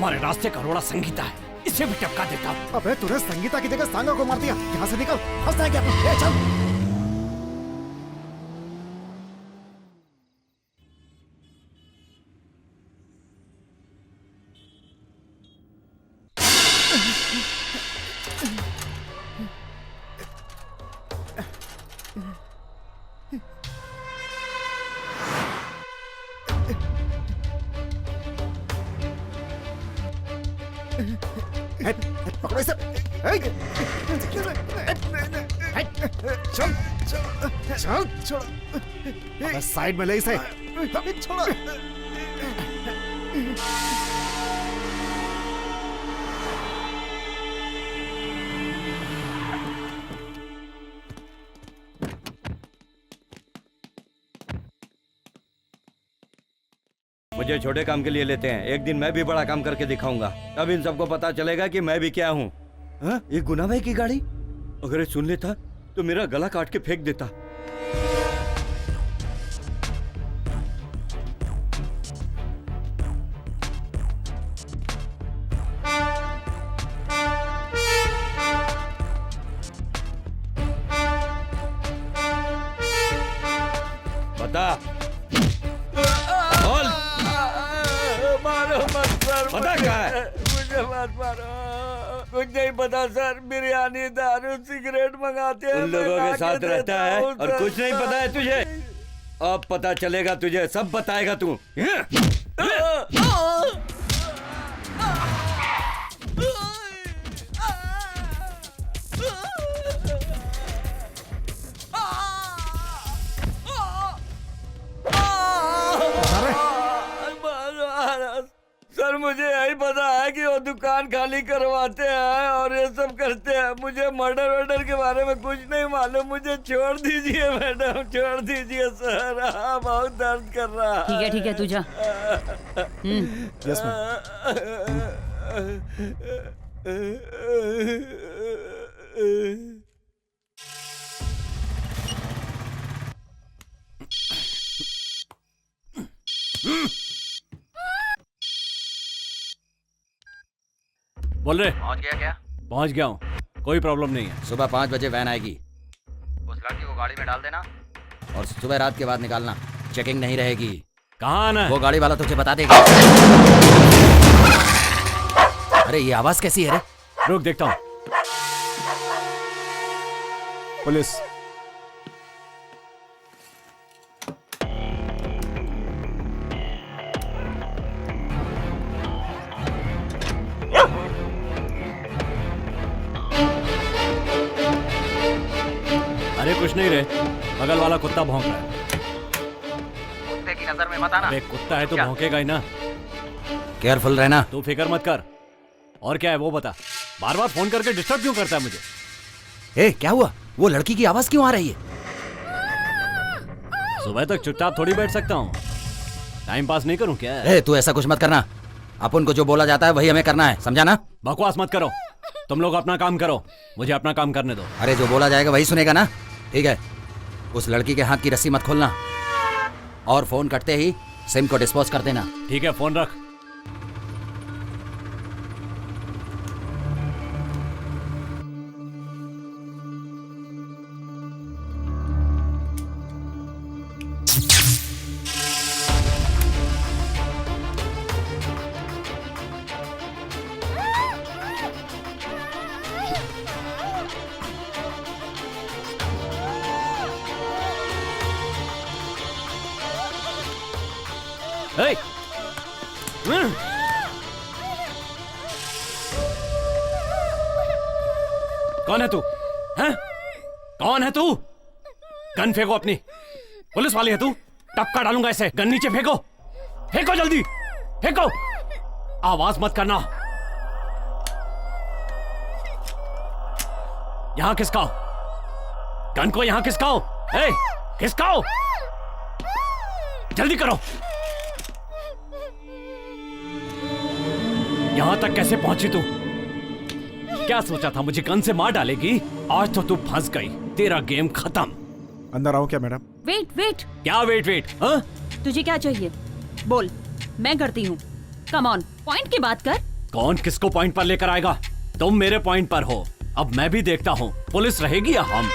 हमारे रास्ते का रोड़ा संगीता है, इसे भी टपका देता हूँ। अबे तूने संगीता की जगह सांगा को मार दिया। यहाँ से निकल, फंसना है क्या? ए, चल। पकड़ो इसे। चल चल चल छोड़, बस साइड में ले इसे। छोड़ो। मुझे छोटे काम के लिए लेते हैं, एक दिन मैं भी बड़ा काम करके दिखाऊंगा, तब इन सबको पता चलेगा कि मैं भी क्या हूँ। ये गुना भाई की गाड़ी, अगर ये सुन लेता तो मेरा गला काट के फेंक देता। बता, पता क्या है? मुझे मत मारो, कुछ नहीं पता सर। बिरयानी, दारू, सिगरेट मंगाते हैं, उन लोगों के साथ रहता है और कुछ नहीं पता है तुझे। अब पता चलेगा तुझे, सब बताएगा तू। सर मुझे यही पता है कि वो दुकान खाली करवाते हैं और ये सब करते हैं। मुझे मर्डर वर्डर के बारे में कुछ नहीं मालूम। मुझे छोड़ दीजिए मैडम, छोड़ दीजिए सर। बहुत दर्द कर रहा है। ठीक है तू जा। यस बोल रहे पहुंच गया क्या? पहुंच गया हूँ, कोई प्रॉब्लम नहीं है। सुबह 5 बजे वैन आएगी, उस लड़की को गाड़ी में डाल देना और सुबह रात के बाद निकालना। चेकिंग नहीं रहेगी। कहाँ आना है? वो गाड़ी वाला तुझे बता देगा। अरे ये आवाज कैसी है रे? रुक देखता हूँ। पुलिस। अरे कुछ नहीं रे, बगल वाला कुत्ता भौंक रहा है। कुत्ते की नजर में मत आना। अबे कुत्ता है तो भौंकेगा ही ना। केयरफुल रहना। तू फिक्र मत कर। और क्या है वो बता, बार बार फोन करके डिस्टर्ब क्यों करता है मुझे? ए क्या हुआ? वो लड़की की आवाज क्यों आ रही है? सुबह तक चुपचाप थोड़ी बैठ सकता हूँ, टाइम पास नहीं करूँ क्या? ए तू ऐसा कुछ मत करना। अपन को जो बोला जाता है वही हमें करना है, समझा ना? बकवास मत करो, तुम लोग अपना काम करो, मुझे अपना काम करने दो। अरे जो बोला जाएगा वही सुनेगा ना? ठीक है, उस लड़की के हाथ की रस्सी मत खोलना और फोन कटते ही सिम को डिस्पोज कर देना। ठीक है, फोन रख। Hey! कौन है तू? हैं? कौन है तू? गन फेंको अपनी। पुलिस वाली है तू? टपका डालूंगा ऐसे। गन नीचे फेंको, फेंको जल्दी, फेंको। आवाज मत करना। यहां खिसकाओ, गन को यहां खिसकाओ। ए, खिसकाओ, जल्दी करो। यहां तक कैसे पहुंची तू? क्या सोचा था मुझे गन से मार डालेगी? आज तो तू फंस गई, तेरा गेम खत्म। अंदर आऊं क्या मैडम? Wait wait. क्या वेट वेट? हाँ? तुझे क्या चाहिए बोल, मैं करती हूँ। कम ऑन, पॉइंट की बात कर। कौन किसको पॉइंट पर लेकर आएगा? तुम मेरे पॉइंट पर हो, अब मैं भी देखता हूँ पुलिस रहेगी या हम।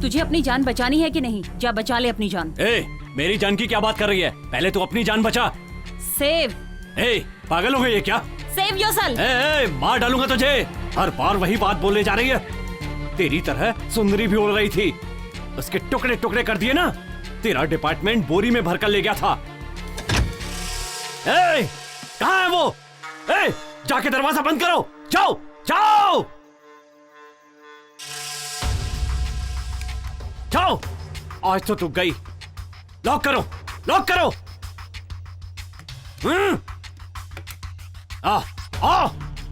तुझे अपनी जान बचानी है कि नहीं? जा बचा ले अपनी जान। ए, मेरी जान की क्या बात कर रही है? पहले तू अपनी जान बचा। सेव ए, पागल हो गई है क्या? Save yourself. ए, मार डालूंगा तुझे। हर बार वही बात बोलने जा रही है। तेरी तरह सुंदरी भी उड़ रही थी, उसके टुकड़े टुकड़े कर दिए ना। तेरा डिपार्टमेंट बोरी में भरकर ले गया था। ए, कहाँ है वो? ए, जाके दरवाजा बंद करो। जाओ जाओ जाओ। आज तो तू गई। लॉक करो, लॉक करो। आ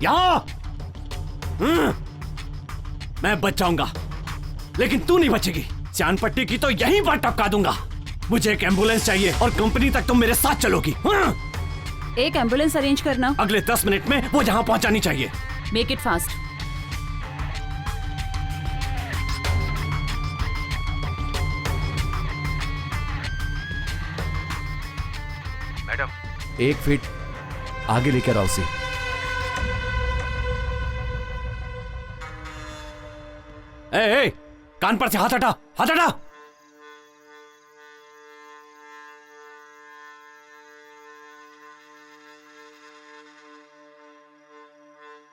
यहां। मैं बच जाऊंगा, लेकिन तू नहीं बचेगी। चांद पट्टी की तो यहीं पर टपका दूंगा। मुझे एक एम्बुलेंस चाहिए और कंपनी तक तुम मेरे साथ चलोगी। एक एम्बुलेंस अरेंज करना। अगले 10 मिनट में वो यहां पहुंचानी चाहिए। Make it fast. Madam 1 feet आगे लेकर आओ उसे। ए, कान पर से हाथ हटा, हाथ हटा।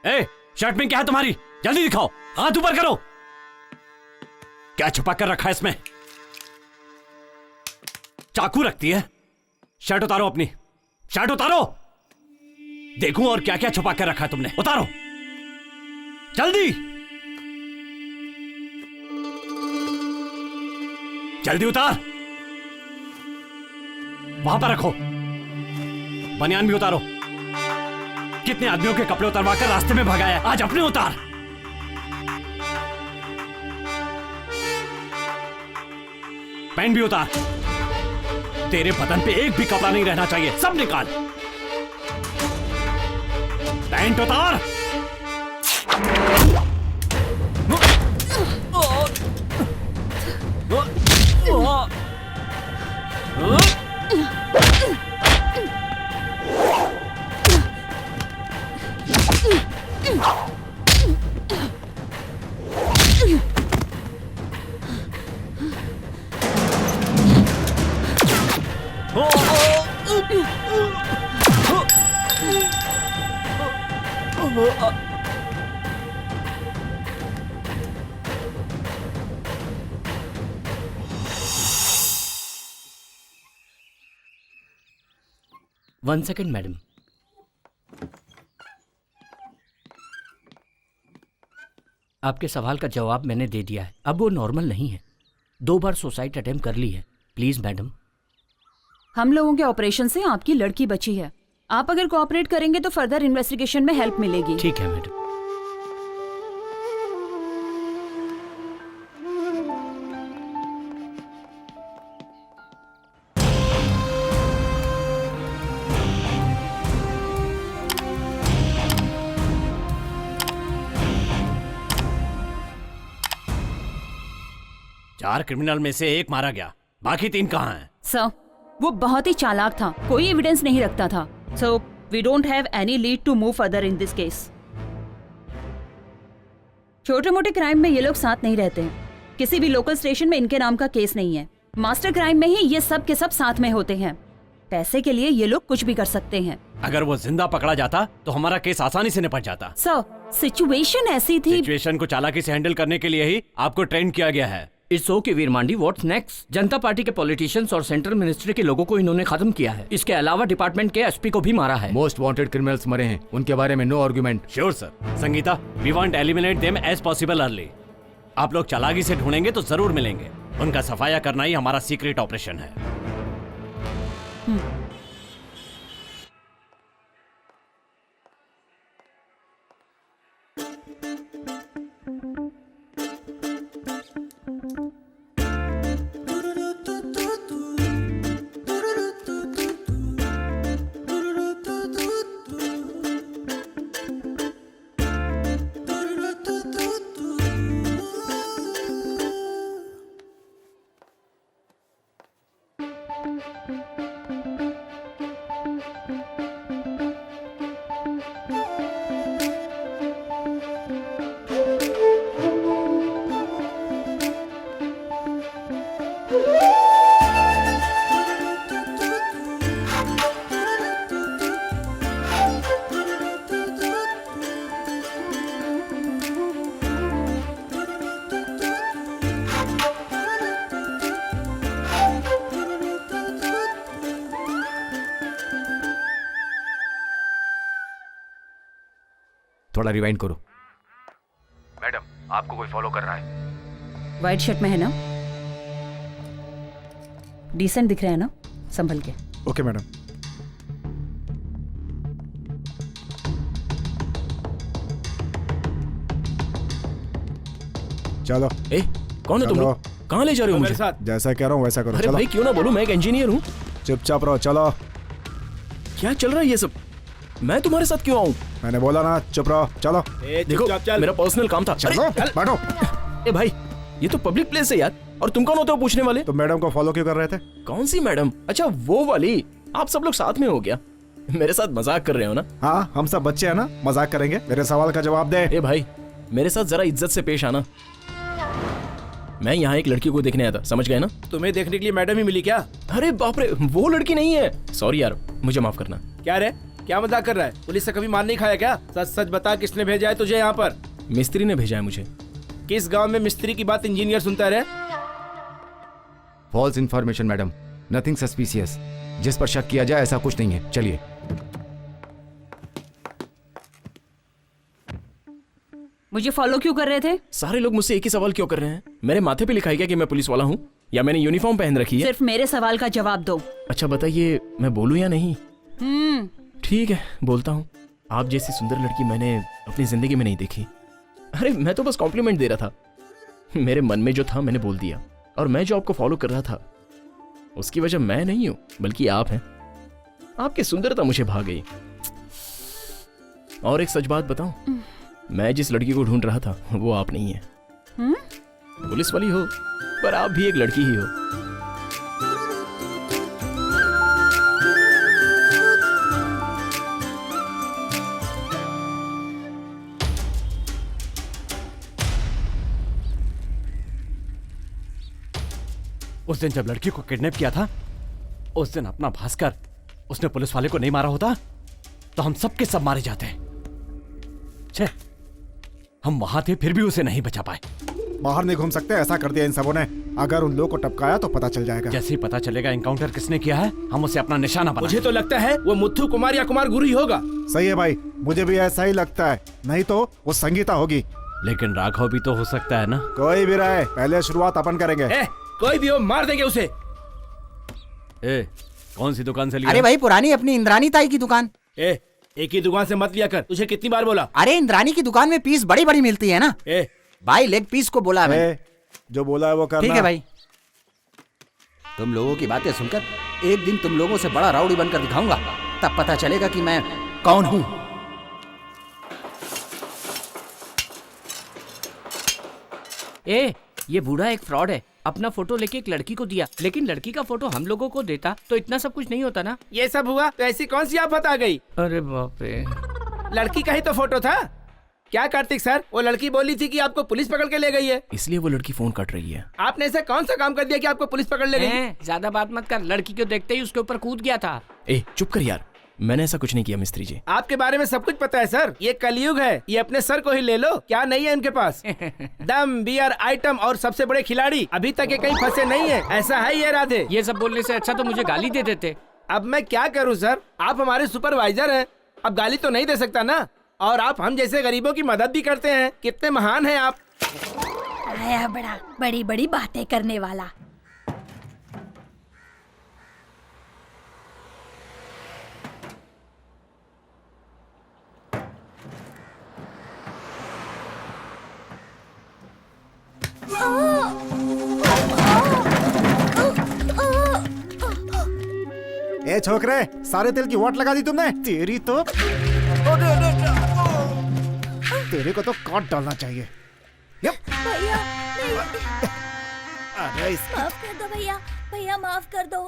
ए, शर्ट में क्या है तुम्हारी? जल्दी दिखाओ, हाथ ऊपर करो। क्या छुपा कर रखा है इसमें? चाकू रखती है। शर्ट उतारो अपनी, शर्ट उतारो। देखूं और क्या क्या छुपा कर रखा है तुमने। उतारो जल्दी, जल्दी उतार। वहां पर रखो। बनियान भी उतारो। कितने आदमियों के कपड़े उतरवा कर रास्ते में भगाया, आज अपने उतार। पैंट भी उतार। तेरे बदन पे एक भी कपड़ा नहीं रहना चाहिए, सब निकाल। पैंट उतार। One second madam. आपके सवाल का जवाब मैंने दे दिया है। अब वो नॉर्मल नहीं है। 2 बार सुसाइड अटेम्प्ट कर ली है। Please madam. हम लोगों के ऑपरेशन से आपकी लड़की बची है। आप अगर कोऑपरेट करेंगे तो फर्दर इन्वेस्टिगेशन में हेल्प मिलेगी। ठीक है मैडम। चार क्रिमिनल में से एक मारा गया, बाकी 3 कहाँ हैं? सर, वो बहुत ही चालाक था, कोई एविडेंस नहीं रखता था। So we don't have any lead to move further in this case. छोटे मोटे क्राइम में ये लोग साथ नहीं रहते हैं। किसी भी लोकल स्टेशन में इनके नाम का केस नहीं है। मास्टर क्राइम में ही ये सब के सब साथ में होते हैं। पैसे के लिए ये लोग कुछ भी कर सकते हैं। अगर वो जिंदा पकड़ा जाता तो हमारा केस आसानी से निपट जाता। सर, सिचुएशन ऐसी थी। सिचुएशन को चालाकी से हैंडल करने के लिए ही आपको ट्रेन किया गया है। इस शो की वीर मांडी व्हाट्स नेक्स्ट। जनता पार्टी के पॉलिटिशियंस और सेंट्रल मिनिस्ट्री के लोगों को इन्होंने खत्म किया है। इसके अलावा डिपार्टमेंट के एसपी को भी मारा है। मोस्ट वांटेड क्रिमिनल्स मरे हैं, उनके बारे में no argument. Sure sir. Sangeeta, we want eliminate them as possible early. आप लोग चालाकी से ढूंढेंगे तो जरूर मिलेंगे। उनका सफाया करना ही हमारा सीक्रेट ऑपरेशन है। थोड़ा रिवाइंड करो। मैडम आपको कोई फॉलो कर रहा है। व्हाइट शर्ट में है ना? डिसेंट दिख रहा है ना? संभल के। Okay madam. चलो ए, कौन है तुम चलो। लोग? कहाँ ले जा रहे हो मुझे? जैसा कह रहा हूँ वैसा करो। अरे चलो भाई क्यों ना बोलूं, मैं एक इंजीनियर हूँ। चुपचाप रहो। चलो क्या चल रहा है ये सब? मैं तुम्हारे साथ क्यों आऊँ? मैंने बोला ना चुप रहो। चलो देखो मेरा पर्सनल काम था। चलो अरे, बैठो। ए भाई ये तो पब्लिक प्लेस है यार, और तुम कौन होते हो पूछने वाले? तो मैडम को फॉलो क्यों कर रहे थे? कौन सी मैडम? अच्छा वो वाली। आप सब लोग साथ में हो गया? मेरे साथ मजाक कर रहे हो ना? हाँ हम सब बच्चे हैं ना, मजाक करेंगे। मेरे सवाल का जवाब दे। ए भाई मेरे साथ जरा इज्जत से पेश आना। मैं यहाँ एक लड़की को देखने आया था, समझ गए ना? तुम्हें देखने के लिए मैडम ही मिली क्या? अरे बाप रे, वो लड़की नहीं है। सॉरी यार, मुझे माफ करना। क्या रे, क्या मजाक कर रहा है? पुलिस से कभी मार नहीं खाया क्या? सच सच बता, किसने भेजा है तुझे यहाँ पर? मिस्त्री ने भेजा है मुझे। किस गांव में मिस्त्री की बात इंजीनियर सुनता रहे? False information madam, nothing suspicious. जिस पर शक किया जाए ऐसा कुछ नहीं है। चलिए। मुझे फॉलो क्यों कर रहे थे? सारे लोग मुझसे एक ही सवाल क्यों कर रहे हैं? मेरे माथे पे लिखा है क्या कि मैं पुलिस वाला हूँ, या मैंने यूनिफॉर्म पहन रखी है? सिर्फ मेरे सवाल का जवाब दो। अच्छा बताइए, मैं बोलूँ या नहीं? ठीक है बोलता हूँ। आप जैसी सुंदर लड़की मैंने अपनी जिंदगी में नहीं देखी। अरे मैं तो बस कॉम्प्लीमेंट दे रहा था। मेरे मन में जो था मैंने बोल दिया। और मैं जो आपको फॉलो कर रहा था उसकी वजह मैं नहीं हूं बल्कि आप हैं। आपकी सुंदरता मुझे भा गई। और एक सच बात बताऊं, मैं जिस लड़की को ढूंढ रहा था वो आप नहीं है। पुलिस वाली हो पर आप भी एक लड़की ही हो। उस दिन जब लड़की को किडनैप किया था, उस दिन अपना भास्कर उसने पुलिस वाले को नहीं मारा होता तो हम सब के सब मारे जाते। छे, हम वहां थे फिर भी उसे नहीं बचा पाए। बाहर नहीं घूम सकते, ऐसा कर दिया इन सबों ने। अगर उन लोगों को टपकाया तो पता चल जाएगा। जैसे ही पता चलेगा एनकाउंटर किसने किया है, हम उसे अपना निशाना बना। मुझे तो लगता है वो मुथु कुमार या कुमार गुरु ही होगा। सही है भाई, मुझे भी ऐसा ही लगता है। नहीं तो वो संगीता होगी। लेकिन राघव भी तो हो सकता है ना। कोई भी रहे, पहले शुरुआत अपन करेंगे। कोई भी हो, मार देंगे उसे। कौन सी दुकान से लिया? अरे भाई पुरानी अपनी इंद्रानी ताई की दुकान। एक ही दुकान से मत लिया कर, तुझे कितनी बार बोला? अरे इंद्रानी की दुकान में पीस बड़ी बड़ी मिलती है ना। भाई लेग पीस को बोला मैंने। जो बोला है वो करना। ठीक है भाई। तुम लोगों की बातें सुनकर एक दिन तुम लोगों से बड़ा राउडी बनकर दिखाऊंगा, तब पता चलेगा कि मैं कौन हूं। ये बूढ़ा एक फ्रॉड है। अपना फोटो लेके एक लड़की को दिया, लेकिन लड़की का फोटो हम लोगों को देता तो इतना सब कुछ नहीं होता ना। ये सब हुआ तो ऐसी कौन सी आफत आ गई? अरे बाप रे, लड़की का ही तो फोटो था। क्या कार्तिक सर, वो लड़की बोली थी कि आपको पुलिस पकड़ के ले गई है। इसलिए वो लड़की फोन काट रही है। आपने ऐसा कौन सा काम कर दिया कि आपको पुलिस पकड़ ले गई? ज्यादा बात मत कर। लड़की को देखते ही उसके ऊपर कूद गया था। चुप कर यार, मैंने ऐसा कुछ नहीं किया मिस्त्री जी। आपके बारे में सब कुछ पता है सर। ये कलयुग है, ये अपने सर को ही ले लो। क्या नहीं है इनके पास? दम, बियर, आइटम और सबसे बड़े खिलाड़ी। अभी तक ये कहीं फंसे नहीं है। ऐसा है ये राधे? ये सब बोलने से अच्छा तो मुझे गाली दे देते। अब मैं क्या करूं सर, आप हमारे सुपरवाइजर हैं। अब गाली तो नहीं दे सकता ना। और आप हम जैसे गरीबों की मदद भी करते हैं। कितने महान हैं आप। आया बड़ा बड़ी बड़ी बातें करने वाला। ए छोकरे, सारे तेल की वाट लगा दी तुमने। तेरी तो तेरे को तो काट डालना चाहिए। भैया अरे माफ कर दो भैया, भैया माफ कर दो।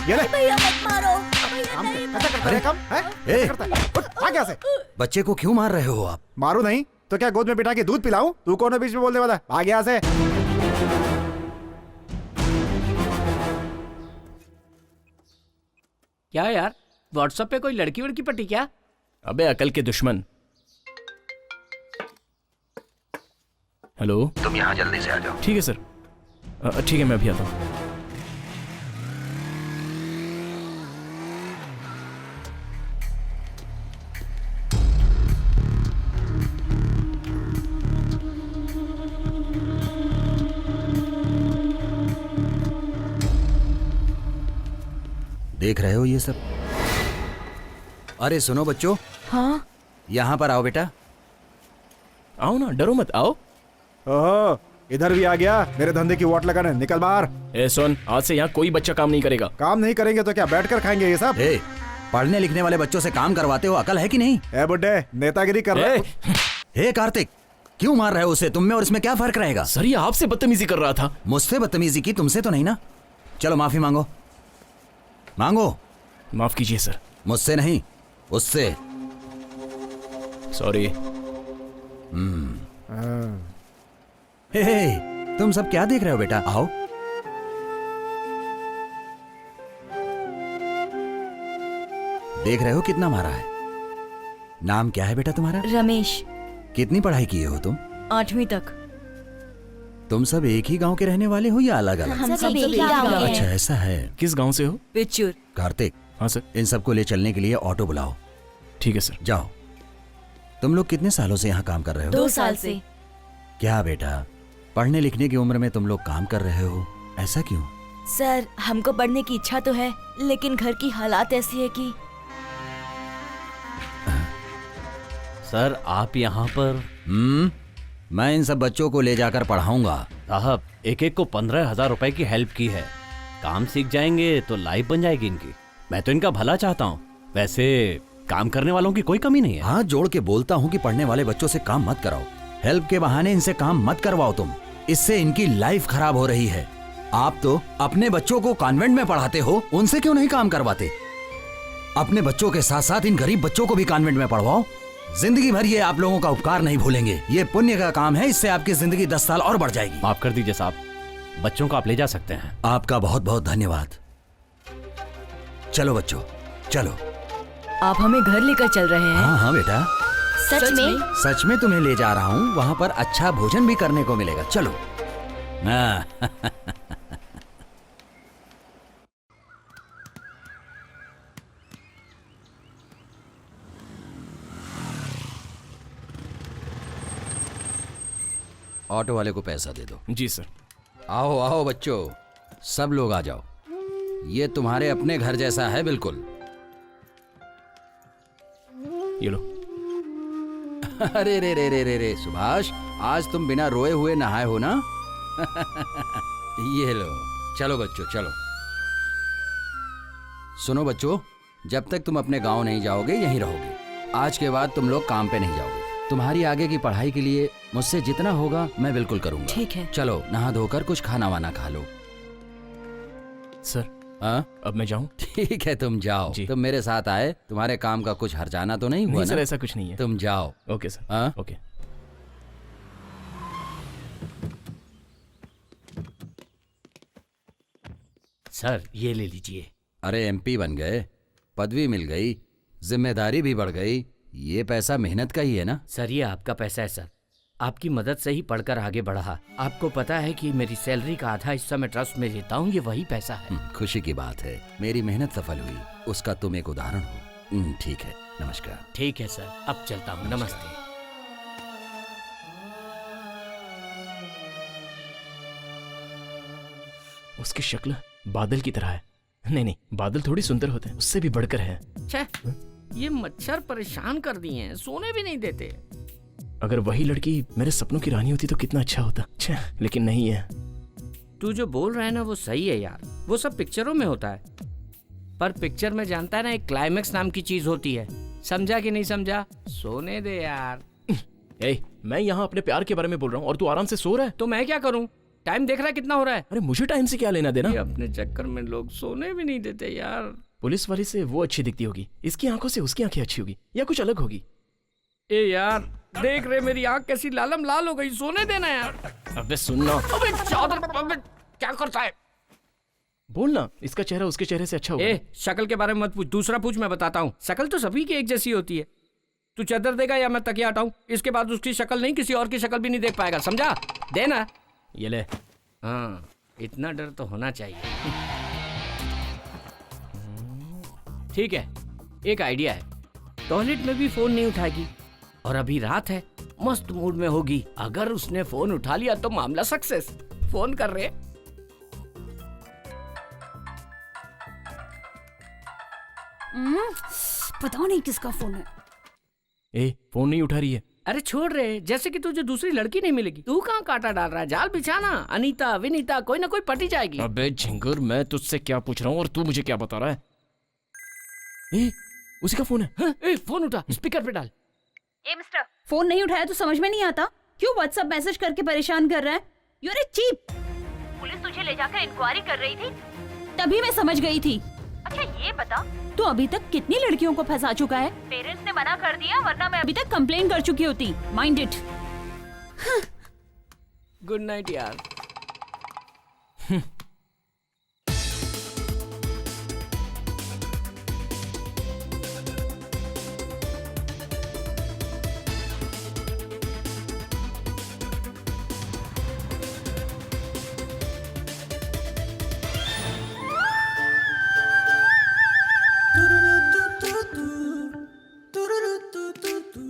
ये ले। भैया मत मारो। भैया काम नहीं कैसा करता है काम? हैं? कैसे करता है? उठ, आ गया से। बच्चे को क्यों मार रहे हो आप? मारू नहीं तो क्या गोद में बिठा के दूध पिलाऊं? तू कौन है बीच में बोलने वाला? आ गया से। क्या यार, व्हाट्सएप पे कोई लड़की वड़की पटी क्या? अबे अकल के दुश्मन। हेलो, तुम यहाँ जल्दी से आ जाओ। ठीक है सर। ठीक है मैं अभी आता हूँ। देख रहे हो ये सब? अरे सुनो बच्चों, हाँ यहाँ पर आओ बेटा। आओ ना, डरो मत, आओ। ओहो, इधर भी आ गया मेरे धंधे की वाट लगाने। निकल बाहर। ए सुन, आज से यहाँ कोई बच्चा काम नहीं करेगा। काम नहीं करेंगे तो क्या बैठकर खाएंगे ये सब? ए, पढ़ने लिखने वाले बच्चों से काम करवाते हो, अकल है कि नहीं? ए बुड्ढे, नेतागिरी कर रहे। हे कार्तिक, क्यों मार रहे हो उसे? तुम में और इसमें क्या फर्क रहेगा? सर ये आपसे बदतमीजी कर रहा था। मुझसे बदतमीजी की, तुमसे तो नहीं ना? चलो माफी मांगो, मांगो। माफ कीजिए सर। मुझसे नहीं, उससे। सॉरी। हे, तुम सब क्या देख रहे हो बेटा? आओ। देख रहे हो कितना मारा है? नाम क्या है बेटा तुम्हारा? रमेश। कितनी पढ़ाई किए हो तुम? 8वीं तक। तुम सब एक ही गांव के रहने वाले हो या अलग अलग? हम सब एक ही गाँव के अच्छा हैं। ऐसा है। किस गांव से हो? पिचूर। कार्तिक, हाँ सर। इन सबको ले चलने के लिए ऑटो बुलाओ। ठीक है सर। जाओ। तुम लोग कितने सालों से यहाँ काम कर रहे हो? 2 साल से। क्या बेटा, पढ़ने लिखने की उम्र में तुम लोग काम कर रहे हो, ऐसा क्यों? सर हमको पढ़ने की इच्छा तो है, लेकिन घर की हालात ऐसी है कि। सर आप यहाँ पर? मैं इन सब बच्चों को ले जाकर पढ़ाऊंगा। साहब एक एक को 15,000 रुपए की हेल्प की है। काम सीख जाएंगे तो लाइफ बन जाएगी इनकी। मैं तो इनका भला चाहता हूँ। वैसे काम करने वालों की कोई कमी नहीं है। हाथ जोड़ के बोलता हूँ कि पढ़ने वाले बच्चों से काम मत कराओ। हेल्प के बहाने इनसे काम मत करवाओ तुम। इससे इनकी लाइफ खराब हो रही है। आप तो अपने बच्चों को कॉन्वेंट में पढ़ाते हो, उनसे क्यों नहीं काम करवाते? अपने बच्चों के साथ साथ इन गरीब बच्चों को भी कॉन्वेंट में पढ़वाओ। जिंदगी भर ये आप लोगों का उपकार नहीं भूलेंगे। ये पुण्य का काम है, इससे आपकी जिंदगी 10 साल और बढ़ जाएगी। माफ कर दीजिए साहब, बच्चों को आप ले जा सकते हैं। आपका बहुत बहुत धन्यवाद। चलो बच्चों, चलो। आप हमें घर लेकर चल रहे हैं? हाँ हाँ बेटा, सच में? सच में तुम्हें ले जा रहा हूँ। वहाँ पर अच्छा भोजन भी करने को मिलेगा। चलो। हाँ। ऑटो वाले को पैसा दे दो। जी सर। आओ आओ बच्चों, सब लोग आ जाओ। ये तुम्हारे अपने घर जैसा है बिल्कुल। ये लो। अरे रे रे रे रे रे सुभाष, आज तुम बिना रोए हुए नहाए हो ना? ये लो। चलो बच्चों चलो। सुनो बच्चों, जब तक तुम अपने गांव नहीं जाओगे यहीं रहोगे। आज के बाद तुम लोग काम पे नहीं जाओगे। तुम्हारी आगे की पढ़ाई के लिए मुझसे जितना होगा मैं बिल्कुल करूंगा। ठीक है। चलो नहा धोकर कुछ खाना वाना खा लो। सर हाँ अब मैं जाऊं? ठीक है, तुम जाओ। जी। तुम मेरे साथ आए, तुम्हारे काम का कुछ हर्जाना तो नहीं हुआ नहीं सर, ना? ऐसा कुछ नहीं है। तुम जाओ। Okay sir. हाँ? ओके। सर ये ले लीजिए। अरे एमपी बन गए, पदवी मिल गई, जिम्मेदारी भी बढ़ गई। ये पैसा मेहनत का ही है ना? सर ये आपका पैसा है सर, आपकी मदद से ही पढ़कर आगे बढ़ा। आपको पता है कि मेरी सैलरी का आधा हिस्सा मैं ट्रस्ट में देता हूँ, ये वही पैसा है। खुशी की बात है, मेरी मेहनत सफल हुई, उसका तुम एक उदाहरण हो। ठीक है, नमस्कार। ठीक है सर, अब चलता हूँ। नमस्ते। उसकी शक्ल बादल की तरह है। नहीं नहीं, बादल थोड़ी सुंदर होते हैं, उससे भी बढ़कर है। छे, ये मच्छर परेशान कर दिए हैं, सोने भी नहीं देते। अगर वही लड़की मेरे सपनों की रानी होती तो कितना अच्छा होता। छे, लेकिन नहीं है। तू जो बोल रहा है ना वो सही है यार, वो सब पिक्चरों में होता है। पर पिक्चर में जानता है ना, एक क्लाइमेक्स नाम की चीज होती है। समझा कि नहीं समझा? सोने दे यार। ए, मैं यहाँ अपने प्यार के बारे में बोल रहा हूँ और तू आराम से सो रहा है। तो मैं क्या करूँ? टाइम देख रहा है कितना हो रहा है? अरे मुझे टाइम से क्या लेना देना? ये अपने चक्कर में लोग सोने भी नहीं देते यार। पुलिस वाली से वो अच्छी दिखती होगी, इसकी आंखों से उसकी आंखें अच्छी होगी, या कुछ अलग होगी। ए यार देख रहे मेरी आंख कैसी लालम लाल हो गई, सोने देना यार। अबे सुनना। अबे चादर, अबे क्या करता है? बोलना, इसका चेहरा उसके चेहरे से अच्छा होगा। ए शक्ल के बारे में मत पूछ, दूसरा पूछ, मैं बताता हूँ। शक्ल तो सभी की एक जैसी होती है। तू चादर देगा या मैं तकिया हटाऊं? इसके बाद उसकी शक्ल नहीं, किसी और की शक्ल भी नहीं देख पाएगा, समझा? देना। ये ले। हाँ, इतना डर तो होना चाहिए। ठीक है, एक आइडिया है। टॉयलेट में भी फोन नहीं उठाएगी और अभी रात है, मस्त मूड में होगी। अगर उसने फोन उठा लिया तो मामला सक्सेस। फोन कर रहे। पता नहीं किसका फोन है। ए फोन नहीं उठा रही है। अरे छोड़ रहे, जैसे कि तुझे दूसरी लड़की नहीं मिलेगी। तू कहाँ कांटा डाल रहा है? जाल बिछाना, अनीता विनीता कोई ना कोई पटी जाएगी। अबे झिंगुर, मैं तुझसे क्या पूछ रहा हूँ और तू मुझे क्या बता रहा है? ए, उसी का फोन है। हाँ, ए, फोन उठा, स्पीकर पे डाल। ए मिस्टर, फोन नहीं उठाया तो समझ में नहीं आता? क्यों व्हाट्सएप मैसेज करके परेशान कर रहा है? You are a cheap. Police तुझे ले जाकर इंक्वायरी कर रही थी, तभी मैं समझ गई थी। अच्छा ये बता, तू अभी तक कितनी लड़कियों को फंसा चुका है? पेरेंट्स ने मना कर दिया, वरना मैं अभी तक कंप्लेन कर चुकी होती। Mind it. गुड नाइट यार।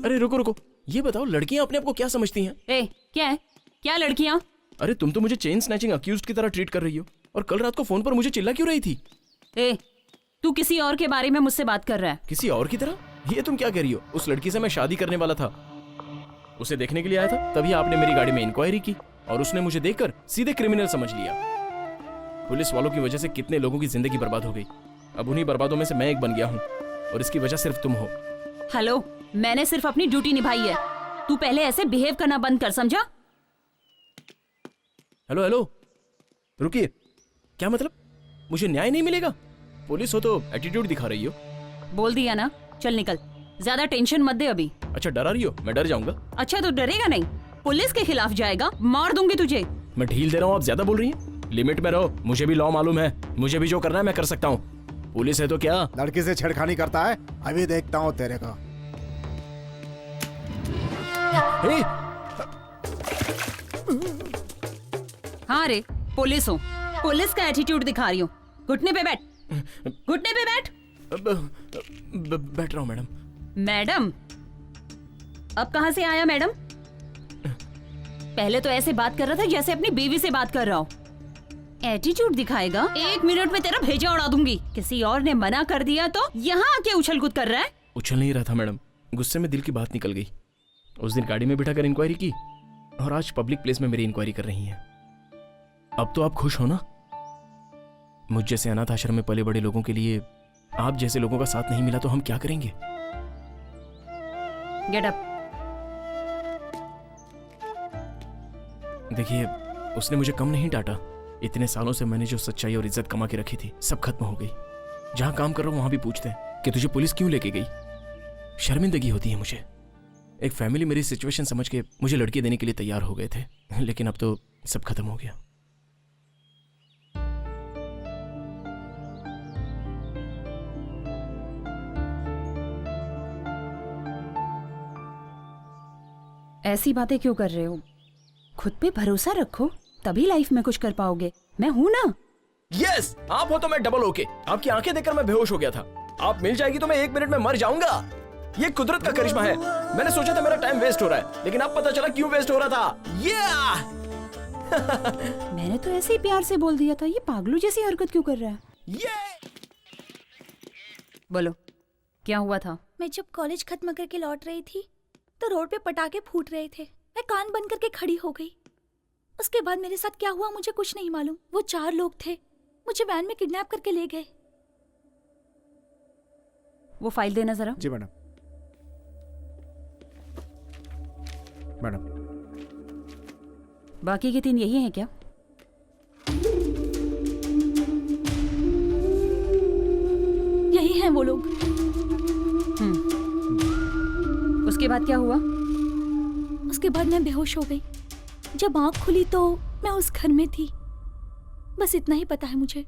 अरे रुको रुको, ये बताओ लड़कियां अपने आप को क्या समझती हैं? ए, क्या है? क्या लड़कियां? अरे तुम तो मुझे चेन स्नैचिंग अक्यूज्ड की तरह ट्रीट कर रही हो, और कल रात को फोन पर मुझे चिल्ला क्यों रही थी? ए, तू किसी और के बारे में मुझसे बात कर रहा है। किसी और की तरह? ये तुम क्या कह रही हो? उस लड़की से मैं शादी करने वाला था, उसे देखने के लिए आया था, तभी आपने मेरी गाड़ी में इंक्वायरी की और उसने मुझे देखकर सीधे क्रिमिनल समझ लिया। पुलिस वालों की वजह से कितने लोगों की जिंदगी बर्बाद हो गई। अब उन्हीं बर्बादों में से मैं एक बन गया हूँ, और इसकी वजह सिर्फ तुम हो। हेलो, मैंने सिर्फ अपनी ड्यूटी निभाई है। तू पहले ऐसे बिहेव करना बंद कर, समझा? हेलो हेलो, रुकिए। क्या मतलब? मुझे न्याय नहीं मिलेगा? पुलिस हो तो एटीट्यूड दिखा रही हो। बोल दिया ना, चल निकल। ज्यादा टेंशन मत दे अभी। अच्छा डरा रही हो? मैं डर जाऊंगा? अच्छा तो डरेगा नहीं, पुलिस के खिलाफ जाएगा, मार दूंगी तुझे। मैं ढील दे रहा हूँ, आप ज्यादा बोल रही हैं। लिमिट में रहो, मुझे भी लॉ मालूम है, मुझे भी जो करना है मैं कर सकता हूँ। पुलिस है तो क्या? लड़की से छेड़खानी करता है, अभी देखता हूँ तेरे को। हे! हाँ रे, पुलिस हूँ, पुलिस का एटीट्यूड दिखा रही हूँ। घुटने पे बैठ, घुटने पे बैठ। बैठ रहा हूँ मैडम। मैडम? अब कहाँ से आया मैडम? पहले तो ऐसे बात कर रहा था जैसे अपनी बीवी से बात कर रहा हो। एटीट्यूड दिखाएगा, 1 मिनट में तेरा भेजा उड़ा दूंगी। किसी और ने मना कर दिया तो यहाँ आके उछल कूद कर रहा है। उछल नहीं रहा था मैडम, गुस्से में दिल की बात निकल गई। उस दिन गाड़ी में बिठाकर इंक्वायरी की, और आज पब्लिक प्लेस में मेरी इंक्वायरी कर रही हैं। अब तो आप खुश हो ना? मुझ जैसे अनाथ आश्रम में पले बड़े लोगों के लिए आप जैसे लोगों का साथ नहीं मिला तो हम क्या करेंगे? Get up. देखिए, उसने मुझे कम नहीं डांटा। इतने सालों से मैंने जो सच्चाई और इज्जत कमा के रखी थी, सब खत्म हो गई। जहां काम कर रहा हूं वहां भी पूछते हैं कि तुझे पुलिस क्यों लेके गई। शर्मिंदगी होती है मुझे। एक फैमिली मेरी सिचुएशन समझ के मुझे लड़की देने के लिए तैयार हो गए थे, लेकिन अब तो सब खत्म हो गया। ऐसी बातें क्यों कर रहे हो? खुद पे भरोसा रखो, तभी लाइफ में कुछ कर पाओगे। मैं हूं ना। यस, आप हो तो मैं डबल होके। आपकी आंखें देखकर मैं बेहोश हो गया था। आप मिल जाएगी तो मैं 1 मिनट में मर जाऊंगा। ये कुदरत का करिश्मा है। मैंने सोचा था मेरा टाइम वेस्ट हो रहा है, लेकिन अब पता चला क्यों वेस्ट हो रहा था। मैंने तो ऐसे ही प्यार से बोल दिया था। ये पागलों जैसी हरकत क्यों कर रहा है? बोलो, क्या हुआ था? मैं जब कॉलेज खत्म करके लौट रही थी तो रोड पे पटाखे फूट रहे थे। मैं कान बंद करके खड़ी हो गई। उसके बाद मेरे साथ क्या हुआ मुझे कुछ नहीं मालूम। वो 4 लोग थे, मुझे वैन में किडनैप करके ले गए। वो फाइल देना जरा। जी मैडम। मैडम, बाकी के 3 यही हैं क्या? यही हैं वो लोग। उसके बाद क्या हुआ? उसके बाद मैं बेहोश हो गई। जब आंख खुली तो मैं उस घर में थी। बस इतना ही पता है मुझे।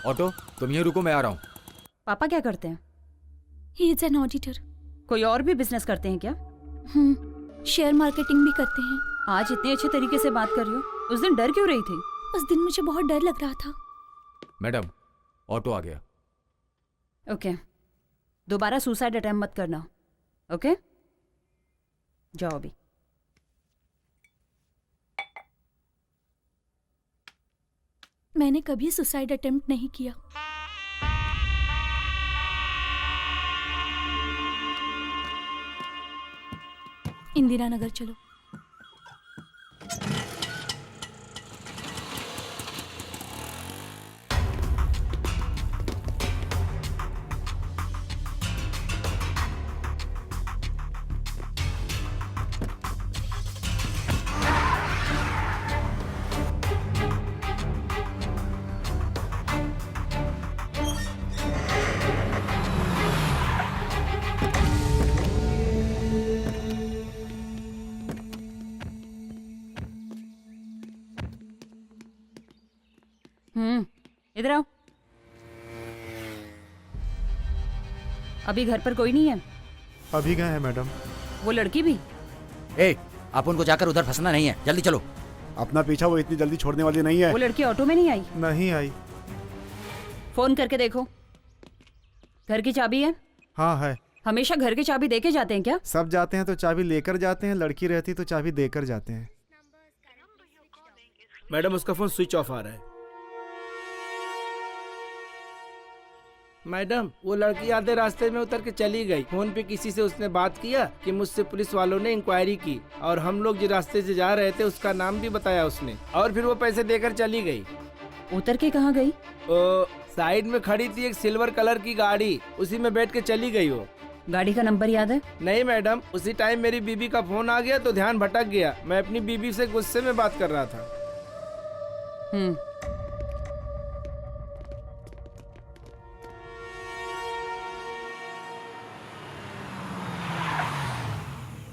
ऑटो, तुम यहीं रुको, मैं आ रहा हूँ। पापा क्या करते हैं? He is an auditor. कोई और भी बिजनेस करते हैं क्या? शेयर मार्केटिंग भी करते हैं। आज इतने अच्छे तरीके से बात कर रही हो, उस दिन डर क्यों रही थी? उस दिन मुझे बहुत डर लग रहा था। मैडम, ऑटो आ गया। ओके, दोबारा सुसाइड अटेम्प्ट मत करना। ओके, जाओ अभी। मैंने कभी सुसाइड अटेम्प्ट नहीं किया। इंदिरा नगर चलो। इधर आओ। अभी घर पर कोई नहीं है? अभी गए हैं मैडम। वो लड़की भी? ए, आप उनको जाकर उधर फंसना नहीं है, जल्दी चलो। अपना पीछा वो इतनी जल्दी छोड़ने वाली नहीं है। वो लड़की ऑटो में नहीं आई? नहीं आई। फोन करके देखो। घर की चाबी है? हाँ है। हमेशा घर की चाबी देके जाते हैं क्या? सब जाते हैं तो चाबी लेकर जाते हैं, लड़की रहती तो चाबी देकर जाते हैं। मैडम उसका फोन स्विच ऑफ आ रहा है। मैडम वो लड़की आधे रास्ते में उतर के चली गई। फोन पे किसी से उसने बात किया कि मुझसे पुलिस वालों ने इंक्वायरी की और हम लोग जिस रास्ते से जा रहे थे उसका नाम भी बताया उसने, और फिर वो पैसे देकर चली गई। उतर के कहाँ गई? साइड में खड़ी थी एक सिल्वर कलर की गाड़ी, उसी में बैठ के चली गई वो। गाड़ी का नंबर याद है? नहीं मैडम, उसी टाइम मेरी बीबी का फोन आ गया तो ध्यान भटक गया। मैं अपनी बीबी से गुस्से में बात कर रहा था।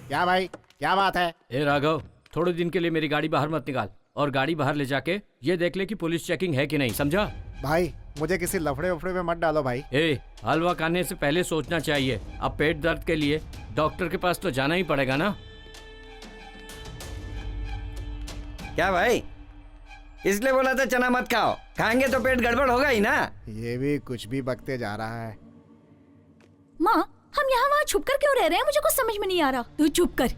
क्या भाई, क्या बात है? ए राघव, थोड़े दिन के लिए मेरी गाड़ी बाहर मत निकाल, और गाड़ी बाहर ले जाके ये देख ले कि पुलिस चेकिंग है कि नहीं, समझा? भाई मुझे किसी लफड़े वफड़े में मत डालो भाई। ए, हलवा खाने से पहले सोचना चाहिए। अब पेट दर्द के लिए डॉक्टर के पास तो जाना ही पड़ेगा ना। क्या भाई, इसलिए बोला था चना मत खाओ, खाएंगे तो पेट गड़बड़ होगा ही ना। ये भी कुछ भी बकते जा रहा है। माँ, हम यहाँ वहाँ छुप कर क्यों रह रहे हैं? मुझे कुछ समझ में नहीं आ रहा। तू चुप कर,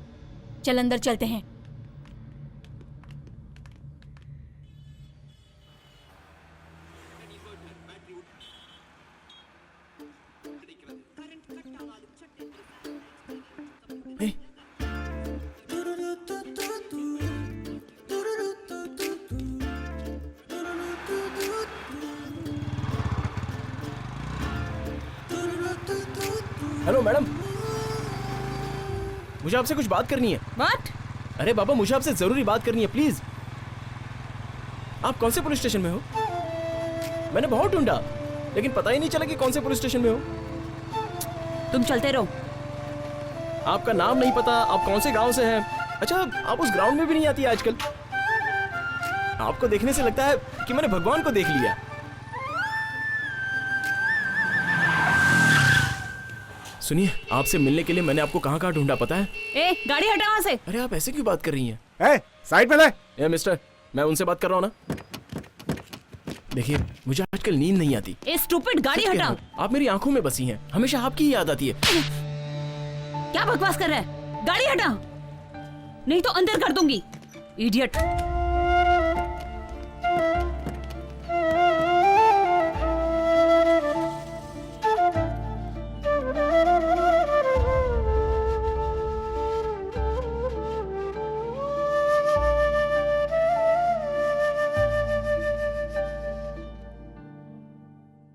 चल अंदर चलते हैं। हेलो मैडम, मुझे आपसे कुछ बात करनी है। What? अरे बाबा, मुझे आपसे जरूरी बात करनी है, प्लीज। आप कौन से पुलिस स्टेशन में हो? मैंने बहुत ढूंढा लेकिन पता ही नहीं चला कि कौन से पुलिस स्टेशन में हो। तुम चलते रहो। आपका नाम नहीं पता, आप कौन से गांव से हैं। अच्छा, आप उस ग्राउंड में भी नहीं आती आजकल। आपको देखने से लगता है कि मैंने भगवान को देख लिया। सुनिए, आपसे मिलने के लिए मैंने आपको कहाँ कहाँ ढूंढा पता है? ए, गाड़ी हटा वहाँ से। अरे आप ऐसे क्यों बात कर रही हैं? साइड में ले। ए मिस्टर, मैं उनसे बात कर रहा हूँ ना। देखिए, मुझे आजकल नींद नहीं आती। ए स्टूपिड, गाड़ी हटा। आप मेरी आंखों में बसी हैं, हमेशा आपकी ही याद आती है। क्या बकवास कर रहा है? गाड़ी हटा, नहीं तो अंदर कर दूंगी, इडियट।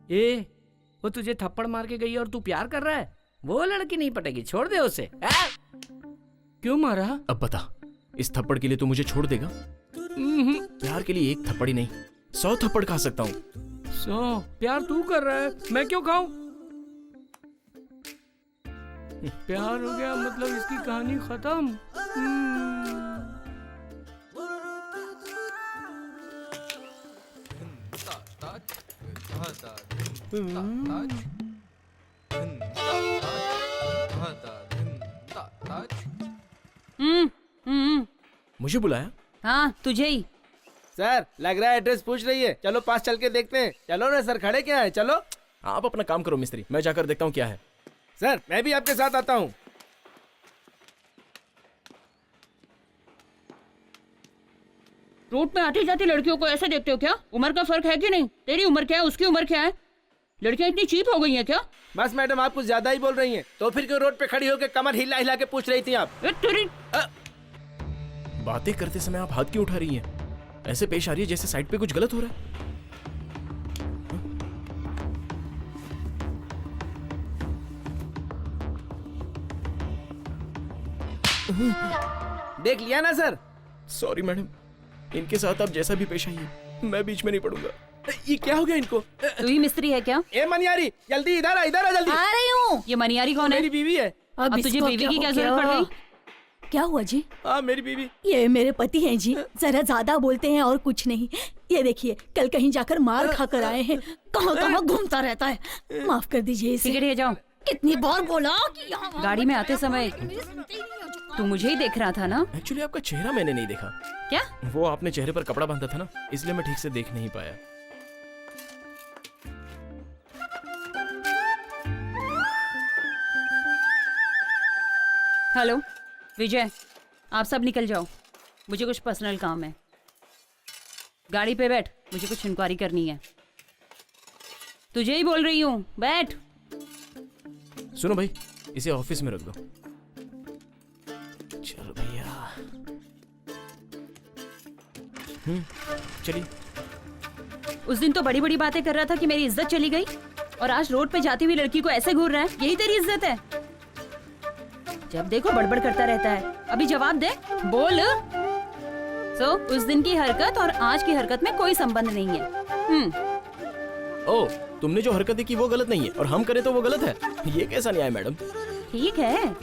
ए, वो तुझे थप्पड़ मार के गई और तू प्यार कर रहा है? वो लड़की नहीं पटेगी, छोड़ दे उसे। क्यों मारा? अब बता, इस थप्पड़ के लिए तू मुझे छोड़ देगा? प्यार के लिए एक थप्पड़ ही नहीं, 100 थप्पड़ खा सकता हूँ। 100? प्यार तू कर रहा है, मैं क्यों खाऊं? प्यार हो गया मतलब इसकी कहानी खत्म। मुझे बुलाया? हाँ, तुझे ही। सर, लग रहा है एड्रेस पूछ रही है। चलो पास चल के देखते हैं। चलो ना सर, खड़े क्या है? चलो। आप अपना काम करो मिस्त्री, मैं जाकर देखता हूँ क्या है। सर, मैं भी आपके साथ आता हूँ। रोड पे आती जाती लड़कियों को ऐसे देखते हो क्या? उम्र का फर्क है कि नहीं? तेरी उम्र क्या है, उसकी उम्र क्या है? लड़कियां इतनी चीप हो गई हैं क्या? बस मैडम आप कुछ ज्यादा ही बोल रही हैं। तो फिर क्यों रोड पे खड़ी होकर कमर हिला हिला के पूछ रही थी आप? तेरी बातें करते समय आप हाथ क्यों उठा रही हैं? ऐसे पेश आ रही है जैसे साइड पे कुछ गलत हो रहा है। देख लिया ना सर? सॉरी मैडम, इनके साथ आप जैसा भी पेश आइए, मैं बीच में नहीं पड़ूंगा। ये क्या हो गया इनको? तू ही मिस्त्री है क्या? ए मनियारी, जल्दी इधर आ जल्दी। आ रही हूँ। ये मनियारी कौन है? मेरी बीवी है। अब तुझे बीवी की क्या जरूरत पड़ गई? क्या हुआ जी? हाँ मेरी बीवी। ये मेरे पति हैं जी, जरा ज्यादा बोलते हैं और कुछ नहीं। ये देखिए कल कहीं जाकर मार खाकर आए हैं, कहाँ कहाँ घूमता रहता है। माफ कर दीजिए इसे। टिकट ले जाओ। कितनी बार बोला कि यहाँ गाड़ी में आते समय तू मुझे ही देख रहा था ना? एक्चुअली आपका चेहरा मैंने नहीं देखा। क्या? वो आपने चेहरे पर कपड़ा बांधा था ना, इसलिए मैं ठीक से देख नहीं पाया। हेलो विजय, आप सब निकल जाओ, मुझे कुछ पर्सनल काम है। गाड़ी पे बैठ, मुझे कुछ इंक्वायरी करनी है। तुझे ही बोल रही हूँ, बैठ। सुनो भाई, इसे ऑफिस में रख दो। चलो भैया। चलिए। उस दिन तो बड़ी बड़ी बातें कर रहा था कि मेरी इज्जत चली गई, और आज रोड पे जाती हुई लड़की को ऐसे घूर रहा है। यही तेरी इज्जत है? जब देखो बड़बड़ करता रहता है। अभी जवाब दे, बोल। उस दिन की हरकत और आज की हरकत में कोई संबंध नहीं है। ओ, तुमने जो हरकतें की वो गलत नहीं है और हम करें तो वो गलत है। ये कैसा न्याय मैडम? ठीक है,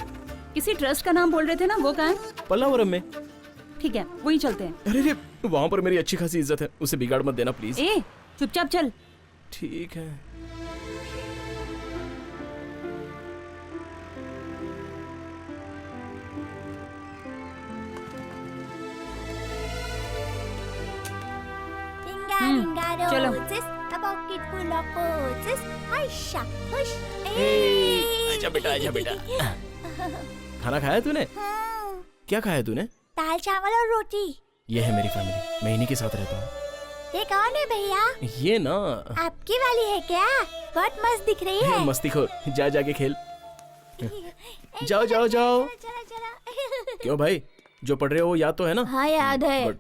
किसी ट्रस्ट का नाम बोल रहे थे ना, वो कहाँ है? पल्लावरम में। ठीक है, वहीं चलते हैं। अरे वहाँ पर मेरी अच्छी खासी इज्जत है, उसे बिगाड़ मत देना प्लीज। ए, चुपचाप चल। ठीक है। चलो। आजा बेटा, आजा बेटा। खाना खाया तूने? क्या खाया तूने? दाल चावल और रोटी। ये है मेरी फैमिली, मैं इन्हीं के साथ रहता हूँ। ये कौन है भैया? ये ना आपकी वाली है क्या? बहुत मस्त दिख रही है। मस्तीखोर, जा जाके खेल। जाओ जाओ जाओ। क्यों भाई, जो पढ़ रहे हो वो याद तो है ना? हाँ याद है।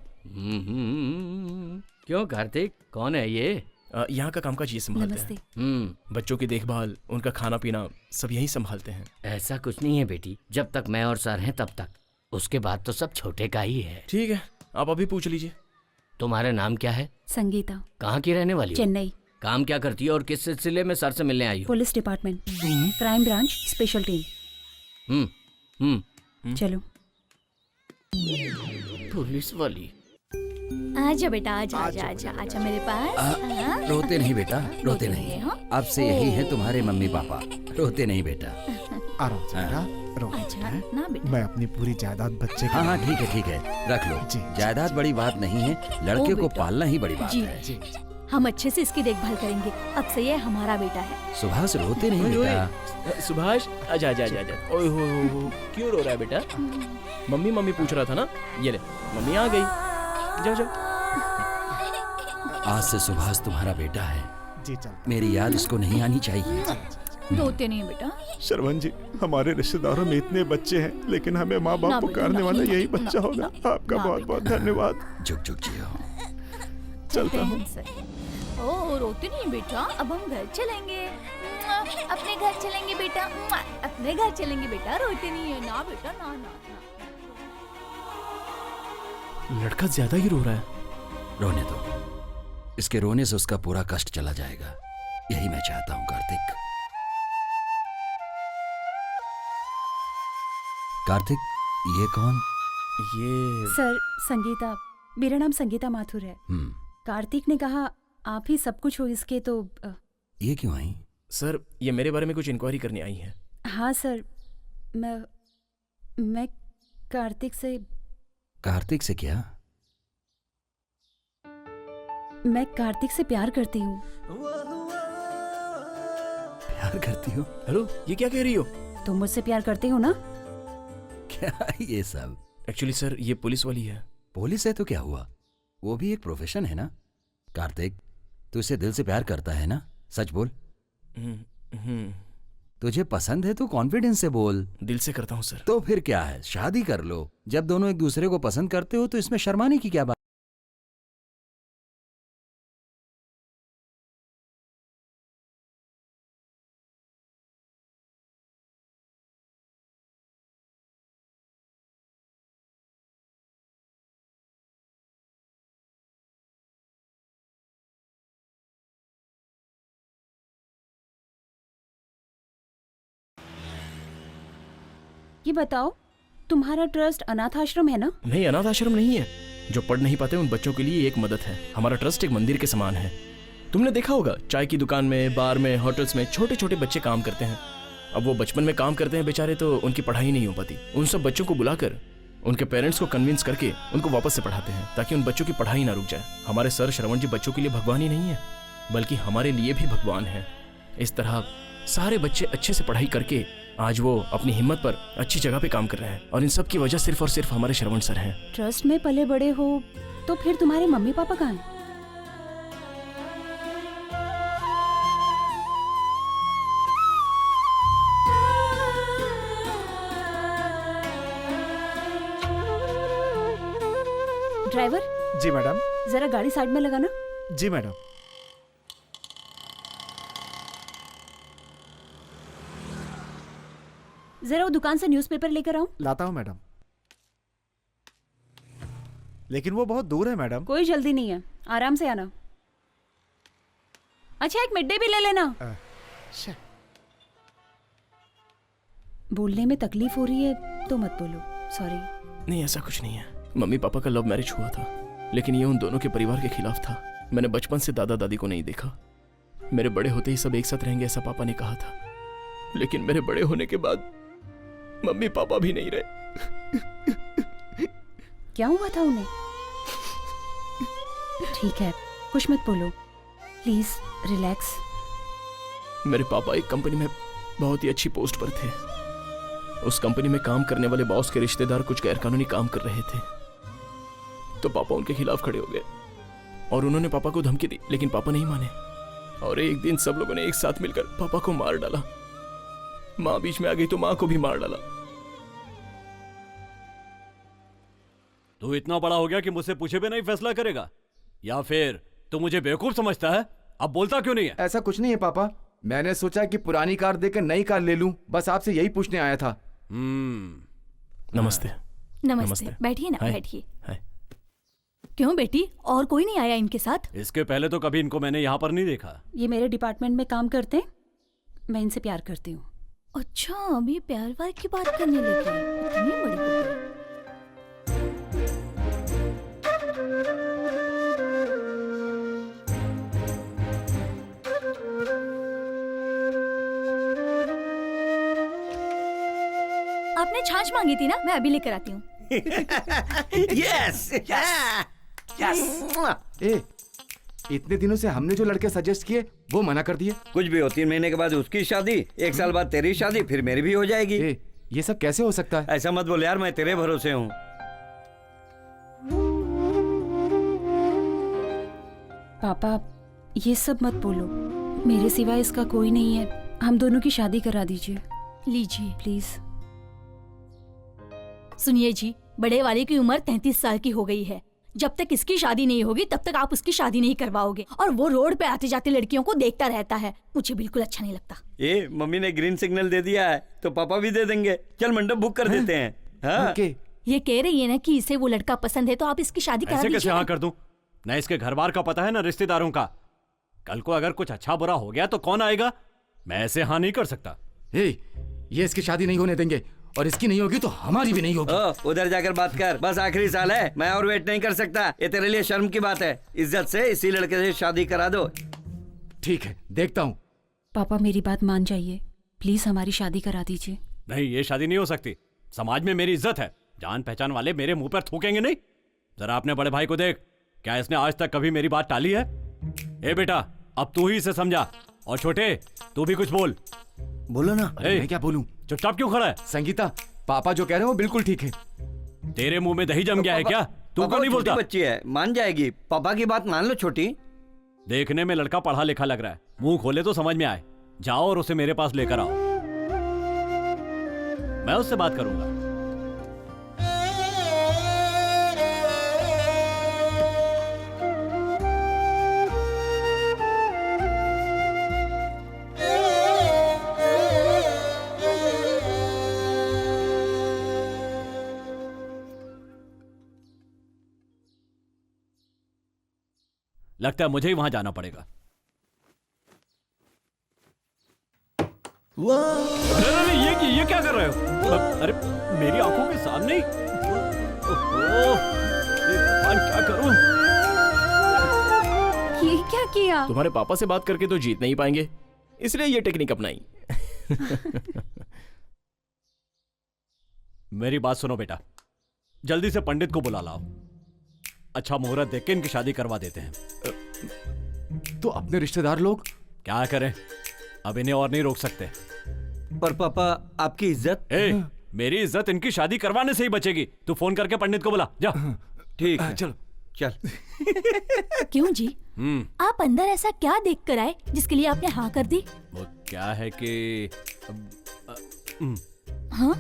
क्यों कार्तिक, कौन है ये? यहाँ का कामकाज ये संभालते हैं। बच्चों की देखभाल, उनका खाना पीना सब यही संभालते हैं। ऐसा कुछ नहीं है बेटी, जब तक मैं और सर हैं तब तक, उसके बाद तो सब छोटे का ही है। ठीक है, आप अभी पूछ लीजिए। तुम्हारा नाम क्या है? संगीता। कहाँ की रहने वाली हो? चेन्नई। काम क्या करती है और किस सिलसिले में सर से मिलने आई हो? Police department, crime branch, special team. चलो। पुलिस वाली। आजा बेटा, आजा आजा आजा आजा मेरे पास। रोते नहीं बेटा, रोते नहीं। अब से यही है तुम्हारे मम्मी पापा, रोते नहीं बेटा। आराम से बेटा, रो। अच्छा ना बेटा। मैं अपनी पूरी जायदाद बच्चे हाँ हाँ ठीक है ठीक है, रख लो। जायदाद बड़ी बात नहीं है, लड़के को पालना ही बड़ी बात है। जी, हम अच्छे से इसकी देखभाल करेंगे। अब से ये हमारा बेटा है। सुभाष रोते नहीं बेटा। सुभाष, आजा आजा आजा। ओए हो, क्यों रो रहा है बेटा? मम्मी मम्मी पूछ रहा था ना। ये ले, मम्मी आ गई। जाओ जाओ। आज से सुभाष तुम्हारा बेटा है। जी चल। मेरी याद इसको नहीं आनी चाहिए। रोते नहीं बेटा। शरवण जी, हमारे रिश्तेदारों में इतने बच्चे हैं, लेकिन हमें माँ बाप पुकारने वाला यही बच्चा होगा। आपका बहुत बहुत धन्यवाद। जुग जुग जियो। चलता हूँ। ओ, रोते नहीं बेटा, अब हम घर चलेंगे। अपने घर चलेंगे बेटा, अपने घर चलेंगे बेटा। रोते नहीं है ना बेटा, ना ना। लड़का ज्यादा ही रो रहा है। रोने दो, इसके रोने से उसका पूरा कष्ट चला जाएगा, यही मैं चाहता हूँ। कार्तिक, कार्तिक, ये कौन? ये सर, संगीता। मेरा नाम संगीता माथुर है। कार्तिक ने कहा आप ही सब कुछ हो इसके, तो ये क्यों आई? सर, ये मेरे बारे में कुछ इंक्वायरी करने आई है। हाँ सर, मैं कार्तिक से। कार्तिक से क्या? मैं कार्तिक से प्यार करती हूँ। प्यार करती हो? हेलो, ये क्या कह रही हो? तुम मुझसे प्यार करते हो ना? क्या ये सब? एक्चुअली सर, ये पुलिस वाली है। पुलिस है तो क्या हुआ? वो भी एक प्रोफेशन है ना। कार्तिक, तू इसे दिल से प्यार करता है ना? सच बोल। तुझे पसंद है तो कॉन्फिडेंस से बोल। दिल से करता हूँ सर। तो फिर क्या है, शादी कर लो। जब दोनों एक दूसरे को पसंद करते हो तो इसमें शर्माने की क्या बात। ये बताओ, तुम्हारा ट्रस्ट अनाथ आश्रम है ना? नहीं, अनाथ आश्रम नहीं है। जो पढ़ नहीं पाते उन बच्चों के लिए एक मदद है। हमारा ट्रस्ट एक मंदिर के समान है। तुमने देखा होगा, चाय की दुकान में, बार में, होटल्स में छोटे छोटे बच्चे काम करते हैं। अब वो बचपन में काम करते हैं बेचारे, तो उनकी पढ़ाई नहीं हो पाती। उन सब बच्चों को बुलाकर उनके पेरेंट्स को कन्विंस करके उनको वापस से पढ़ाते हैं, ताकि उन बच्चों की पढ़ाई ना रुक जाए। हमारे सर श्रवण जी बच्चों के लिए भगवान ही नहीं है, बल्कि हमारे लिए भी भगवान है। इस तरह सारे बच्चे अच्छे से पढ़ाई करके आज वो अपनी हिम्मत पर अच्छी जगह पे काम कर रहे हैं, और इन सब की वजह सिर्फ और सिर्फ हमारे श्रवण सर हैं। ट्रस्ट में पले बड़े हो तो फिर तुम्हारे मम्मी पापा कहाँ हैं? ड्राइवर, जी मैडम। जरा गाड़ी साइड में लगाना। जी मैडम। जरा वो दुकान से न्यूज़पेपर लेकर आओ। लाता हूँ मैडम। लेकिन वो बहुत दूर है मैडम। कोई जल्दी नहीं है, आराम से आना। अच्छा, एक मिड डे भी ले लेना। बोलने में तकलीफ हो रही है तो मत बोलो, सॉरी। नहीं, ऐसा कुछ नहीं है। मम्मी पापा का लव मैरिज हुआ था, लेकिन ये उन दोनों के परिवार के खिलाफ था। मैंने बचपन से दादा दादी को नहीं देखा। मेरे बड़े होते ही सब एक साथ रहेंगे ऐसा पापा ने कहा था, लेकिन मेरे बड़े होने के बाद मम्मी पापा भी नहीं रहे। क्या हुआ था उन्हें? ठीक है, कुछ मत बोलो, प्लीज रिलैक्स। मेरे पापा एक कंपनी में बहुत ही अच्छी पोस्ट पर थे। उस कंपनी में काम करने वाले बॉस के रिश्तेदार कुछ गैरकानूनी काम कर रहे थे, तो पापा उनके खिलाफ खड़े हो गए और उन्होंने पापा को धमकी दी, लेकिन पापा नहीं माने और एक दिन सब लोगों ने एक साथ मिलकर पापा को मार डाला। माँ बीच में आ गई तो माँ को भी मार डाला। तू इतना बड़ा हो गया कि मुझसे पूछे बिना ही फैसला करेगा, या फिर तू मुझे बेवकूफ समझता है? अब बोलता क्यों नहीं है? ऐसा कुछ नहीं है पापा, मैंने सोचा कि पुरानी कार देकर नई कार ले लूं, बस आपसे यही पूछने आया था। नमस्ते। नमस्ते, बैठिए ना, हाय। बैठिए। हाय। क्यों बेटी, और कोई नहीं आया इनके साथ? इसके पहले तो कभी इनको मैंने यहाँ पर नहीं देखा। ये मेरे डिपार्टमेंट में काम करते हैं, मैं इनसे प्यार करती हूँ। अच्छा, अभी प्यार वार की बात करने लगी, इतनी बड़ी हो गई। आपने छाछ मांगी थी ना, मैं अभी लेकर आती हूँ। यस ए, इतने दिनों से हमने जो लड़के सजेस्ट किए वो मना कर दिए। कुछ भी हो, 3 महीने के बाद उसकी शादी, 1 साल बाद तेरी शादी, फिर मेरी भी हो जाएगी। ए, ये सब कैसे हो सकता है? ऐसा मत बोल यार, मैं तेरे भरोसे हूँ। पापा, ये सब मत बोलो, मेरे सिवा इसका कोई नहीं है। हम दोनों की शादी करा दीजिए लीजिए। प्लीज। सुनिए जी, बड़े वाले की उम्र 33 साल की हो गई है। जब तक इसकी शादी नहीं होगी तब तक आप उसकी शादी नहीं करवाओगे, और वो रोड पे आते जाते लड़कियों को देखता रहता है, मुझे बिल्कुल अच्छा नहीं लगता। ए, मम्मी ने ग्रीन सिग्नल दे दिया है तो पापा भी दे देंगे। चल मंडप बुक कर देते हैं। हाँ? ओके। ये कह रही है ना कि इसे वो लड़का पसंद है, तो आप इसकी शादी करा ऐसे कैसे दीजिए हाँ ना। कर दूं? न इसके घर बार का पता है, ना रिश्तेदारों का। कल को अगर कुछ अच्छा बुरा हो गया तो कौन आएगा? मैं ऐसे हाँ नहीं कर सकता। ए, ये इसकी शादी नहीं होने देंगे, और इसकी नहीं होगी तो हमारी भी नहीं होगी। उधर जाकर बात कर, बस आखिरी साल है, मैं और वेट नहीं कर सकता। ये तेरे लिए शर्म की बात है। इज्जत से इसी लड़के से शादी करा दो। ठीक है, देखता हूँ। पापा, मेरी बात मान जाइए, प्लीज हमारी शादी करा दीजिए। नहीं, ये शादी नहीं हो सकती। समाज में मेरी इज्जत है, जान पहचान वाले मेरे मुंह पर थूकेंगे नहीं। जरा अपने बड़े भाई को देख, क्या इसने आज तक कभी मेरी बात टाली है? ए बेटा, अब तू ही इसे समझा, और छोटे तू भी कुछ बोल। बोलो ना। मैं क्या बोलूं? चुपचाप क्यों खड़ा है? संगीता, पापा जो कह रहे हैं वो बिल्कुल ठीक है। तेरे मुंह में दही जम गया है क्या? तू तू पापा क्यों नहीं छोटी बोलता? बच्ची है, मान जाएगी। पापा की बात मान लो छोटी। देखने में लड़का पढ़ा लिखा लग रहा है, मुंह खोले तो समझ में आए। जाओ और उसे मेरे पास लेकर आओ, मैं उससे बात करूंगा। लगता है मुझे ही वहां जाना पड़ेगा। अरे ये क्या कर रहे हो? अरे मेरी आंखों के सामने ही। ओह, क्या करूं? ये क्या किया? तुम्हारे पापा से बात करके तो जीत नहीं पाएंगे, इसलिए ये टेक्निक अपनाई। मेरी बात सुनो बेटा, जल्दी से पंडित को बुला लाओ। अच्छा मुहूर्त देख के इनकी शादी करवा देते हैं। तो अपने रिश्तेदार लोग क्या करें, अब इन्हें और नहीं रोक सकते। पर पापा आपकी इज्जत। मेरी इज्जत इनकी शादी करवाने से ही बचेगी। तू फोन करके पंडित को बुला जा। ठीक है, चलो चल। क्यों जी? आप अंदर ऐसा क्या देख कर आए जिसके लिए आपने हाँ कर दी? वो क्या है कि हाँ?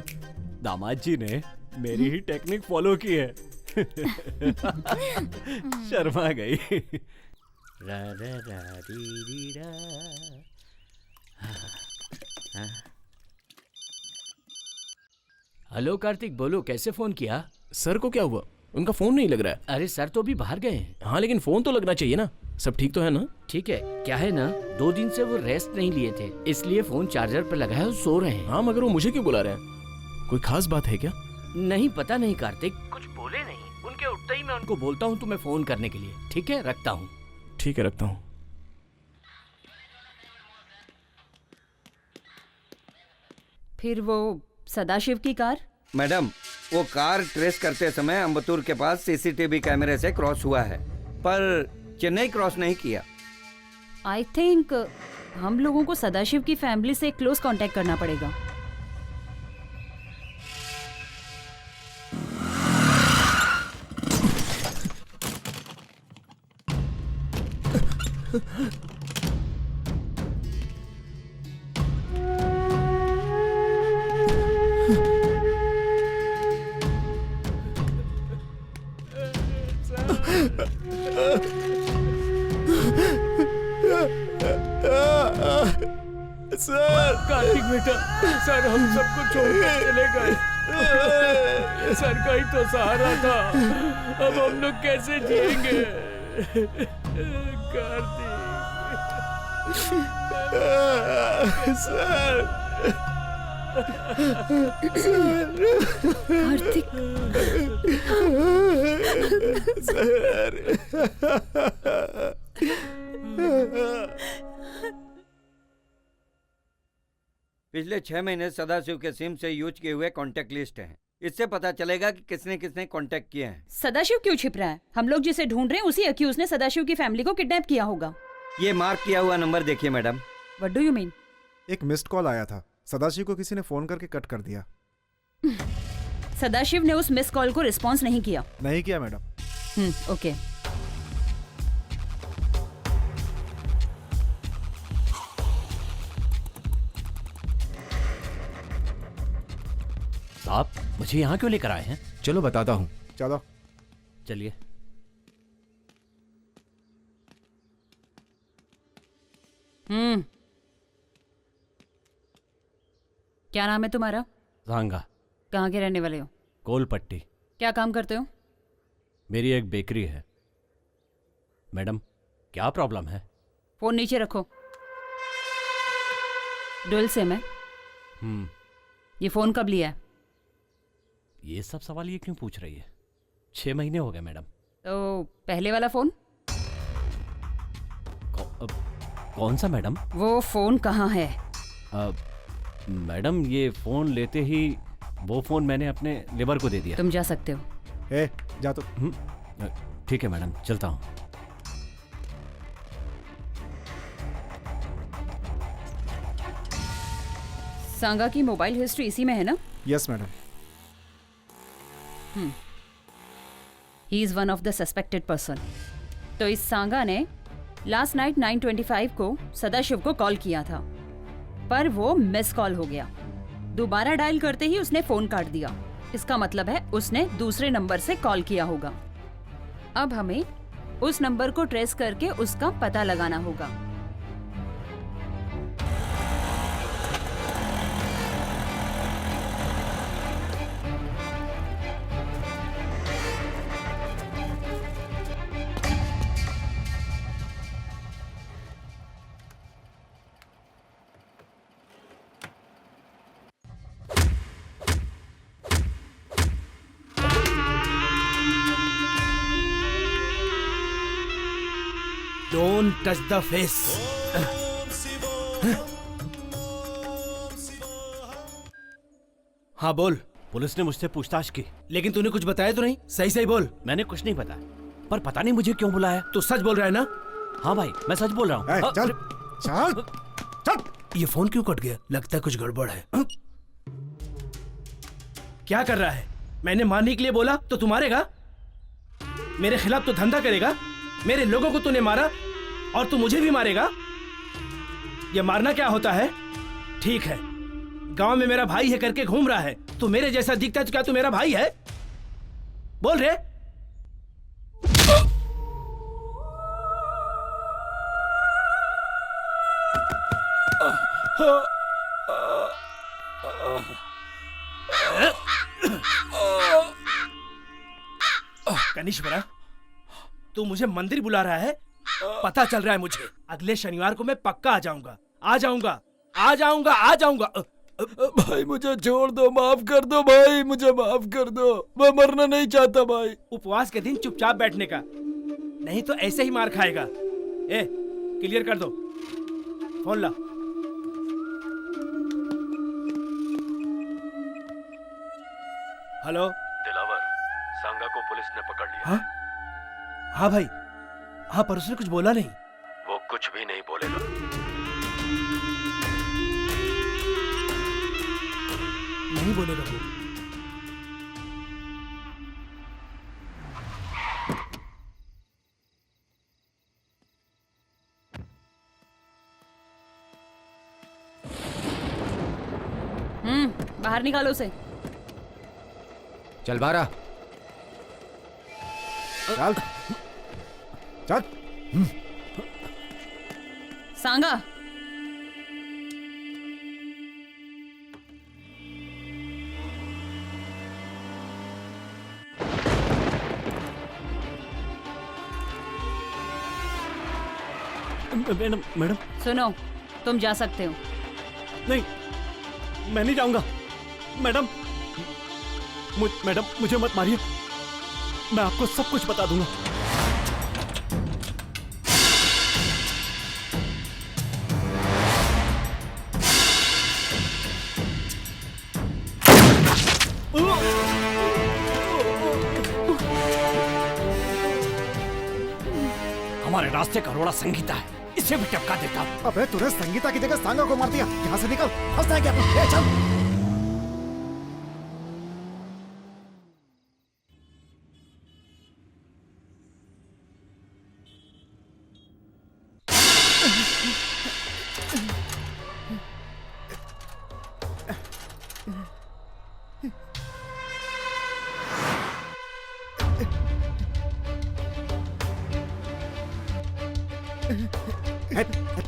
दामाद जी ने मेरी ही टेक्निक फॉलो की है। शर्मा गई। हेलो कार्तिक, बोलो कैसे फोन किया? सर को क्या हुआ? उनका फोन नहीं लग रहा है। अरे सर तो अभी बाहर गए हैं। हाँ लेकिन फोन तो लगना चाहिए ना। सब ठीक तो है ना? ठीक है, क्या है ना 2 दिन से वो रेस्ट नहीं लिए थे, इसलिए फोन चार्जर पर लगाया और सो रहे हैं। हाँ मगर वो मुझे क्यों बुला रहे हैं? कोई खास बात है क्या? नहीं पता नहीं कार्तिक, कुछ बोले नहीं। उनके उठते ही मैं उनको बोलता हूँ तुम्हें फोन करने के लिए। ठीक है, रखता हूँ। ठीक है, रखता हूँ। फिर वो सदाशिव की कार? मैडम, वो कार ट्रेस करते समय अम्बतूर के पास सीसीटीवी कैमरे से क्रॉस हुआ है, पर चेन्नई क्रॉस नहीं किया। आई थिंक हम लोगों को सदाशिव की फैमिली से क्लोज कांटेक्ट करना पड़ेगा। सर, कार्तिक बेटा, सर हम सबको छोड़ के चले गए। सर का ही तो सहारा था, अब हम लोग कैसे जिएंगे? कार्तिक सर, कार्तिक पिछले 6 महीने सदाशिव के सिम से यूज किए हुए कॉन्टेक्ट लिस्ट है। इससे पता चलेगा कि किसने किसने कांटेक्ट किए हैं। सदाशिव क्यों छिप रहा है? हम लोग जिसे ढूंढ रहे हैं उसी अक्यूज ने सदाशिव की फैमिली को किडनैप किया होगा। ये मार्क किया हुआ नंबर देखिए madam. What do you mean? एक मिस्ड कॉल आया था, सदाशिव को किसी ने फोन करके कट कर दिया। सदाशिव ने उस मिस कॉल को रिस्पॉन्स नहीं किया? नहीं किया मैडम। ओके। आप मुझे यहाँ क्यों लेकर आए हैं? चलो बताता हूँ। चलो चलिए। क्या नाम है तुम्हारा? सांगा। कहाँ के रहने वाले हो? कोलपट्टी। क्या काम करते हो? मेरी एक बेकरी है। मैडम, क्या प्रॉब्लम है? फोन नीचे रखो। डुअल सिम है। ये फोन कब लिया है? ये सब सवाल ये क्यों पूछ रही है? 6 महीने हो गए मैडम। तो पहले वाला फोन? कौन सा मैडम? वो फोन कहाँ है? मैडम, ये फोन लेते ही वो फोन मैंने अपने लेबर को दे दिया। तुम जा सकते हो। जा तो। ठीक है मैडम, चलता हूँ। सांगा की मोबाइल हिस्ट्री इसी में है ना? Yes madam. He is one of the suspected person. तो इस सांगा ने लास्ट नाइट 9:25 को सदाशिव को कॉल किया था, पर वो मिस कॉल हो गया। दोबारा डायल करते ही उसने फोन काट दिया। इसका मतलब है उसने दूसरे नंबर से कॉल किया होगा। अब हमें उस नंबर को ट्रेस करके उसका पता लगाना होगा। Don't touch the face. हाँ बोल। पुलिस ने मुझसे पूछताछ की, लेकिन तूने कुछ बताया तो नहीं? सही सही बोल। मैंने कुछ नहीं बताया, पर पता नहीं मुझे क्यों बुलाया। तू सच बोल रहा है ना? हाँ भाई, मैं सच बोल रहा हूँ। चल चल चल। ये फोन क्यों कट गया? लगता है कुछ गड़बड़ है। क्या कर रहा है? मैंने मारने के लिए बोला तो तू मारेगा? मेरे खिलाफ तो धंधा करेगा? मेरे लोगों को तूने मारा और तू मुझे भी मारेगा? ये मारना क्या होता है? ठीक है, गांव में मेरा भाई है करके घूम रहा है। तू मेरे जैसा दिखता है तो क्या तू मेरा भाई है? बोल रे। कनिष्वरा, तू मुझे मंदिर बुला रहा है? पता चल रहा है मुझे। अगले शनिवार को मैं पक्का आ जाऊंगा, आ जाऊंगा, आ जाऊंगा, आ जाऊंगा। भाई मुझे छोड़ दो, माफ कर दो भाई, मुझे माफ कर दो। मैं मरना नहीं चाहता भाई। उपवास के दिन चुपचाप बैठने का, नहीं तो ऐसे ही मार खाएगा। ए, क्लियर कर दो। फोन ला। हेलो दिलावर, सांगा को पुलिस ने पकड़ लिया। हाँ हाँ भाई, हाँ, पर उसने कुछ बोला नहीं। वो कुछ भी नहीं बोलेगा। नहीं बोलेगा वो। बाहर निकालो उसे। चल बारा। चल चल। सांगा, मैडम मैडम। सुनो, तुम जा सकते हो। नहीं, मैं नहीं जाऊंगा। मैडम मैडम, मुझे मत मारिए, मैं आपको सब कुछ बता दूंगा। हमारे रास्ते का रोड़ा संगीता है, इसे भी टपका देता हूं। अबे तूने संगीता की जगह सांगा को मार दिया। यहाँ से निकल, फंसता है क्या? ए, चल।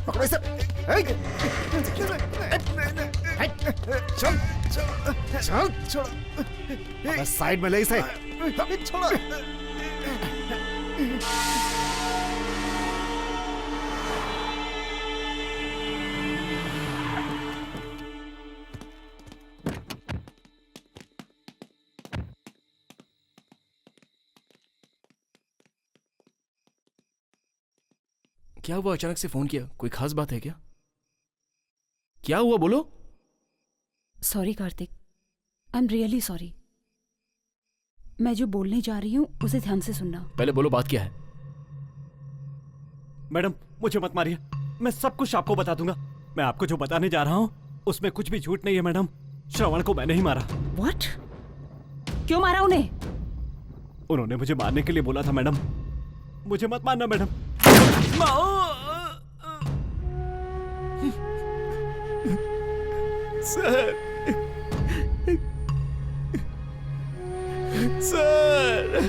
पकड़ो इसे। चल चल चल छोड़। साइड में ले इसे। छोड़ो। क्या हुआ? अचानक से फोन किया? कोई खास बात है क्या? क्या हुआ बोलो? Sorry Kartik, I am really sorry. मैं जो बोलने जा रही हूँ उसे ध्यान से सुनना। पहले बोलो, बात क्या है? मैडम मुझे मत मारिए, मैं सब कुछ आपको बता दूंगा। मैं आपको जो बताने जा रहा हूँ उसमें कुछ भी झूठ नहीं है मैडम। श्रवण को मैंने ही मारा। व्हाट? क्यों मारा उन्हें? उन्होंने मुझे मारने के लिए बोला था मैडम। मुझे मत मारना मैडम। सर, सर,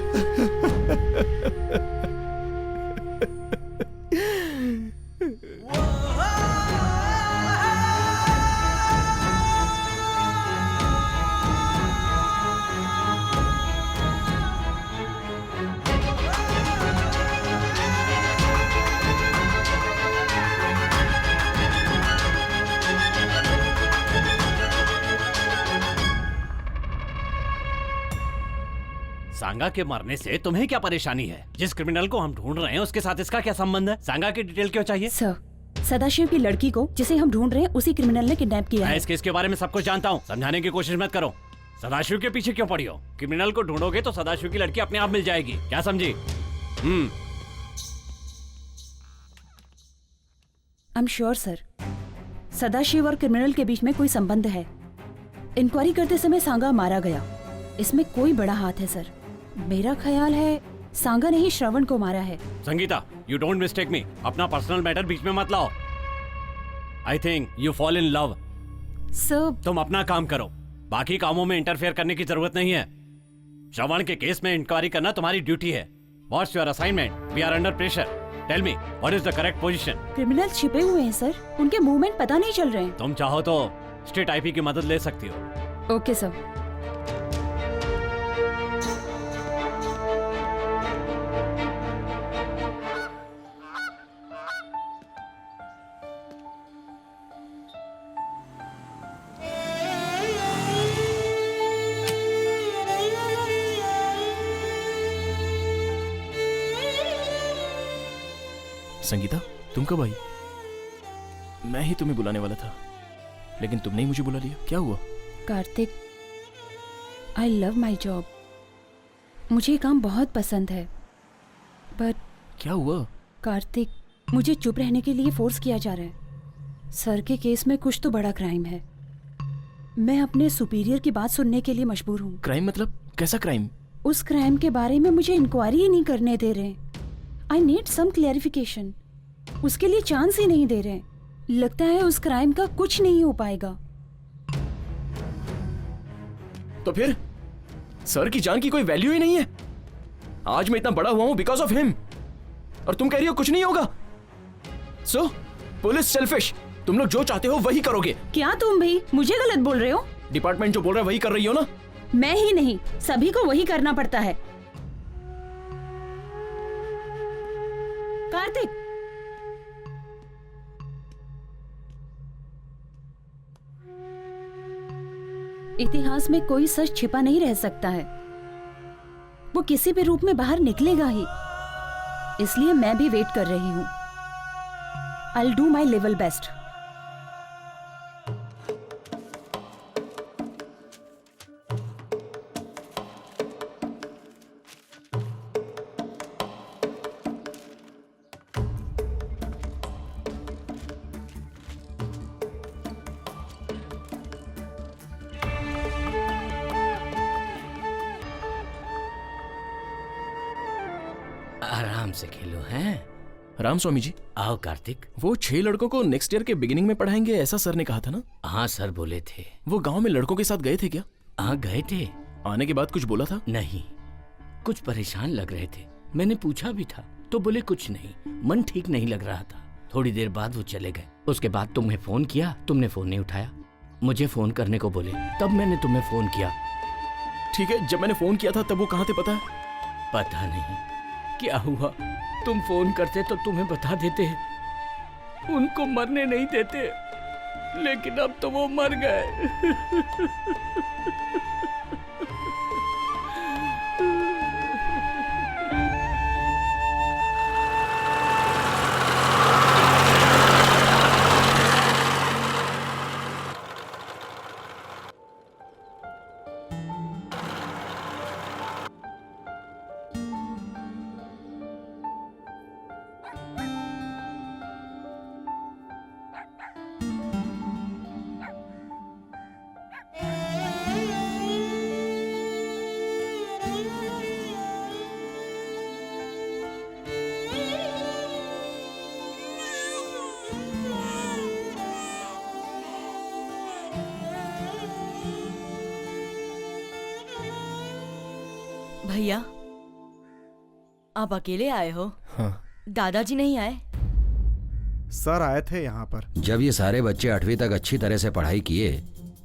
सांगा के मरने से तुम्हें क्या परेशानी है? जिस क्रिमिनल को हम ढूंढ रहे हैं उसके साथ इसका क्या संबंध है? सांगा की डिटेल क्यों चाहिए? सर, सदाशिव की लड़की को जिसे हम ढूंढ रहे हैं उसी क्रिमिनल ने किडनैप किया मैं है। इस केस के बारे में सब कुछ जानता हूँ, समझाने की कोशिश मत करो। सदाशिव के पीछे क्यों पड़ी हो? क्रिमिनल को ढूंढोगे तो सदाशिव की लड़की अपने आप मिल जाएगी, क्या समझी? I am sure sir, Sadashiv और क्रिमिनल के बीच में कोई संबंध है। इंक्वायरी करते समय सांगा मारा गया, इसमें कोई बड़ा हाथ है सर। मेरा ख्याल है सांगा ने ही श्रवण को मारा है। संगीता, यू डोंट मिस्टेक मी। अपना पर्सनल मैटर बीच में मत लाओ। I think you fall in love. Sir, तुम अपना काम करो, बाकी कामों में इंटरफेयर करने की जरूरत नहीं है। श्रवण के केस में इंक्वायरी करना तुम्हारी ड्यूटी है। What's your assignment? We are under pressure. Tell me what is the correct position? Criminal छिपे हुए हैं सर, उनके मूवमेंट पता नहीं चल रहे हैं। तुम चाहो तो स्टेट आईपी की मदद ले सकती हो। Okay sir. संगीता, तुम कब आई? मैं ही तुम्हें बुलाने वाला था, लेकिन तुमने ही मुझे बुला लिया। क्या हुआ? Kartik, I love my job. मुझे ये काम बहुत पसंद है, बट क्या हुआ? कार्तिक, मुझे चुप रहने के लिए फोर्स किया जा रहा है। सर के केस में कुछ तो बड़ा क्राइम है। मैं अपने सुपीरियर की बात सुनने के लिए मजबूर हूँ। क्राइम मतलब कैसा क्राइम? उस क्राइम के बारे में मुझे इंक्वायरी ही नहीं करने दे रहे। I need some clarification. उसके लिए चांस ही नहीं दे रहे। लगता है उस क्राइम का कुछ नहीं हो पाएगा। तो फिर सर की जान की कोई वैल्यू ही नहीं है। आज मैं इतना बड़ा हुआ हूं बिकॉज ऑफ हिम, और तुम कह रही हो कुछ नहीं होगा। सो पुलिस सेल्फिश, तुम लोग जो चाहते हो वही करोगे। क्या तुम भी मुझे गलत बोल रहे हो? डिपार्टमेंट जो बोल रहा है वही कर रही हो ना? मैं ही नहीं, सभी को वही करना पड़ता है। कार्तिक, इतिहास में कोई सच छिपा नहीं रह सकता है। वो किसी भी रूप में बाहर निकलेगा ही। इसलिए मैं भी वेट कर रही हूं। I'll do my level best. आराम से खेलो हैं। राम स्वामी जी, आओ कार्तिक। वो 6 लड़कों को नेक्स्ट ईयर के बिगिनिंग में पढ़ाएंगे, ऐसा सर ने कहा था ना? हाँ सर बोले थे। वो गांव में लड़कों के साथ गए थे क्या? हाँ गए थे। आने के बाद कुछ बोला था? नहीं, कुछ परेशान लग रहे थे। मैंने पूछा भी था तो बोले कुछ नहीं, मन ठीक नहीं लग रहा था। थोड़ी देर बाद वो चले गए। उसके बाद तुम्हें फोन किया, तुमने फोन नहीं उठाया। मुझे फोन करने को बोले, तब मैंने तुम्हें फोन किया। ठीक है, जब मैंने फोन किया था तब वो कहाँ थे पता है? पता नहीं क्या हुआ। तुम फोन करते तो तुम्हें बता देते, उनको मरने नहीं देते, लेकिन अब तो वो मर गए। भैया, आप अकेले आए हो? हाँ। दादाजी नहीं आए? सर आए थे यहाँ पर। जब ये सारे बच्चे 8वीं तक अच्छी तरह से पढ़ाई किए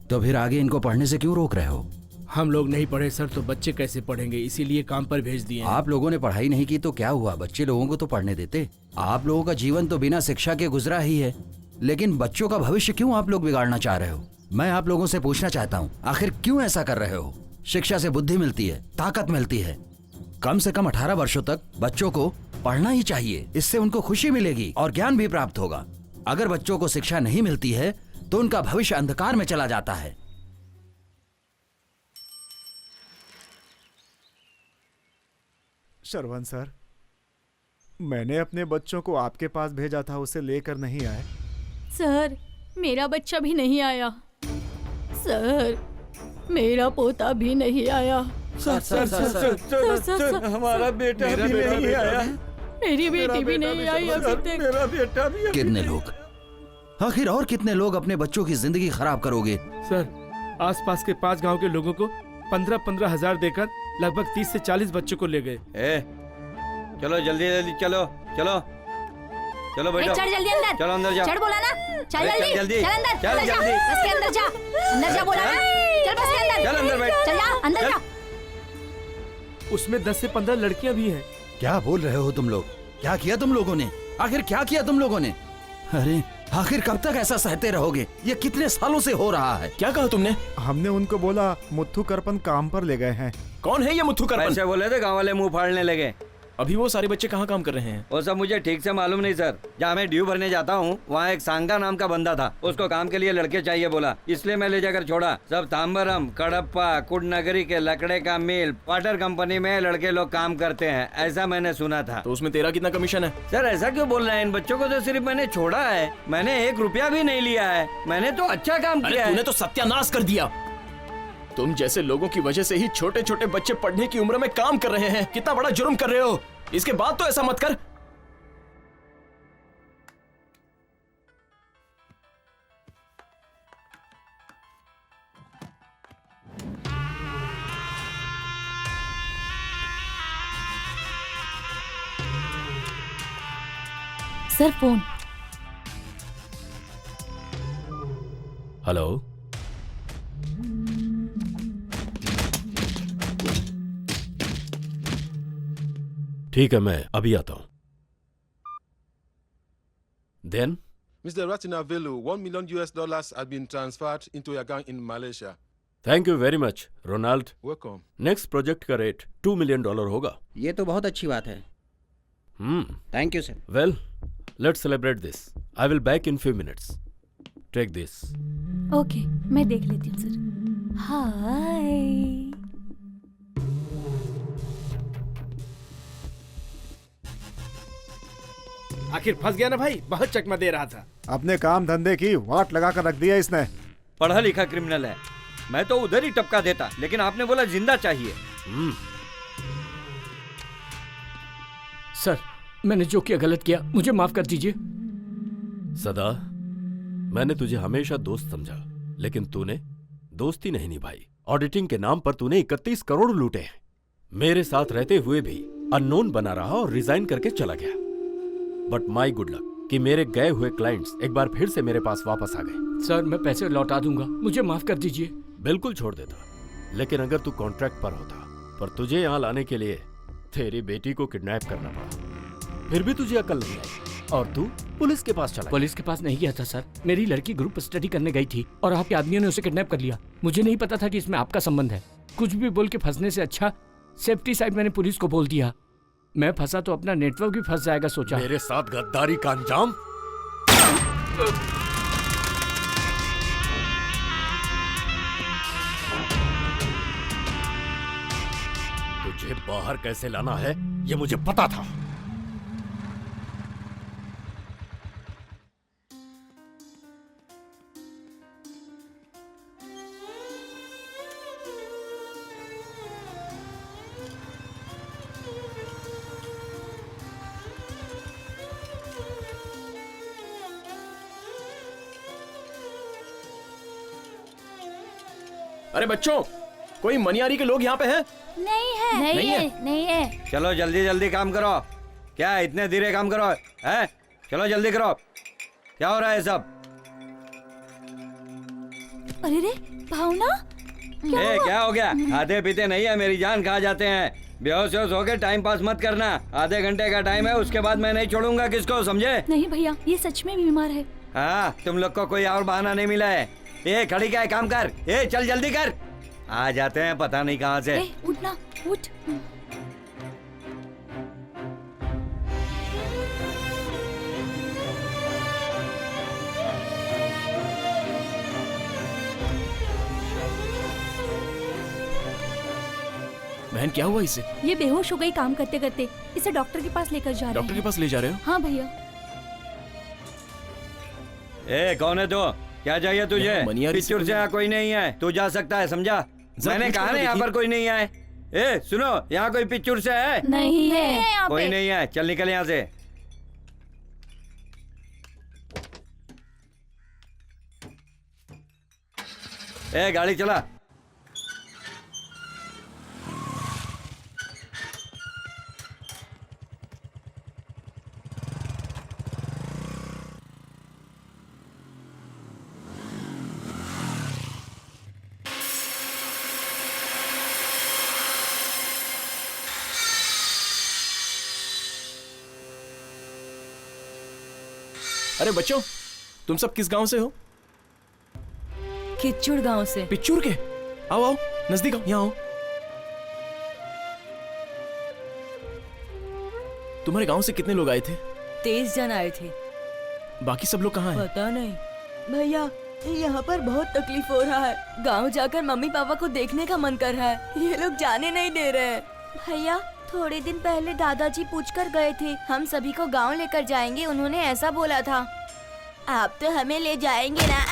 तो फिर आगे इनको पढ़ने से क्यों रोक रहे हो? हम लोग नहीं पढ़े सर तो बच्चे कैसे पढ़ेंगे, इसीलिए काम पर भेज दिए हैं। आप लोगों ने पढ़ाई नहीं की तो क्या हुआ? बच्चे लोगों को तो पढ़ने देते। आप लोगों का जीवन तो बिना शिक्षा के गुजरा ही है, लेकिन बच्चों का भविष्य क्यों आप लोग बिगाड़ना चाह रहे हो? मैं आप लोगों से पूछना चाहता हूँ, आखिर क्यों ऐसा कर रहे हो? शिक्षा से बुद्धि मिलती है, ताकत मिलती है। कम से कम 18 वर्षों तक बच्चों को पढ़ना ही चाहिए। इससे उनको खुशी मिलेगी और ज्ञान भी प्राप्त होगा। अगर बच्चों को शिक्षा नहीं मिलती है तो उनका भविष्य अंधकार में चला जाता है। श्रवण सर, मैंने अपने बच्चों को आपके पास भेजा था, उसे लेकर नहीं आए। सर, मेरा बच्चा भी नहीं आया। सर, मेरा पोता भी नहीं आया। सर, हमारा बेटा भी नहीं आया। मेरी बेटी भी नहीं आई अभी तक। मेरा बेटा भी। कितने लोग, आखिर और कितने लोग अपने बच्चों की जिंदगी खराब करोगे? सर, आसपास के 5 गांव के लोगों को 15-15 हजार देकर लगभग 30 से 40 बच्चों को ले गए। चलो जल्दी जल्दी चलो चलो चलो बैठो। चल जल्दी अंदर। चलो अंदर जा। चल बोला ना। चल जल्दी। जल्दी। चल अंदर। चल जल्दी। बस के अंदर जा। अंदर जा बोला ना। चल बस के अंदर। चल अंदर बैठ। चल जा अंदर जा। उसमें 10 से 15 लड़कियां भी हैं। क्या बोल रहे हो तुम लोग? क्या किया तुम लोगों ने? आखिर क्या किया तुम लोगों ने? अरे आखिर कब तक ऐसा सहते रहोगे? ये कितने सालों से हो रहा है? क्या कहा तुमने? हमने उनको बोला मुथ्थू करपन काम पर ले गए हैं। कौन है ये मुथ्थू करपन? ऐसे बोले थे, गाँव वाले मुंह फाड़ने लगे। अभी वो सारे बच्चे कहाँ काम कर रहे हैं? वो सब मुझे ठीक से मालूम नहीं सर। जहाँ मैं ड्यू भरने जाता हूँ वहाँ एक सांगा नाम का बंदा था, उसको काम के लिए लड़के चाहिए बोला, इसलिए मैं ले जाकर छोड़ा। सब तांबरम, कडप्पा, कुडनगरी के लकड़े का मिल, वाटर कंपनी में लड़के लोग काम करते हैं, ऐसा मैंने सुना था। तो उसमें तेरा कितना कमीशन है? सर ऐसा क्यों बोल रहे हैं? इन बच्चों को तो सिर्फ मैंने छोड़ा है, मैंने 1 रुपया भी नहीं लिया है। मैंने तो अच्छा काम किया है। तूने तो सत्यानाश कर दिया। तुम जैसे लोगों की वजह से ही छोटे छोटे बच्चे पढ़ने की उम्र में काम कर रहे हैं। कितना बड़ा जुर्म कर रहे हो। इसके बाद तो ऐसा मत कर। Sir phone. हेलो, ठीक है, मैं अभी आता हूं। Then? Mr. Ratinavelu, $1 million has been transferred into your account in Malaysia. Thank you very much, Ronald. Welcome. Next project का रेट $2 million होगा। ये तो बहुत अच्छी बात है। Thank you sir. Well, let's celebrate this. I will back in few minutes. Take this. Okay, मैं देख लेती हूँ सर। हाय। आखिर फंस गया ना भाई, बहुत चकमा दे रहा था। अपने काम धंधे की वाट लगा कर रख दिया इसने। पढ़ा लिखा क्रिमिनल है। मैं तो उधर ही टपका देता, लेकिन आपने बोला जिंदा चाहिए। सर, मैंने जो किया गलत किया, मुझे माफ कर दीजिए। सदा, मैंने तुझे हमेशा दोस्त समझा, लेकिन तूने दोस्ती नहीं निभाई। ऑडिटिंग के नाम पर तूने 31 करोड़ लूटे हैं। मेरे साथ रहते हुए भी अननोन बना रहा और रिजाइन करके चला गया। बट माई गुड लक कि मेरे गए हुए क्लाइंट्स एक बार फिर से मेरे पास वापस आ गए। सर, मैं पैसे लौटा दूंगा, मुझे माफ कर दीजिए। बिल्कुल छोड़ देता, लेकिन अगर तू कॉन्ट्रैक्ट पर होता, पर तुझे यहाँ लाने के लिए तेरी बेटी को किडनैप करना पड़ा, फिर भी तुझे अकल नहीं आई और तू पुलिस के पास चला। पुलिस के पास नहीं गया था सर, मेरी लड़की ग्रुप स्टडी करने गई थी और आपके आदमियों ने उसे किडनैप कर लिया। मुझे नहीं पता था कि इसमें आपका संबंध है। कुछ भी बोल के फंसने से अच्छा सेफ्टी साइड मैंने पुलिस को बोल दिया। मैं फंसा तो अपना नेटवर्क भी फंस जाएगा सोचा। मेरे साथ गद्दारी का अंजाम। तुझे बाहर कैसे लाना है ये मुझे पता था। अरे बच्चों, कोई मनियारी के लोग यहाँ पे हैं? नहीं है नहीं है। नहीं है। चलो जल्दी जल्दी काम करो। क्या इतने धीरे काम करो है? चलो जल्दी करो। क्या हो रहा है सब? अरे रे भावना, क्या हो गया? खाते पीते नहीं है मेरी जान, खा जाते हैं। बेहोश होके टाइम पास मत करना। आधे घंटे का टाइम है, उसके बाद मैं नहीं छोड़ूंगा किसको, समझे? नहीं भैया, ये सच में बीमार है। हाँ, तुम लोग को कोई और बहाना नहीं मिला है। ए खड़ी क्या है, काम कर। ए चल जल्दी कर। आ जाते हैं पता नहीं कहाँ से। उठना, उठ। बहन क्या हुआ इसे? ये बेहोश हो गई काम करते करते। इसे डॉक्टर के पास लेकर जा रहे हैं। डॉक्टर के पास ले जा रहे हो? हाँ भैया। ए कौन है तू? क्या चाहिए तुझे? पिक्चर से यहाँ कोई नहीं है, तू जा सकता है, समझा? मैंने कहा ना यहाँ पर कोई नहीं है। ए सुनो, यहाँ कोई पिक्चर से है? नहीं है, कोई नहीं है, चल निकल यहाँ से। ए गाड़ी चला। अरे बच्चों, तुम सब किस गांव से हो? किच्चुड़ गांव से। पिच्चूर के? आओ आओ, नजदीक आओ, यहाँ आओ। तुम्हारे गांव से कितने लोग आए थे? 23 जन आए थे। बाकी सब लोग कहाँ हैं? पता नहीं भैया, यहाँ पर बहुत तकलीफ हो रहा है। गांव जाकर मम्मी पापा को देखने का मन कर रहा है, ये लोग जाने नहीं दे रहे हैं। भैया थोड़े दिन पहले दादाजी पूछकर गए थे, हम सभी को गांव लेकर जाएंगे, उन्होंने ऐसा बोला था। आप तो हमें ले जाएंगे ना?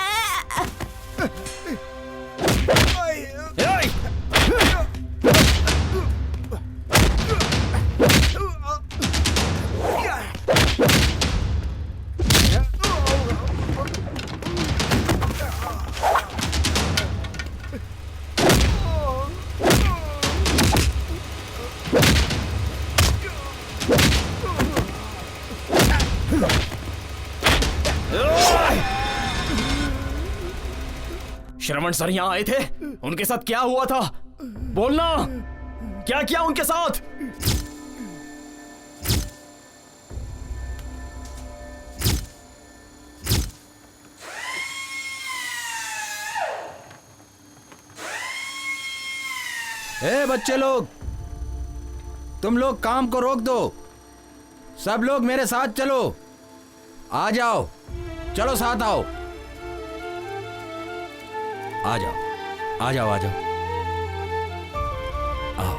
श्रवण सर यहाँ आए थे, उनके साथ क्या हुआ था? बोलना, क्या किया उनके साथ? ए बच्चे लोग, तुम लोग काम को रोक दो। सब लोग मेरे साथ चलो। आ जाओ, चलो साथ आओ। आ जाओ, आ जाओ, आ जाओ, आओ,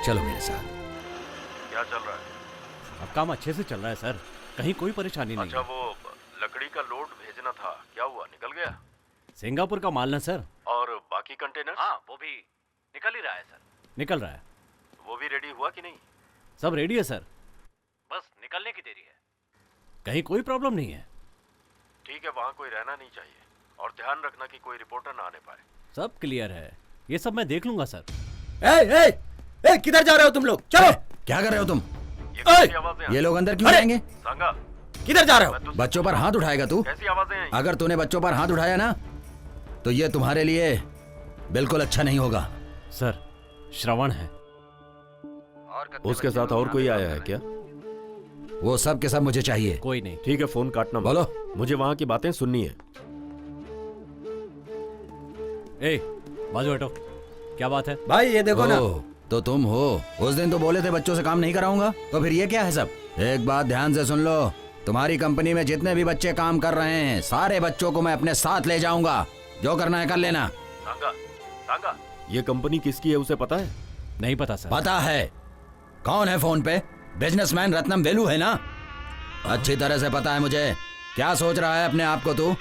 चलो मेरे साथ। क्या चल रहा है? अब काम अच्छे से चल रहा है सर, कहीं कोई परेशानी नहीं। अच्छा, वो लकड़ी का लोड भेजना था, क्या हुआ, निकल गया? सिंगापुर का माल ना सर। और बाकी कंटेनर? हाँ, वो भी निकल ही रहा है सर। निकल रहा है। वो भी रेडी हुआ कि नहीं? सब रेडी है सर, बस निकलने की देरी है। कहीं कोई प्रॉब्लम नहीं है। ठीक है, वहाँ कोई रहना नहीं चाहिए और ध्यान रखना कि कोई रिपोर्टर ना आने पाए। सब क्लियर है, ये सब मैं देख लूंगा सर। किधर जा रहे हो तुम लोग? चलो। क्या कर रहे हो तुम? ये लोग अंदर क्यों जाएंगे? संगा, किधर जा रहे हो? बच्चों पर हाथ उठाएगा तू? कैसी आवाजें हैं? अगर तूने बच्चों पर हाथ उठाया ना, तो ये तुम्हारे लिए बिल्कुल अच्छा नहीं होगा। सर, श्रवण है। उसके साथ और कोई आया है क्या? वो सब के सब मुझे चाहिए। कोई नहीं। ठीक है, फोन काटना। बोलो। मुझे वहाँ की बातें सुननी है। ए, बाजू हटो। क्या बात है? भाई ये देखो ना। तो तुम हो। उस दिन तो बोले थे बच्चों से काम नहीं कराऊंगा, तो फिर ये क्या है सब? एक बात ध्यान से सुन लो, तुम्हारी कंपनी में जितने भी बच्चे काम कर रहे हैं, सारे बच्चों को मैं अपने साथ ले जाऊंगा। जो करना है कर लेना। सांगा, सांगा, ये कंपनी किसकी है उसे पता है? नहीं पता सर। पता है। कौन है फोन पे? बिजनेसमैन रत्नम वेलू है ना? अच्छी तरह से पता है मुझे। क्या सोच रहा है अपने आप को तू?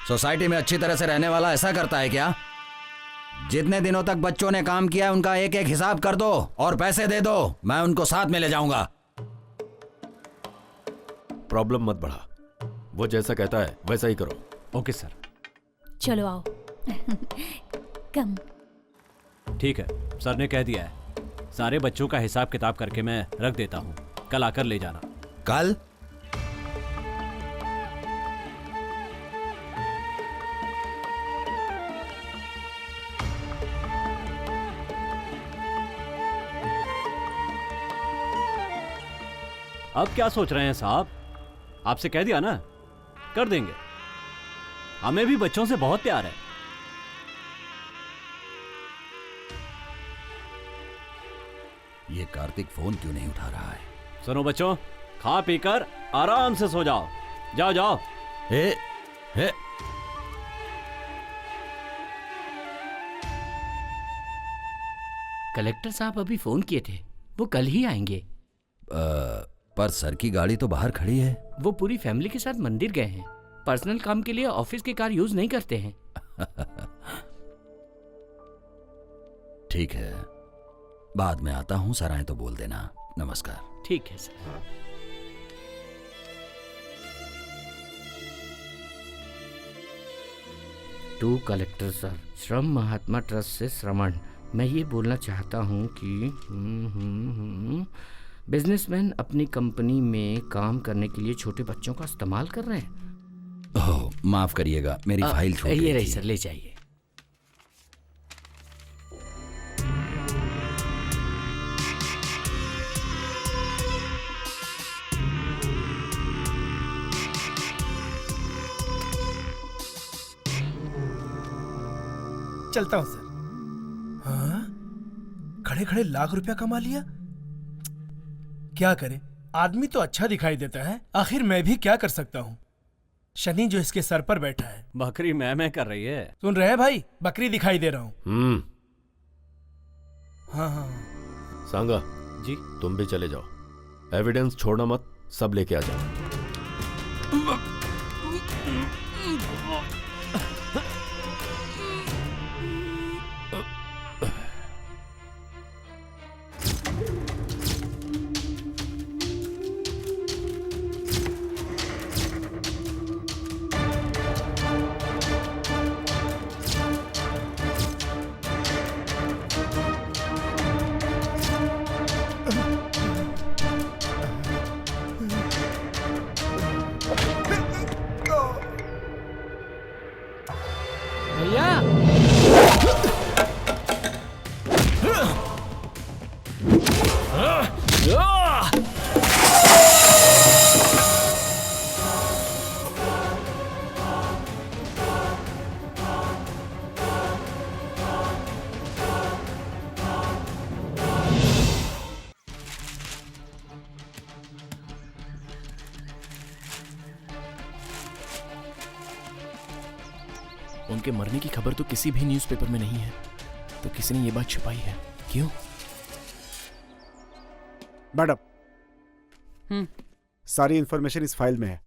सोसाइटी में अच्छी तरह से रहने वाला ऐसा करता है क्या? जितने दिनों तक बच्चों ने काम किया है उनका एक एक हिसाब कर दो और पैसे दे दो। मैं उनको साथ में ले जाऊंगा। प्रॉब्लम मत बढ़ा, वो जैसा कहता है वैसा ही करो। Okay sir. चलो आओ। कम। ठीक है, सर ने कह दिया है। सारे बच्चों का हिसाब किताब करके मैं रख देता हूँ, कल आकर ले जाना। कल? अब क्या सोच रहे हैं साहब? आपसे कह दिया ना, कर देंगे। हमें भी बच्चों से बहुत प्यार है। ये कार्तिक फोन क्यों नहीं उठा रहा है? सुनो बच्चों, खा पीकर आराम से सो जाओ। जाओ जाओ। हे कलेक्टर साहब अभी फोन किए थे, वो कल ही आएंगे। पर सर की गाड़ी तो बाहर खड़ी है। वो पूरी फैमिली के साथ मंदिर गए हैं। पर्सनल काम के लिए ऑफिस की कार यूज नहीं करते हैं। ठीक है, बाद में आता हूँ, सर आए तो बोल देना। नमस्कार। ठीक है सर। टू कलेक्टर सर, श्रम महात्मा ट्रस्ट से श्रवण। मैं ये बोलना चाहता हूँ कि बिजनेसमैन अपनी कंपनी में काम करने के लिए छोटे बच्चों का इस्तेमाल कर रहे हैं। ओह, माफ करिएगा, मेरी फाइल छूट गई ये रही थी। सर, ले जाइए। चलता हूँ सर। हाँ, खड़े खड़े लाख रुपया कमा लिया। क्या करे, आदमी तो अच्छा दिखाई देता है, आखिर मैं भी क्या कर सकता हूँ। शनि जो इसके सर पर बैठा है। बकरी मैं कर रही है। सुन रहे हैं भाई, बकरी दिखाई दे रहा हूँ। हाँ हाँ। सांगा जी, तुम भी चले जाओ, एविडेंस छोड़ना मत, सब लेके आ जाओ। उनके मरने की खबर तो किसी भी न्यूज़पेपर में नहीं है, तो किसी ने ये बात छुपाई है। क्यों? मैडम, सारी इंफॉर्मेशन इस फाइल में है।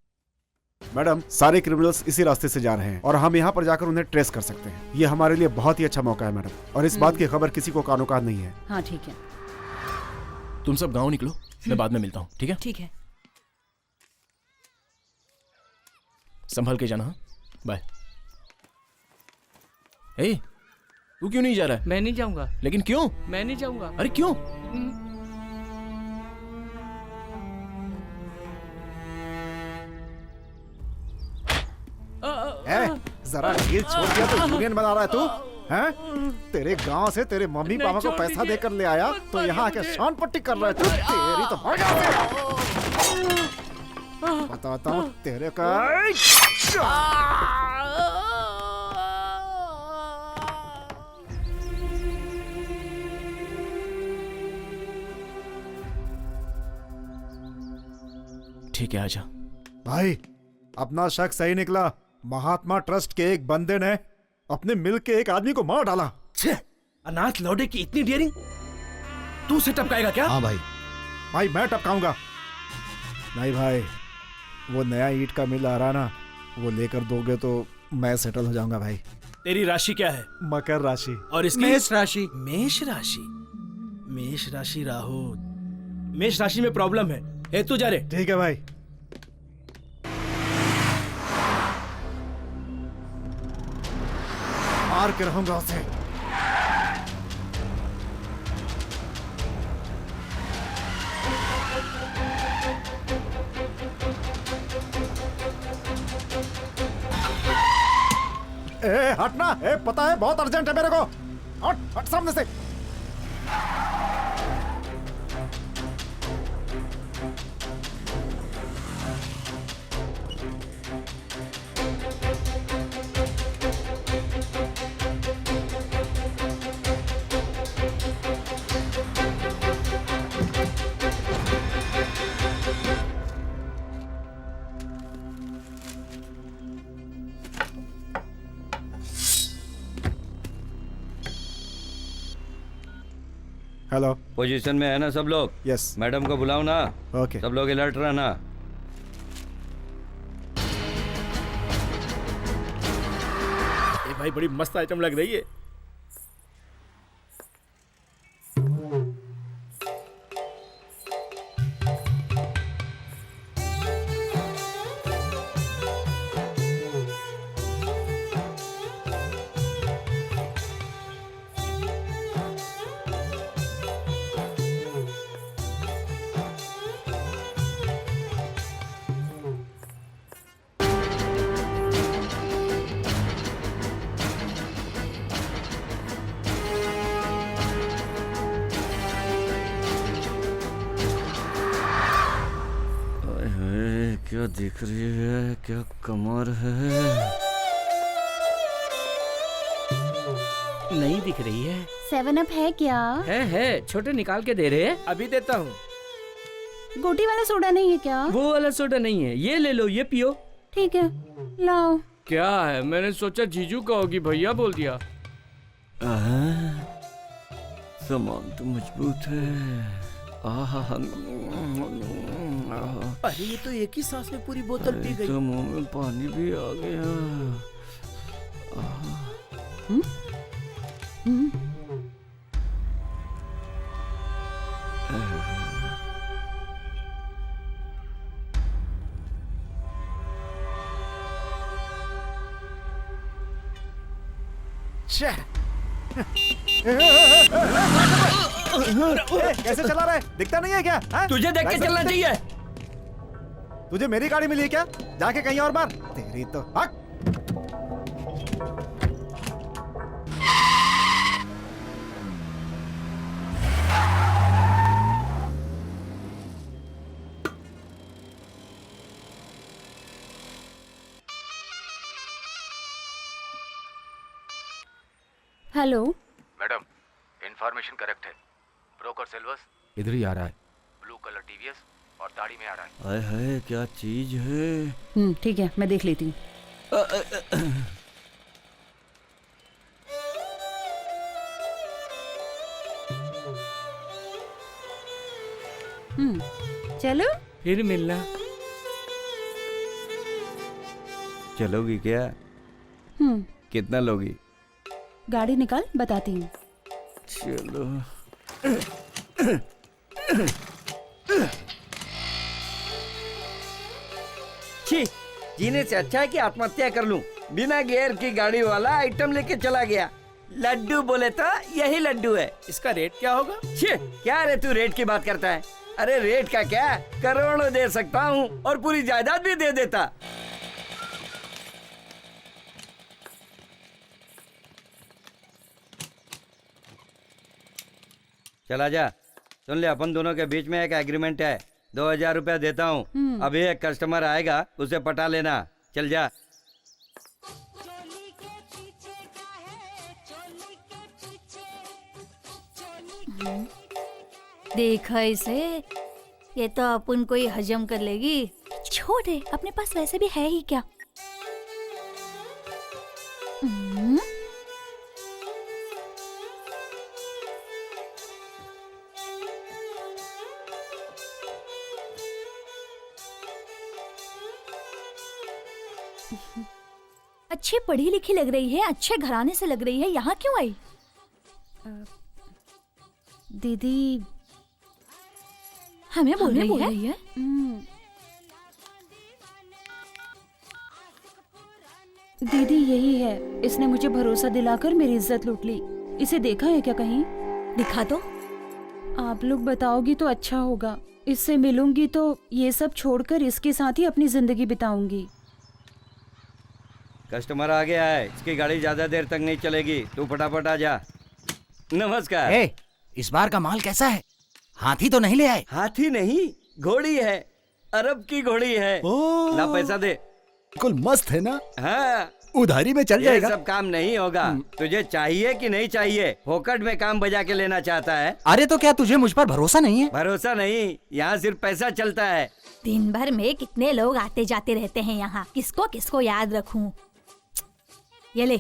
मैडम, सारे क्रिमिनल्स इसी रास्ते से जा रहे हैं और हम यहाँ पर जाकर उन्हें ट्रेस कर सकते हैं। ये हमारे लिए बहुत ही अच्छा मौका है मैडम, और इस बात की खबर किसी को कानो कान नहीं है। हाँ ठीक है। तुम सब गांव निकलो, मैं बाद में मिलता हूँ। ठीक है? ठीक है। संभल के जाना। हाँ, बाय। ए, तू क्यों नहीं जा रहा है? मैं नहीं जाऊंगा। लेकिन क्यों? मैं नहीं जाऊंगा। अरे क्यों? जरा ढील छोड़ दिया तो यूनियन बना रहा है तू, हैं? तेरे गांव से तेरे मम्मी पापा को पैसा देकर ले आया तो यहाँ आके शान पट्टी कर रहा है तू। तेरी तो भाग बताता हूँ तेरे का। ठीक है, आजा। भाई, अपना शक सही निकला। महात्मा ट्रस्ट के एक बंदे ने अपने मिल के एक आदमी को मार डाला। अनाथ लौडे की इतनी डेयरिंग तू से टपकाएगा क्या? हाँ भाई। भाई मैं टपकाऊंगा नहीं भाई, वो नया ईंट का मिल आ रहा ना, वो लेकर दोगे तो मैं सेटल हो जाऊंगा भाई। तेरी राशि क्या है? मकर राशि। और इसकी? मेष राशि। मेष राशि। मेष राशि राहु। मेष राशि में प्रॉब्लम है। ए तू जा रे। ठीक है भाई। मार के रहूंगा उसे। हटना। पता है बहुत अर्जेंट है मेरे को। हट सामने से। हेलो। पोजीशन में है ना सब लोग? यस। मैडम को बुलाओ ना। ओके। सब लोग अलर्ट रहना। ये भाई बड़ी मस्त आइटम लग रही है। क्या दिख रही है, क्या कमर है। नहीं दिख रही है। 7 अप है क्या? है छोटे निकाल के दे रहे हैं। अभी देता हूँ। गोटी वाला सोडा नहीं है क्या? वो वाला सोडा नहीं है, ये ले लो, ये पियो। ठीक है, लाओ। क्या है? मैंने सोचा जीजू का होगी, भैया बोल दिया। सामान तो मजबूत है। अरे ये तो एक ही सांस में पूरी बोतल पी गई। तो मुंह में पानी भी आ गया। कैसे चला रहा है? दिखता नहीं है क्या? तुझे देख के चलना चाहिए। तुझे मेरी गाड़ी मिली है क्या? जाके कहीं और मार। तेरी तो हक। हेलो मैडम, इंफॉर्मेशन करेक्ट है। ब्रोकर सेल्वस इधर ही आ रहा है। ब्लू कलर टीवीएस और दाढ़ी में आ रहा है। हाय हाय, क्या चीज है। ठीक है, मैं देख लेती हूँ। चलो फिर मिलना। चलोगी क्या? कितना लोगी? गाड़ी निकाल, बताती हूँ। चलो। छी, जीने से अच्छा है कि आत्महत्या कर लूं। बिना गियर की गाड़ी वाला आइटम लेके चला गया। लड्डू बोले तो यही लड्डू है। इसका रेट क्या होगा? छी, क्या रे तू रेट की बात करता है? अरे रेट का क्या, करोड़ों दे सकता हूँ और पूरी जायदाद भी दे देता। चला जा। सुन ले, अपन दोनों के बीच में एक एग्रीमेंट है। 2000 रुपया देता हूँ। अभी एक कस्टमर आएगा, उसे पटा लेना। चल जा। देखा इसे, ये तो अपन को ही हजम कर लेगी। छोड़ दे, अपने पास वैसे भी है ही क्या। अच्छी पढ़ी लिखी लग रही है, अच्छे घराने से लग रही है, यहाँ क्यों आई? दीदी हमें बोल रही है। दीदी यही है, इसने मुझे भरोसा दिलाकर मेरी इज्जत लूट ली। इसे देखा है क्या कहीं? दिखा दो। आप लोग बताओगी तो अच्छा होगा। इससे मिलूंगी तो ये सब छोड़कर इसके साथ ही अपनी जिंदगी बिताऊंगी। कस्टमर आ गया है, इसकी गाड़ी ज्यादा देर तक नहीं चलेगी, तू फटाफट आ जा। नमस्कार। इस बार का माल कैसा है? हाथी तो नहीं ले आए? हाथी नहीं, घोड़ी है, अरब की घोड़ी है। ला पैसा दे। बिल्कुल मस्त है ना? हाँ, उधारी में चल ये जाएगा। सब काम नहीं होगा। तुझे चाहिए कि नहीं चाहिए? फोकट में काम बजा के लेना चाहता है? अरे तो क्या तुझे मुझ पर भरोसा नहीं है? भरोसा नहीं, यहाँ सिर्फ पैसा चलता है। दिन भर में कितने लोग आते जाते रहते हैं यहाँ, किसको किसको याद रखूं? ये ले,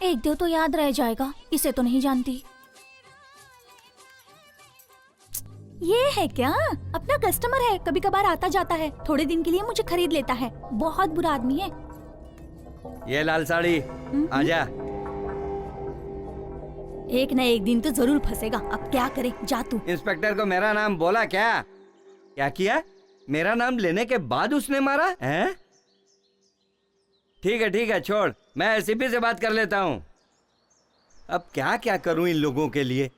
एक दो तो याद रह जाएगा, इसे तो नहीं जानती। ये है क्या? अपना कस्टमर है, कभी कभार आता जाता है, थोड़े दिन के लिए मुझे खरीद लेता है। बहुत बुरा आदमी है। ये लाल साड़ी, आजा। एक न एक दिन तो जरूर फंसेगा, अब क्या करे, जा तू। इंस्पेक्टर को मेरा नाम बोला क्या? क्या किया? मेरा नाम लेने के बाद उसने मारा है? ठीक है छोड़, मैं एसीपी से बात कर लेता हूँ। अब क्या क्या करूँ इन लोगों के लिए।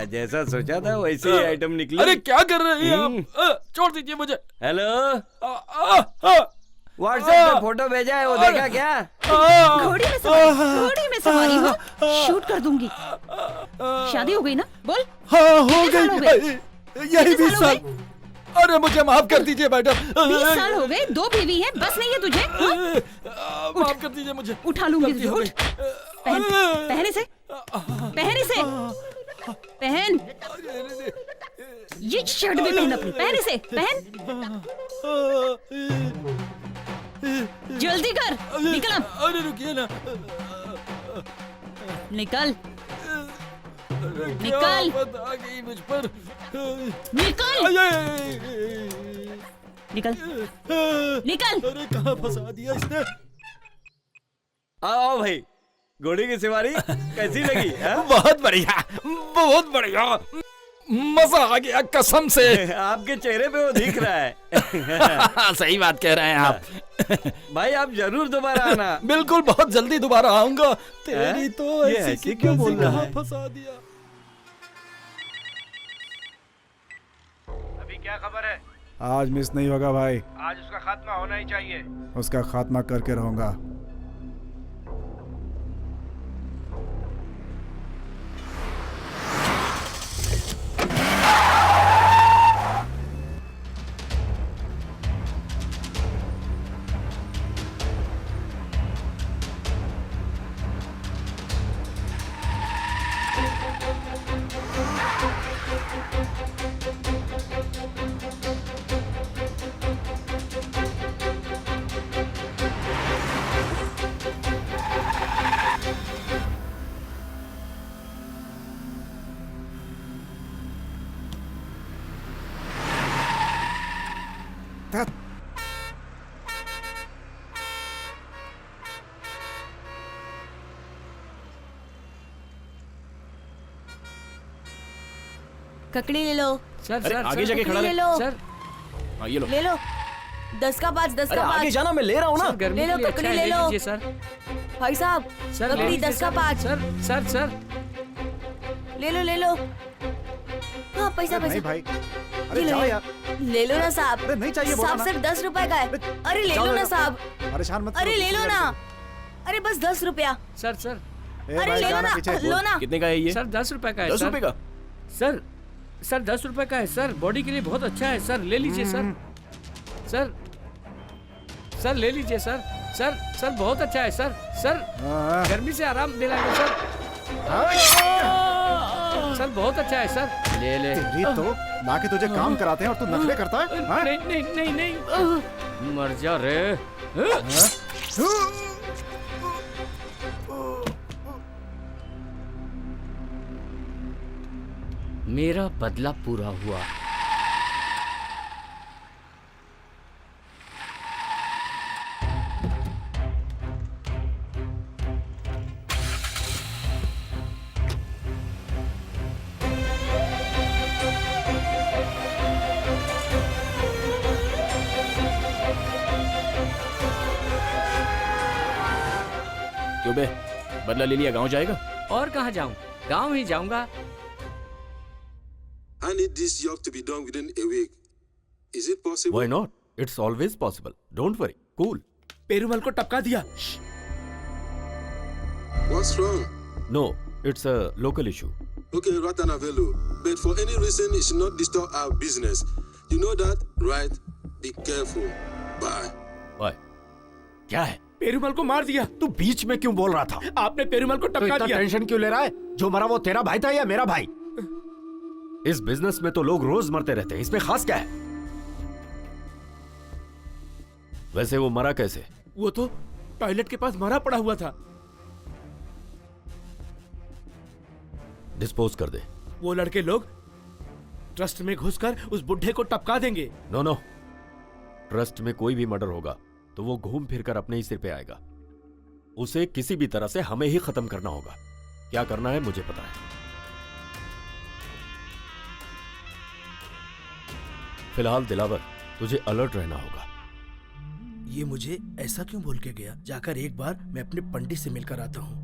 जैसा सोचा था वैसे ही आइटम निकली। अरे क्या कर रहे हैं आप? छोड़ दीजिए मुझे। हेलो, व्हाट्सएप पे फोटो भेजा है, वो देखा क्या? घोड़ी में सवारी हो, शूट कर दूंगी। शादी हो गई ना? बोल। हाँ हो गई, यही 20 साल। अरे मुझे माफ कर दीजिए मैडम। 20 साल हो गए, 2 बीवी है, बस नहीं है तुझे? माफ कर दीजिए मुझे। उठा लूंगी तुझे, उठ। पहन इसे, पहन। ये शर्ट भी पहन अपनी, पहन इसे, पहन। जल्दी कर, निकल अब। अरे रुकिए ना। निकल। आ गई मुझ पर। निकल। अरे कहाँ फंसा दिया इसने? आओ भाई, घोड़ी की सवारी कैसी लगी? बहुत बढ़िया, मजा आ गया कसम से। आपके चेहरे पे वो दिख रहा है। सही बात कह रहे हैं आप। भाई आप जरूर दोबारा आना। बिल्कुल, बहुत जल्दी दोबारा आऊंगा। तेरी तो ये ऐसी क्यों बोल रहा है? फंसा दिया। अभी क्या खबर है? आज मिस नहीं होगा भाई, आज उसका खात्मा होना ही चाहिए। उसका खात्मा करके रहूंगा। ककड़ी ले लो। सर आगे जाके खड़ा ले लो। सर हाँ ये लो। ले लो, 10 का 5, 10 का 5। आगे जाना, मैं ले रहा हूँ ना। ले लो ककड़ी, ले लो सर। भाई साहब, ककड़ी 10 का 5। सर ले लो। हाँ पैसा। नहीं भाई, ये अरे लो, जाओ यार। ले लो ना साहब। अरे नहीं चाहिए, बोला साहब ना। सिर्फ 10 रुपए का है। अरे ले लो ना साहब। परेशान मत अरे करो, ले लो ना। अरे बस 10 रुपया। सर ए अरे भाई, ले लो जाना ना, पीछे। लो ना। कितने का है ये? सर 10 रुपए का है। 10 रुपए का? सर 10 रुपए का है सर, बॉडी के लिए बहुत अच्छा है सर, ले लीजिए सर। सर ले लीजिए सर बहुत अच्छा है सर गर्मी से आराम दिलाएगा सर बहुत अच्छा है सर। ले तो लाके तुझे काम कराते हैं और तू नखरे करता है? हाँ? नहीं मर जा रे। मेरा बदला पूरा हुआ। क्यों बे, बदला ले लिया, गांव जाएगा? और कहाँ जाऊँ, गाँव ही जाऊँगा। I need this job to be done within a week. Is it possible? Why not? It's always possible. Don't worry. Cool. Perumal को टपका दिया। What's wrong? No, it's a local issue. Okay, Ratanavelu, but for any reason it should not disturb our business. You know that, right? Be careful. Bye. Bye. क्या है? पेरूमल को मार दिया। तू बीच में क्यों बोल रहा था? आपने पेरूमल को तो टपका इतना दिया। टेंशन क्यों ले रहा है? जो मरा वो तेरा भाई था या मेरा भाई? इस बिजनेस में तो लोग रोज मरते रहते हैं, इसमें खास क्या है? वैसे वो मरा कैसे? वो तो टॉयलेट के पास मरा पड़ा हुआ था। डिस्पोज कर दे। वो लड़के लोग ट्रस्ट में घुसकर उस बुढ़े को टपका देंगे। नो नो, ट्रस्ट में कोई भी मर्डर होगा तो वो घूम फिरकर अपने ही सिर पे आएगा। उसे किसी भी तरह से हमें ही खत्म करना होगा। क्या करना है मुझे पता है। फिलहाल दिलावर, तुझे अलर्ट रहना होगा। ये मुझे ऐसा क्यों बोल के गया? जाकर एक बार मैं अपने पंडित से मिलकर आता हूँ।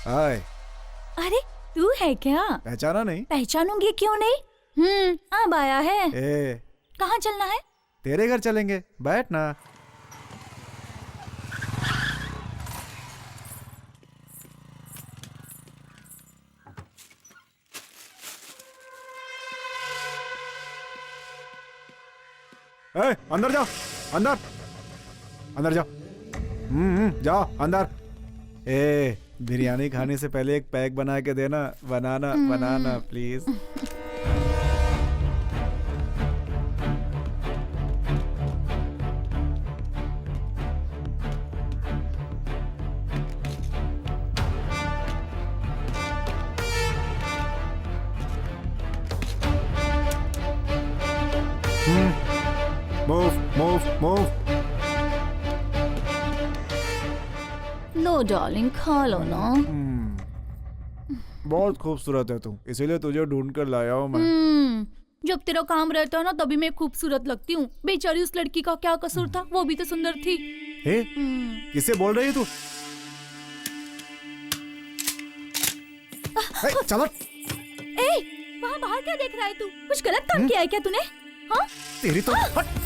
हाय। अरे तू है क्या? पहचाना नहीं? पहचानूंगी क्यों नहीं? अब आया है। ए, कहाँ चलना है? तेरे घर चलेंगे, बैठ ना। ए, अंदर जाओ, अंदर अंदर जाओ। जाओ अंदर। ए, बिरयानी खाने से पहले एक पैक बना के देना। बनाना बनाना प्लीज। Move move move. लो डार्लिंग, खा लो ना। बहुत खूबसूरत है तू, इसीलिए तुझे ढूंढ कर लाया हूँ मैं। जब तेरा काम रहता है ना तभी मैं खूबसूरत लगती हूँ। बेचारी उस लड़की का क्या कसूर था? वो भी तो सुंदर थी। हे, किससे बोल रही है तू? चलो। ए, वहाँ बाहर क्या देख रहा है तू? कुछ गलत काम किया है क्या तूने? हाँ? तेरी तो हट।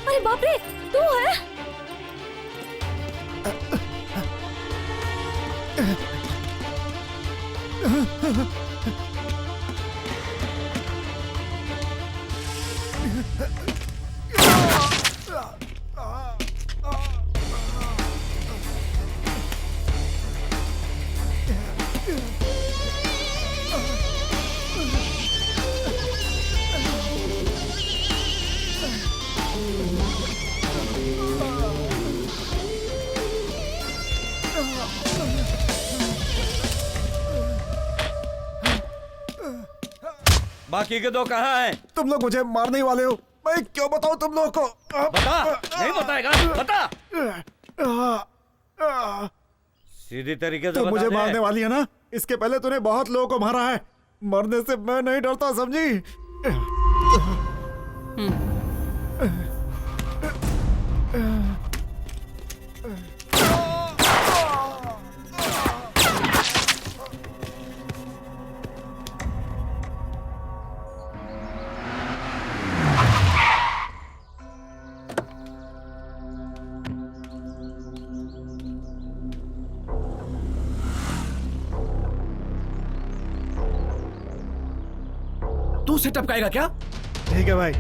अरे बाप रे, तू है? बाकी के दो कहाँ हैं? तुम लोग मुझे मारने ही वाले हो। मैं क्यों बताऊं तुम लोगों को? बता। नहीं बताएगा? बता। सीधी तरीके से तू मुझे बता दे। मारने वाली है ना? इसके पहले तूने बहुत लोगों को मारा है। मरने से मैं नहीं डरता, समझी? तू उसे टपकाएगा क्या? ठीक है भाई।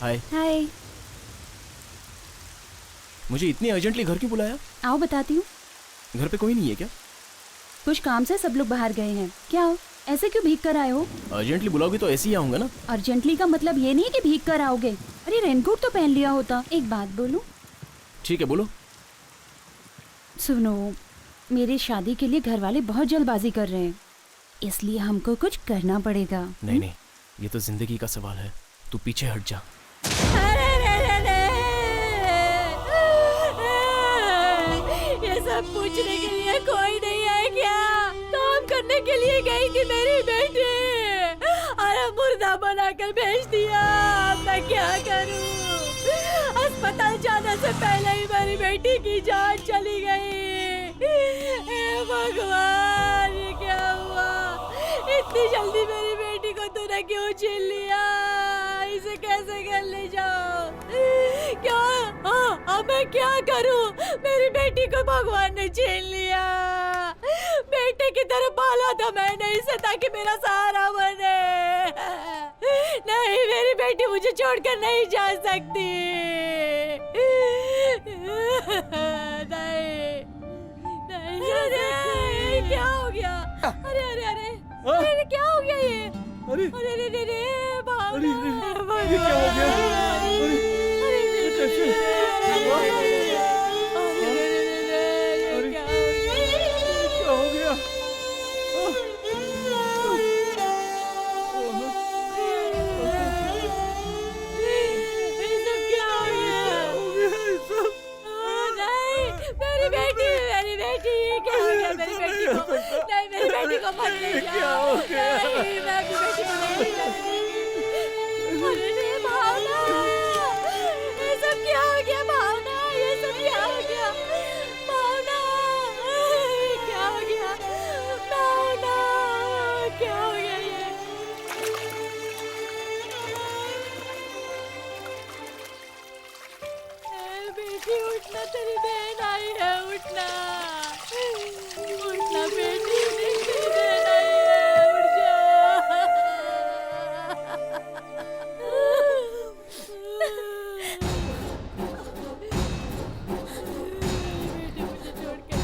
हाय। हाय। मुझे इतनी अर्जेंटली घर क्यों बुलाया? आओ बताती हूँ। घर पे कोई नहीं है क्या? कुछ काम से सब लोग बाहर गए हैं। क्या हो, ऐसे क्यों भीग कर आए हो? अर्जेंटली बुलाओगे तो ऐसे ही आऊंगा ना। अर्जेंटली का मतलब ये नहीं कि भीग कर आओगे। अरे रेनकोट तो पहन लिया होता। एक बात बोलूं? ठीक है बोलो। सुनो, मेरी शादी के लिए घर वाले बहुत जल्दबाजी कर रहे हैं, इसलिए हमको कुछ करना पड़ेगा। नहीं नहीं, ये तो जिंदगी का सवाल है, तू पीछे हट जा। ये सब पूछने के लिए कोई नहीं है क्या? काम करने के लिए गई थी मेरी बेटी, अरे मुर्दा बनाकर भेज दिया। मैं क्या करूं? अस्पताल जाने से पहले ही मेरी बेटी की जान चली गई। हे भगवान, ये क्या हुआ? इतनी जल्दी मेरी बेटी को तूने क्यों छीन लिया? इसे कैसे घर ले जाओ? क्या अब मैं क्या करूं? मेरी बेटी को भगवान ने छीन लिया। बेटे की तरह पाला था मैंने इसे ताकि मेरा सहारा बने। नहीं, मेरी बेटी मुझे छोड़कर नहीं जा सकती। नहीं, क्या हो गया? अरे अरे अरे अरे क्या हो गया ये? अरे अरे अरे अरे भावना, ये क्या हो गया? अरे कैसे? क्या हो गया? मेरी बेटी क्या हो गया? मेरी बेटी को नहीं, मेरी बेटी को मत ले जाओ। नहीं, मैं अपनी बेटी को नहीं ले जाऊंगी। अरे भावना, ये सब क्या हो गया? भावना, ये सब क्या हो गया? भावना, क्या हो गया? भावना, क्या हो गया ये? बेटी उठना, तेरी बहन आई है। उठना उठना बेटी, तेरी बहन आई है। उठ जा। बेटी मुझे छोड़ के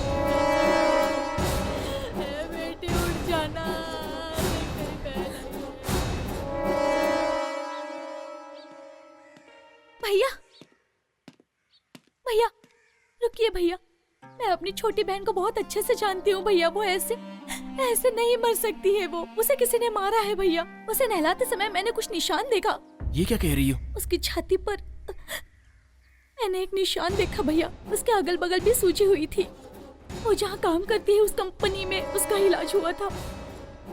बेटी उठ जाना। तेरी बहन आई है। भैया भैया रुकिए भैया, मैं अपनी छोटी बहन को बहुत अच्छे से जानती हूँ भैया। वो ऐसे ऐसे नहीं मर सकती है। वो उसे किसी ने मारा है भैया। उसे नहलाते समय मैंने कुछ निशान देखा। ये क्या कह रही हो? उसकी छाती पर मैंने एक निशान देखा भैया। उसके अगल बगल भी सूजी हुई थी। वो जहाँ काम करती है उस कंपनी में उसका इलाज हुआ था,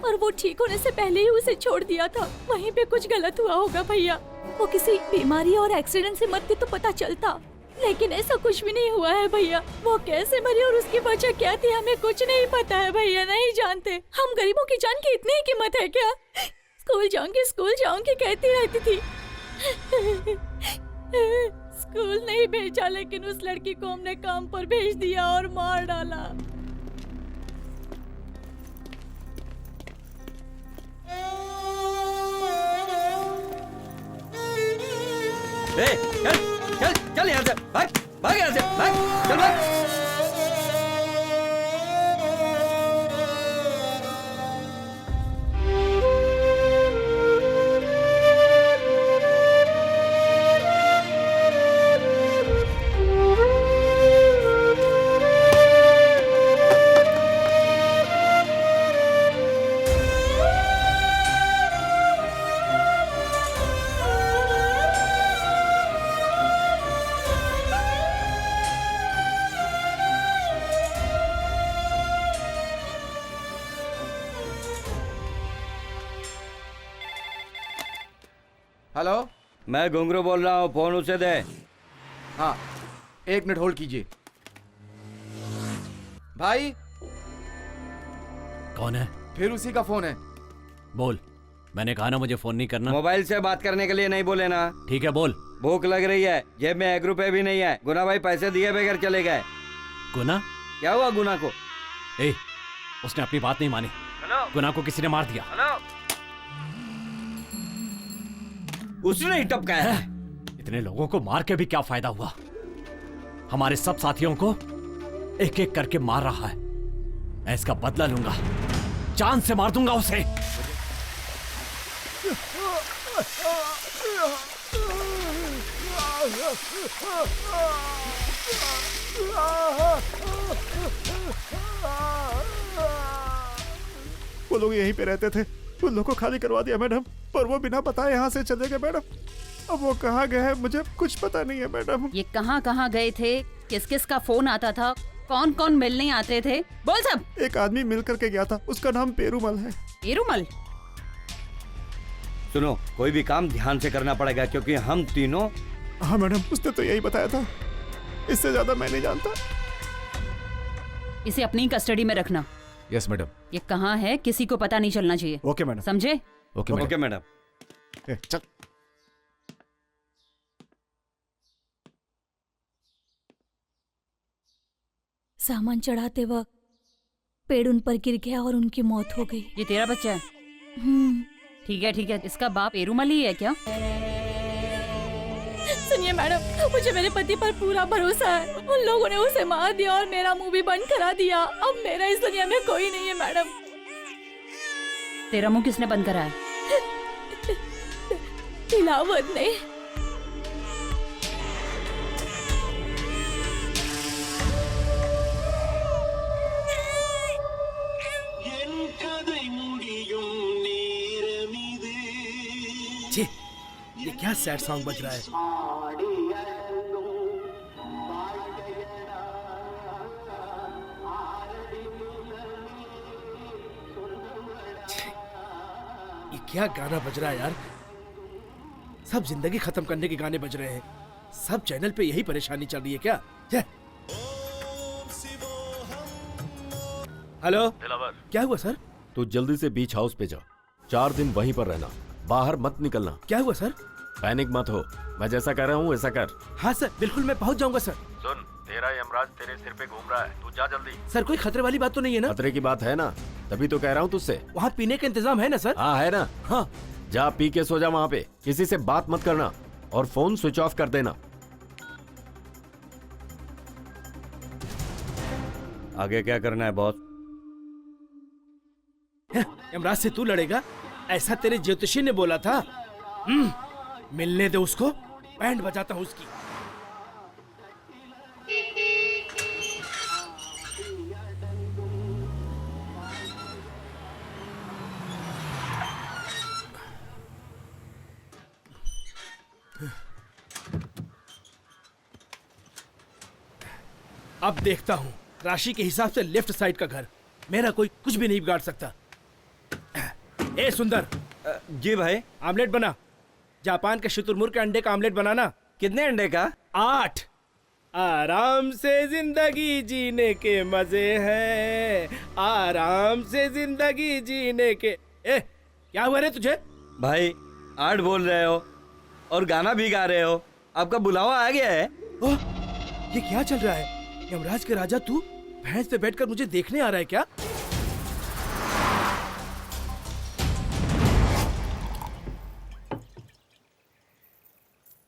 और वो ठीक होने से पहले ही उसे छोड़ दिया था। वहीं पे कुछ गलत हुआ होगा भैया। वो किसी बीमारी और एक्सीडेंट से मरती तो पता चलता, लेकिन ऐसा कुछ भी नहीं हुआ है भैया। वो कैसे मरी और उसकी वजह क्या थी हमें कुछ नहीं पता है भैया, नहीं जानते। हम गरीबों की जान की इतनी ही कीमत है क्या? स्कूल जाऊंगी कहती रहती थी। स्कूल नहीं भेजा, लेकिन उस लड़की को हमने काम पर भेज दिया और मार डाला। चल चल चल यहाँ से भाग, भाग यहाँ से भाग, चल भाग। हेलो, मैं घुंगरू बोल रहा हूँ, फोन उसे दे। हाँ 1 मिनट होल्ड कीजिए। भाई कौन है? फिर उसी का फोन है। बोल। मैंने कहा ना मुझे फोन नहीं करना। मोबाइल से बात करने के लिए नहीं बोले ना। ठीक है बोल। भूख लग रही है, जेब में 1 रुपए भी नहीं है। गुना भाई पैसे दिए बगैर चले गए। गुना? क्या हुआ गुना को? ए, उसने अपनी बात नहीं मानी। गुना को किसी ने मार दिया। उसने ही टपकाया है। इतने लोगों को मार के भी क्या फायदा हुआ? हमारे सब साथियों को एक एक करके मार रहा है। मैं इसका बदला लूंगा, जान से मार दूंगा उसे। वो लोग यहीं पे रहते थे, उन लोगों को खाली करवा दिया मैडम, पर वो बिना बताए यहाँ से चले गए मैडम। अब वो कहाँ गए हैं मुझे कुछ पता नहीं है मैडम। ये कहाँ गए थे? किस किस का फोन आता था? कौन कौन मिलने आते थे? बोल सब। एक आदमी मिल करके गया था, उसका नाम पेरूमल है। पेरूमल? सुनो, कोई भी काम ध्यान से करना पड़ेगा क्योंकि हम तीनों। हाँ मैडम, उसने तो यही बताया था, इससे ज्यादा मैं नहीं जानता। इसे अपनी कस्टडी में रखना। Yes madam. ये कहाँ है किसी को पता नहीं चलना चाहिए। Okay madam. समझे? Okay madam. चल। सामान चढ़ाते वक्त पेड़ उन पर गिर गया और उनकी मौत हो गई। ये तेरा बच्चा है? ठीक है। इसका बाप पेरूमल ही है क्या? सुनिए मैडम, मुझे मेरे पति पर पूरा भरोसा है। उन लोगों ने उसे मार दिया और मेरा मुंह भी बंद करा दिया। अब मेरा इस दुनिया में कोई नहीं है मैडम। तेरा मुंह किसने बंद करा है? दिलावर ने। ये क्या सैड सॉन्ग बज रहा है? ये क्या गाना बज रहा है यार? सब जिंदगी खत्म करने के गाने बज रहे हैं। सब चैनल पे यही परेशानी चल रही है क्या? हेलो दिलावर, क्या हुआ सर? तू जल्दी से बीच हाउस पे जा। 4 दिन वहीं पर रहना, बाहर मत निकलना। क्या हुआ सर? पैनिक मत हो, मैं जैसा कह रहा हूँ वैसा कर। हाँ सर, बिल्कुल मैं पहुंच जाऊंगा सर। सुन, तेरा यमराज तेरे सिर पे घूम रहा है, तू जा जल्दी। सर कोई खतरे वाली बात तो नहीं है ना? खतरे की बात है ना, तभी तो कह रहा हूँ तुझसे। वहाँ पीने का इंतजाम है ना सर? हाँ है ना। हाँ, जा पी के सो जा वहाँ पे, किसी से बात मत करना और फोन स्विच ऑफ कर देना। आगे क्या करना है बॉस? यमराज से तू लड़ेगा ऐसा तेरे ज्योतिषी ने बोला था। मिलने दे उसको, बैंड बजाता हूँ उसकी। अब देखता हूँ राशि के हिसाब से लेफ्ट साइड का घर, मेरा कोई कुछ भी नहीं बिगाड़ सकता। ए सुंदर। जी भाई। आमलेट बना। जापान के शुतुरमुर्ग के अंडे का आमलेट बनाना। कितने अंडे का? 8। आराम से जिंदगी जीने के मजे हैं, आराम से जिंदगी जीने के। क्या हुआ रे तुझे? भाई 8 बोल रहे हो और गाना भी गा रहे हो, आपका बुलावा आ गया है। ओह, ये क्या चल रहा है? यमराज के राजा तू भैंस पे बैठकर मुझे देखने आ रहा है क्या?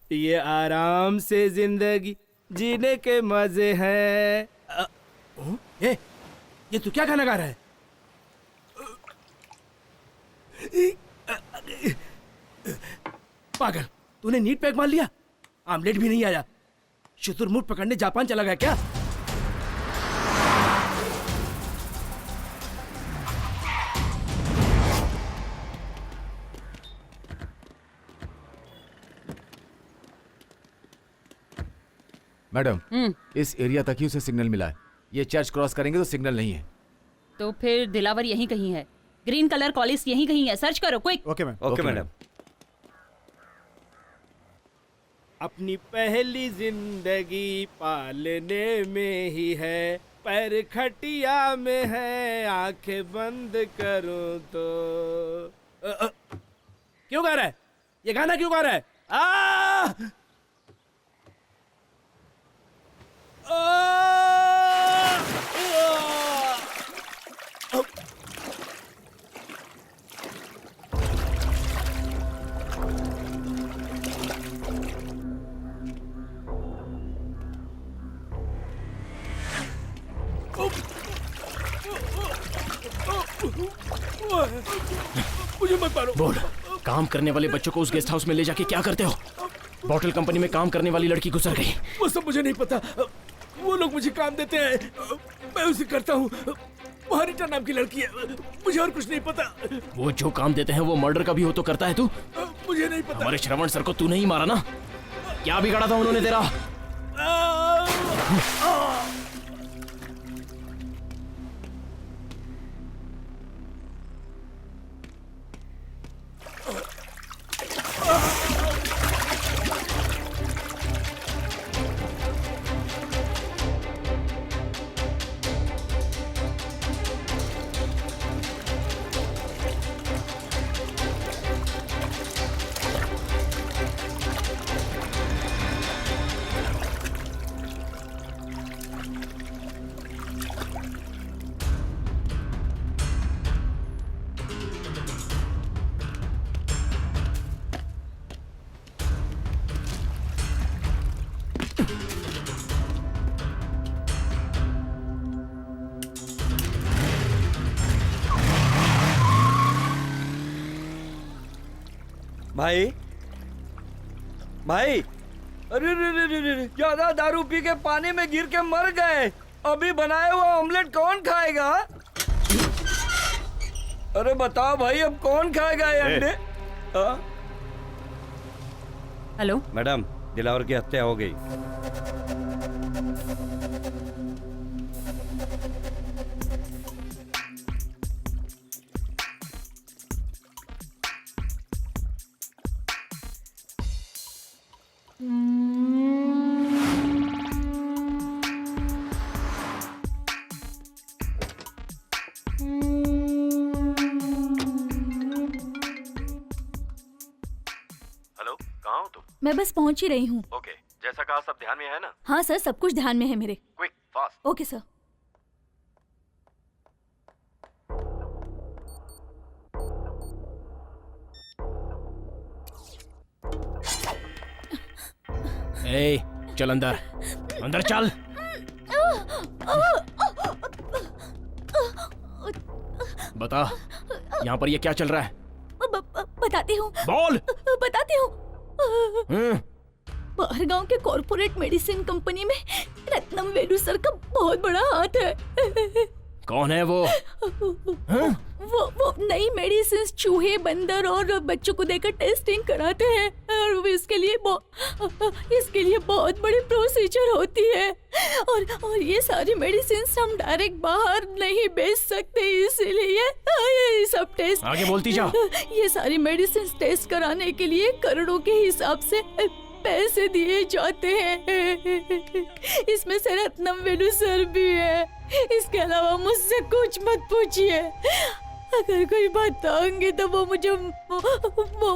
ये आराम से जिंदगी जीने के मजे हैं। ये तू क्या गाना गा रहा है? पागल, तूने नीट पैक मार लिया? आमलेट भी नहीं आया। शुतुरमुर्ग पकड़ने जापान चला गया क्या? मैडम, इस एरिया तक ही उसे सिग्नल मिला है। ये चर्च क्रॉस करेंगे तो सिग्नल नहीं है। तो फिर दिलावर यहीं कहीं है। ग्रीन कलर कॉलेज यहीं कहीं है, सर्च करो quick. Okay ma'am. Okay madam. अपनी पहली जिंदगी पालने में ही है, पैर खटिया में है, आंखें बंद करूं तो। क्यों गा रहा है? ये गाना क्यों गा रहा है? मुझे मत मारो। बोल, काम करने वाले बच्चों को उस गेस्ट हाउस में ले जाके क्या करते हो? बॉटल कंपनी में काम करने वाली लड़की गुजर गई। वो सब मुझे नहीं पता। वो लोग मुझे काम देते हैं, मैं उसे करता हूँ। वहाँ रीटा नाम की लड़की है, मुझे और कुछ नहीं पता। वो जो काम देते हैं वो मर्डर का भी हो तो करता है तू? मुझे नहीं पता। हमारे श्रवण सर को तू नहीं मारा ना? क्या बिगाड़ा था उन्होंने तेरा? भाई भाई, अरे रे, ज्यादा दारू पी के पानी में गिर के मर गए। अभी बनाया हुआ ऑमलेट कौन खाएगा? अरे बताओ भाई, अब कौन खाएगा ये अंडे? हेलो मैडम, दिलावर की हत्या हो गई। हेलो, कहाँ हो तुम? मैं बस पहुंच ही रही हूँ। ओके, जैसा कहा सब ध्यान में है ना? हाँ सर, सब कुछ ध्यान में है मेरे। Quick, fast. Okay sir. ए, चल अंदर, अंदर चल। बता, यहाँ पर ये क्या चल रहा है? बताती हूँ। बोल। बताती हूँ। बाहर गांव के कॉर्पोरेट मेडिसिन कंपनी में रत्नम वेलू सर का बहुत बड़ा हाथ है। कौन है वो? वो नई मेडिसिन चूहे, बंदर और बच्चों को देकर टेस्टिंग कराते हैं और इसके लिए बहुत बड़ी प्रोसीजर होती है और ये सारी मेडिसिन हम डायरेक्ट बाहर नहीं बेच सकते, इसीलिए ये सब टेस्ट। आगे बोलती जा। ये सारी मेडिसिन टेस्ट कराने के लिए करोड़ों के हिसाब से पैसे दिए जाते हैं। इसमें से रत्नम वेलू सर भी है। इसके अलावा मुझसे कुछ मत पूछिए। अगर कोई बताऊंगी तो वो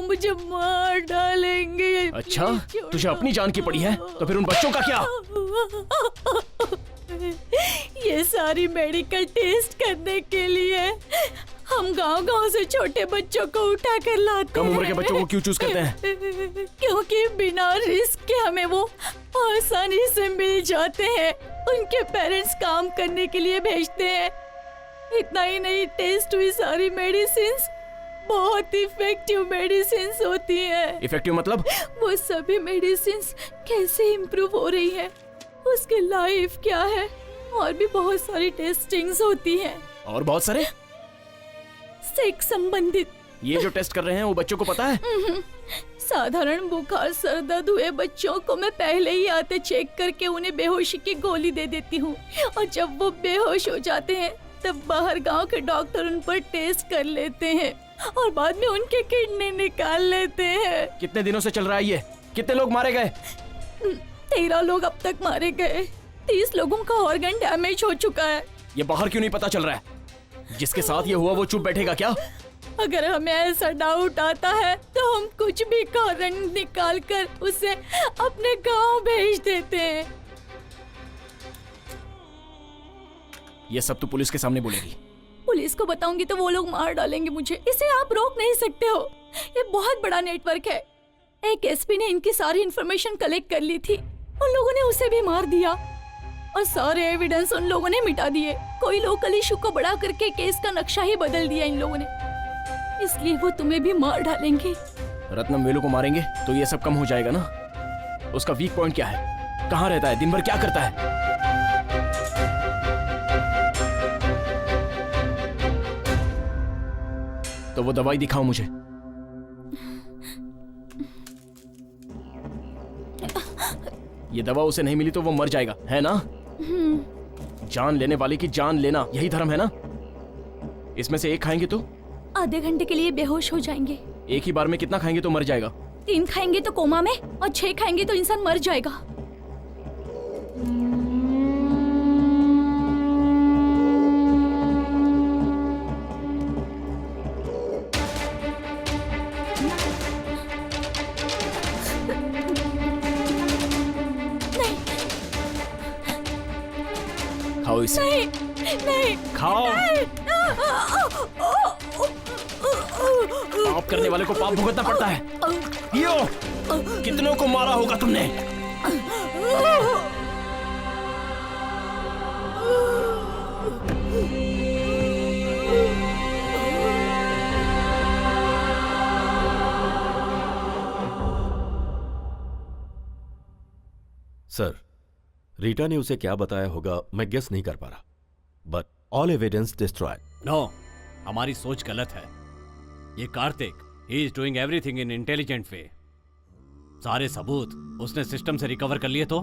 मुझे मार डालेंगे। अच्छा, तुझे अपनी जान की पड़ी है, तो फिर उन बच्चों का क्या? ये सारी मेडिकल टेस्ट करने के लिए हम गांव-गांव से छोटे बच्चों को उठा कर लाते कम उम्र के बच्चों को क्यों चूज करते हैं? क्योंकि बिना रिस्क के हमें वो आसानी से मिल जाते हैं। उनके पेरेंट्स काम करने के लिए भेजते हैं। इतना ही नहीं, टेस्ट हुई सारी मेडिसिन्स बहुत इफेक्टिव मेडिसिन्स होती हैं। इफेक्टिव मतलब? वो सभी मेडिसिन्स कैसे इम्प्रूव हो रही है, उसकी लाइफ क्या है, और भी बहुत सारी टेस्टिंग्स होती हैं। और बहुत सारे सेक्स संबंधित। ये जो टेस्ट कर रहे हैं वो बच्चों को पता है? साधारण बुखार, सर दर्द हुए बच्चों को मैं पहले ही आते चेक करके उन्हें बेहोशी की गोली दे देती हूँ और जब वो बेहोश हो जाते हैं तब बाहर गांव के डॉक्टर उन पर टेस्ट कर लेते हैं और बाद में उनके किडनी निकाल लेते हैं। कितने दिनों से चल रहा है ये? कितने लोग मारे गए? 13 लोग अब तक मारे गए। 30 लोगों का ऑर्गन डैमेज हो चुका है। ये बाहर क्यों नहीं पता चल रहा है? जिसके साथ ये हुआ वो चुप बैठेगा क्या? अगर हमें ऐसा डाउट आता है तो हम कुछ भी कारण निकाल कर उसे अपने गांव भेज देते हैं। ये सब तो पुलिस के सामने बोलेगी। पुलिस को बताऊंगी तो वो लोग मार डालेंगे मुझे। इसे आप रोक नहीं सकते हो। ये बहुत बड़ा नेटवर्क है। एक एसपी ने इनकी सारी इन्फॉर्मेशन कलेक्ट कर ली थी। उन लोगों ने उसे भी मार दिया। और सारे एविडेंस उन लोगों ने मिटा दिए। कोई लोकल इशू को बड़ा करके केस का नक्शा ही बदल दिया इन लोगों ने, इसलिए वो तुम्हें भी मार डालेंगे। रत्नम वेलू को मारेंगे तो ये सब कम हो जाएगा ना? उसका वीक पॉइंट क्या है? कहाँ रहता है? दिन भर क्या करता है? तो वो दवाई दिखाओ मुझे। ये दवा उसे नहीं मिली तो वो मर जाएगा, है ना? जान लेने वाले की जान लेना, यही धर्म है ना? इसमें से एक खाएंगे तो आधे घंटे के लिए बेहोश हो जाएंगे। एक ही बार में कितना खाएंगे तो मर जाएगा? 3 खाएंगे तो कोमा में, और 6 खाएंगे तो इंसान मर जाएगा। खाओ इसे। नहीं खाओ। पाप करने वाले को पाप भुगतना पड़ता है। यो, कितनों को मारा होगा तुमने? सर, रीटा ने उसे क्या बताया होगा मैं गेस नहीं कर पा रहा, but all evidence destroyed. No, हमारी सोच गलत है। ये Kartik, he is doing everything in intelligent way. सारे सबूत उसने सिस्टम से रिकवर कर लिए तो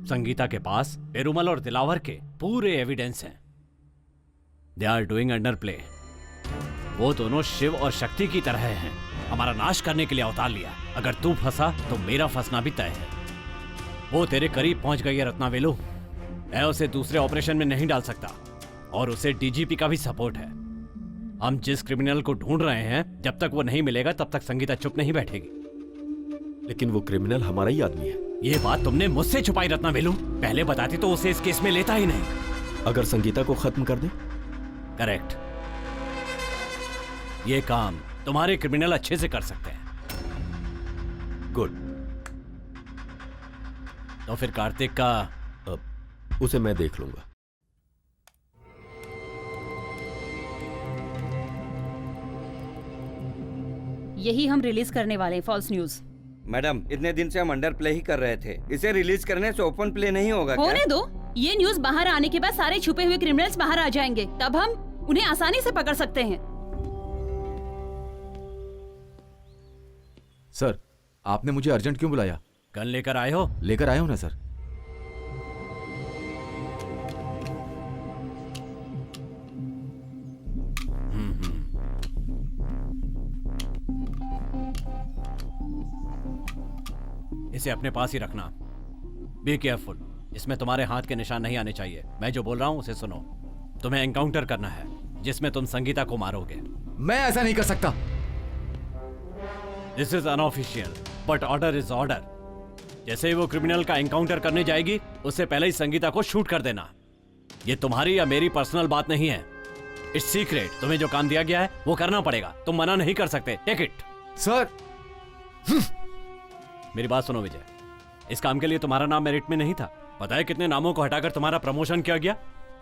संगीता के पास पेरुमल और दिलावर के पूरे एविडेंस हैं। They are doing under play. वो दोनों शिव और शक्ति की तरह हैं, हमारा नाश करने के लिए अवतार लिया। अगर तू फंसा तो मेरा फंसना भी तय है। वो तेरे करीब पहुंच गई है रत्नावेलु। मैं उसे दूसरे ऑपरेशन में नहीं डाल सकता, और उसे डीजीपी का भी सपोर्ट है। हम जिस क्रिमिनल को ढूंढ रहे हैं, जब तक वो नहीं मिलेगा तब तक संगीता चुप नहीं बैठेगी। लेकिन वो क्रिमिनल हमारा ही आदमी है। ये बात तुमने मुझसे छुपाई रत्नावेलु। पहले बताती तो उसे इस केस में लेता ही नहीं। अगर संगीता को खत्म कर दे? करेक्ट। ये काम तुम्हारे क्रिमिनल अच्छे से कर सकते हैं। गुड। तो फिर कार्तिक का उसे मैं देख लूंगा। यही हम रिलीज करने वाले हैं, फॉल्स न्यूज। मैडम, इतने दिन से हम अंडर प्ले ही कर रहे थे। इसे रिलीज करने से ओपन प्ले नहीं होगा क्या? होने दो। ये न्यूज बाहर आने के बाद सारे छुपे हुए क्रिमिनल्स बाहर आ जाएंगे, तब हम उन्हें आसानी से पकड़ सकते हैं। सर, आपने मुझे अर्जेंट क्यों बुलाया? गन लेकर आए हो? लेकर आया हूं ना सर। इसे अपने पास ही रखना। Be careful. इसमें तुम्हारे हाथ के निशान नहीं आने चाहिए। मैं जो बोल रहा हूं उसे सुनो। तुम्हें एनकाउंटर करना है जिसमें तुम संगीता को मारोगे। मैं ऐसा नहीं कर सकता। This is unofficial, but order is order. जैसे ही वो क्रिमिनल का एनकाउंटर करने जाएगी, उससे पहले ही संगीता को शूट कर देना। ये तुम्हारी या मेरी पर्सनल बात नहीं है। It's secret. तुम्हें जो काम दिया गया है वो करना पड़ेगा। तुम मना नहीं कर सकते। Take it. सर, मेरी बात सुनो विजय, इस काम के लिए तुम्हारा नाम मेरिट में नहीं था। पता है कितने नामों को हटाकर तुम्हारा प्रमोशन किया गया?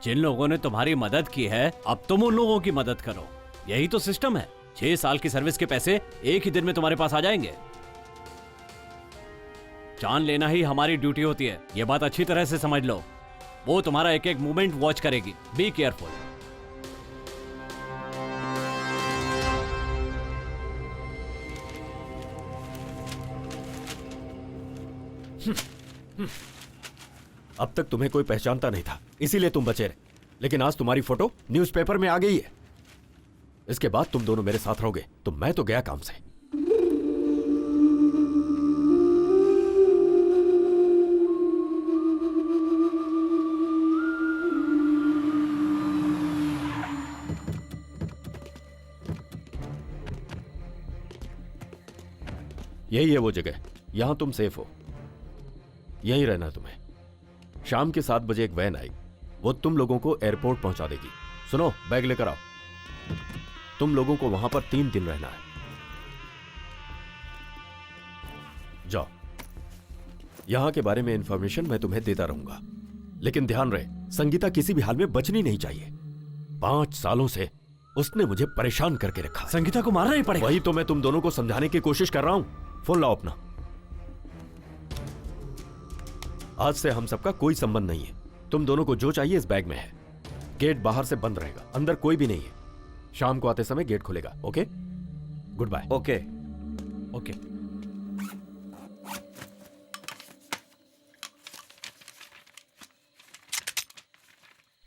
जिन लोगों ने तुम्हारी मदद की है, अब तुम उन लोगों की मदद करो। यही तो सिस्टम है। 6 साल की सर्विस के पैसे एक ही दिन में तुम्हारे पास आ जाएंगे। जान लेना ही हमारी ड्यूटी होती है, यह बात अच्छी तरह से समझ लो। वो तुम्हारा एक एक मूवमेंट वॉच करेगी। Be careful. अब तक तुम्हें कोई पहचानता नहीं था, इसीलिए तुम बचे रहे। लेकिन आज तुम्हारी फोटो न्यूज़पेपर में आ गई है। इसके बाद तुम दोनों मेरे साथ रहोगे, तो मैं तो गया काम से। यही है वो जगह, यहां तुम सेफ हो। यहीं रहना तुम्हें। शाम के 7 बजे एक वैन आई, वो तुम लोगों को एयरपोर्ट पहुंचा देगी। सुनो, बैग लेकर आओ। तुम लोगों को वहां पर 3 दिन रहना है। जाओ। यहां के बारे में इंफॉर्मेशन मैं तुम्हें देता रहूंगा। लेकिन ध्यान रहे, संगीता किसी भी हाल में बचनी नहीं चाहिए। 5 सालों से उसने मुझे परेशान करके रखा। संगीता को मारना ही पड़ेगा। वही तो मैं तुम दोनों को समझाने की कोशिश कर रहा हूं। फोन लाओ अपना। आज से हम सबका कोई संबंध नहीं है। तुम दोनों को जो चाहिए इस बैग में है। गेट बाहर से बंद रहेगा, अंदर कोई भी नहीं है। शाम को आते समय गेट खुलेगा। Okay, good bye. Okay okay.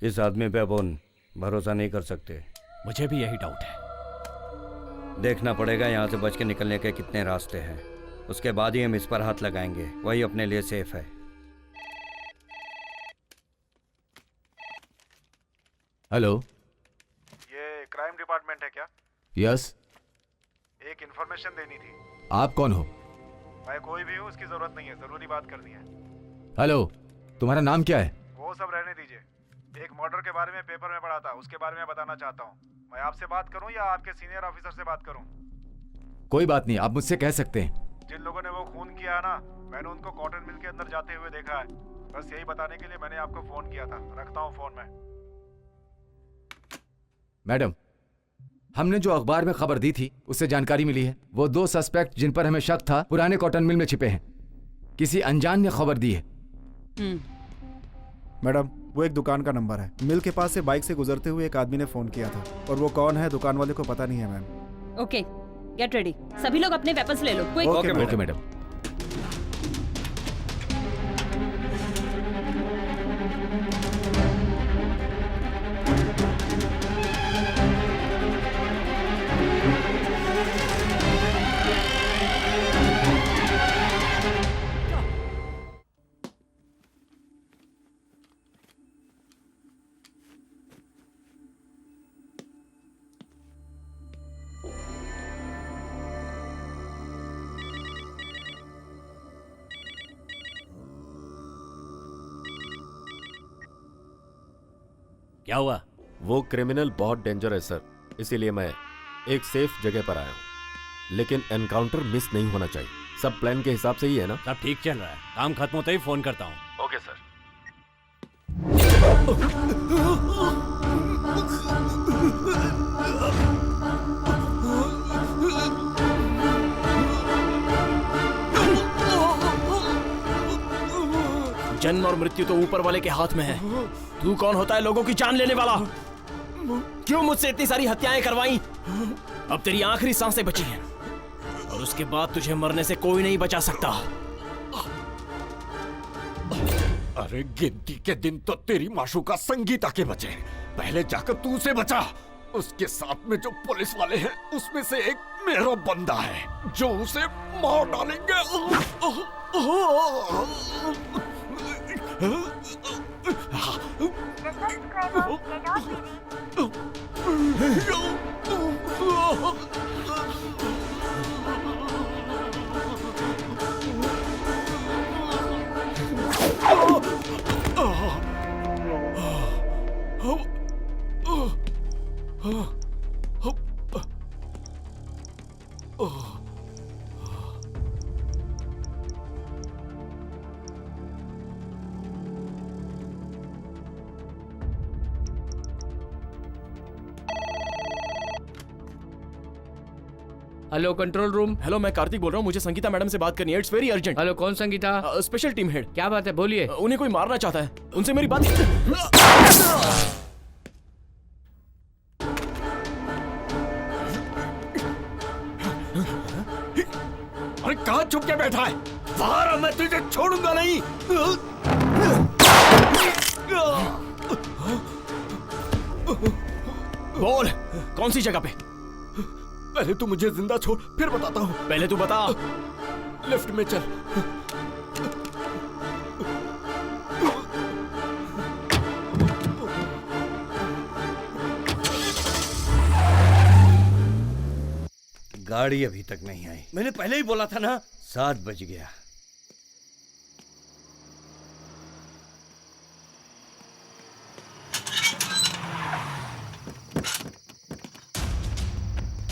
इस आदमी पे अपन भरोसा नहीं कर सकते। मुझे भी यही डाउट है। देखना पड़ेगा यहाँ से बच के निकलने के कितने रास्ते हैं, उसके बाद ही हम इस पर हाथ लगाएंगे। वही अपने लिए सेफ है। हेलो, ये क्राइम डिपार्टमेंट है क्या? यस। एक इन्फॉर्मेशन देनी थी। आप कौन हो? मैं कोई भी हूँ, उसकी जरूरत नहीं है, जरूरी बात करनी है। हेलो, तुम्हारा नाम क्या है? वो सब रहने दीजिए। एक मर्डर के बारे में पेपर में पढ़ा था, उसके बारे में बताना चाहता हूँ। मैं आपसे बात करूँ या आपके सीनियर ऑफिसर से बात करूँ? कोई बात नहीं, आप मुझसे कह सकते हैं। जिन लोगों ने वो खून किया है ना, मैंने उनको कॉटन मिल के अंदर जाते हुए देखा है। बस यही बताने के लिए मैंने आपको फोन किया था। रखता हूँ फोन में। मैडम, हमने जो अखबार में खबर दी थी उससे जानकारी मिली है। वो 2 सस्पेक्ट जिन पर हमें शक था पुराने कॉटन मिल में छिपे हैं। किसी अनजान ने खबर दी है। मैडम, वो एक दुकान का नंबर है। मिल के पास से बाइक से गुजरते हुए एक आदमी ने फोन किया था, और वो कौन है दुकान वाले को पता नहीं है मैम। Okay, get ready. सभी लोग अपने वेपन्स ले लो। क्विक। Okay madam. क्या हुआ? वो क्रिमिनल बहुत डेंजर है सर, इसीलिए मैं एक सेफ जगह पर आया हूँ। लेकिन एनकाउंटर मिस नहीं होना चाहिए। सब प्लान के हिसाब से ही है ना? सब ठीक चल रहा है। काम खत्म होते ही फोन करता हूँ। Okay sir. जन्म और मृत्यु तो ऊपर वाले के हाथ में है। तू कौन होता है लोगों की जान लेने वाला? क्यों मुझसे इतनी सारी हत्याएं करवाई? अब तेरी आखिरी सांसें बची हैं और उसके बाद तुझे मरने से कोई नहीं बचा सकता। अरे गिनती के दिन तो तेरी माशूका संगीता के बचे। पहले जाकर तू से बचा। उसके साथ में जो पुलिस वाले हैं उसमें से एक मेरा बंदा है जो उसे मार डालेंगे। Hello control room. हेलो, मैं कार्तिक बोल रहा हूँ। मुझे संगीता मैडम से बात करनी है। It's very urgent. हेलो, कौन संगीता? Special team head. क्या बात है, बोलिए। उन्हें कोई मारना चाहता है, उनसे मेरी बात। अरे कहाँ छुप के बैठा है? बाहर आ, मैं तुझे छोड़ूंगा नहीं। बोल, कौन सी जगह पे? पहले तू मुझे जिंदा छोड़, फिर बताता हूँ। पहले तू बता। लिफ्ट में चल। गाड़ी अभी तक नहीं आई। मैंने पहले ही बोला था ना, 7 बज गया।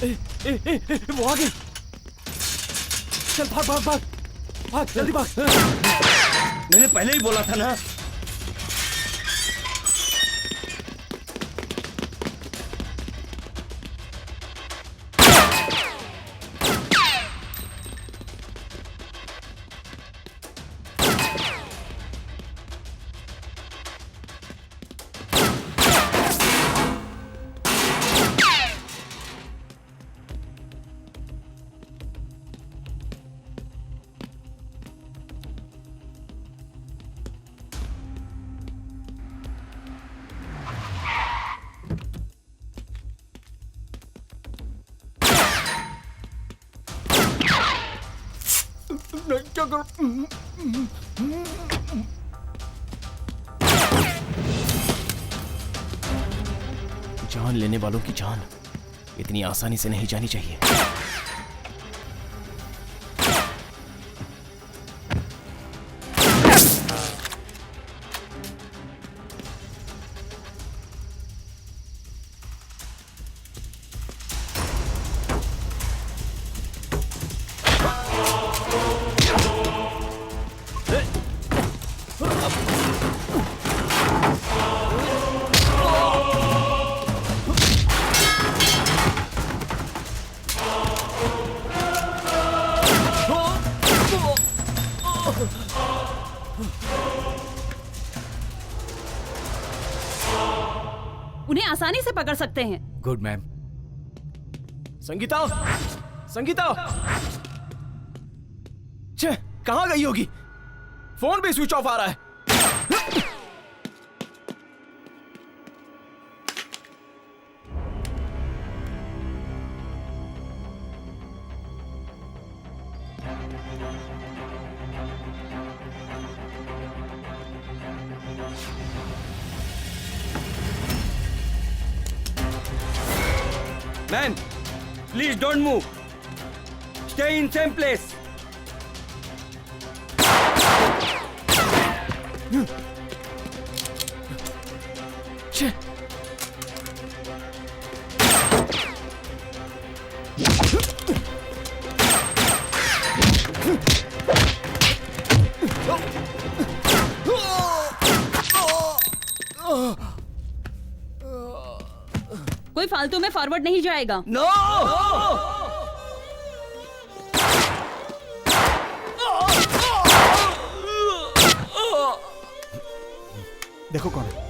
वो आ गई। चल भाग भाग भाग भाग, जल्दी भाग। मैंने पहले ही बोला था ना। क्या करूं? जान लेने वालों की जान इतनी आसानी से नहीं जानी चाहिए। उन्हें आसानी से पकड़ सकते हैं। Good ma'am. संगीता, संगीता, छे, कहाँ गई होगी? फोन भी स्विच ऑफ आ रहा है। Man, please don't move, stay in same place. कोई फालतू में फॉरवर्ड नहीं जाएगा। नो! देखो कौन है।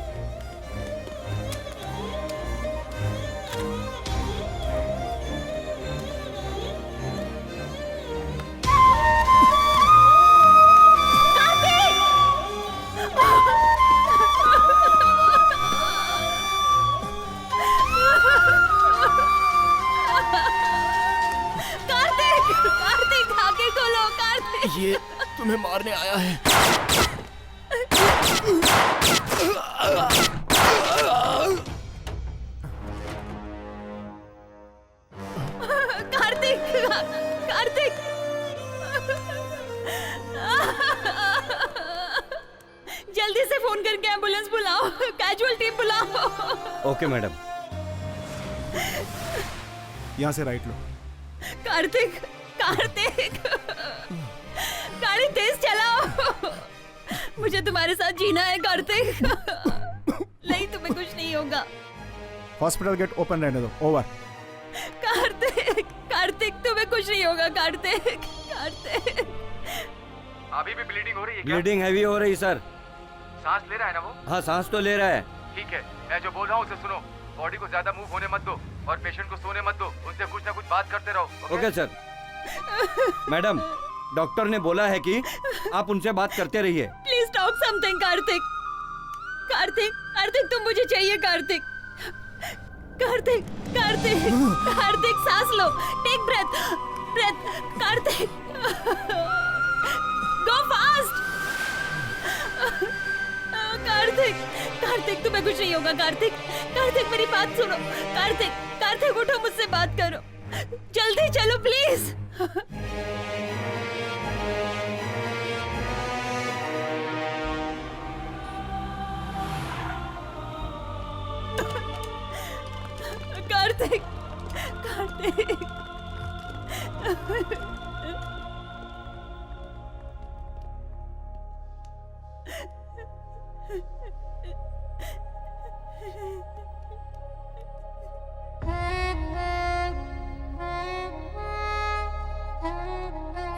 ये तुम्हें मारने आया है। कार्तिक, कार्तिक, जल्दी से फोन करके एम्बुलेंस बुलाओ, कैजुअलिटी बुलाओ। Okay madam. यहाँ से राइट लो। कार्तिक, कार्तिक, गाड़ी तेज चलाओ। मुझे तुम्हारे साथ जीना है कार्तिक। नहीं, तुम्हें कुछ नहीं होगा। हॉस्पिटल गेट ओपन रहने दो। ओवर। कार्तिक, कार्तिक, तुम्हें कुछ नहीं होगा कार्तिक, कार्तिक। अभी भी ब्लीडिंग हो रही है क्या? ब्लीडिंग हैवी हो रही सर। सांस ले रहा है ना वो? हाँ, सांस तो ले रहा है। ठीक है, मैं जो बोल रहा हूँ उसे सुनो। बॉडी को ज्यादा मूव होने मत दो और पेशेंट को सोने मत दो। उनसे कुछ ना कुछ बात करते रहो। Okay sir. मैडम, डॉक्टर ने बोला है कि आप उनसे बात करते रहिए। Please talk something Kartik. Kartik, Kartik, तुम मुझे चाहिए कार्तिक। कार्तिक, कार्तिक, कार्तिक, सांस लो, take breath, breath. Kartik, go fast. Kartik, Kartik, तुम्हें कुछ नहीं होगा कार्तिक। कार्तिक, मेरी बात सुनो। कार्तिक, कार्तिक, उठो, मुझसे बात करो। जल्दी चलो please. Kartik, Kartik.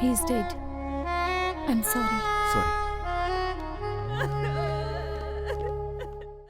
He's dead. I'm sorry. Sorry.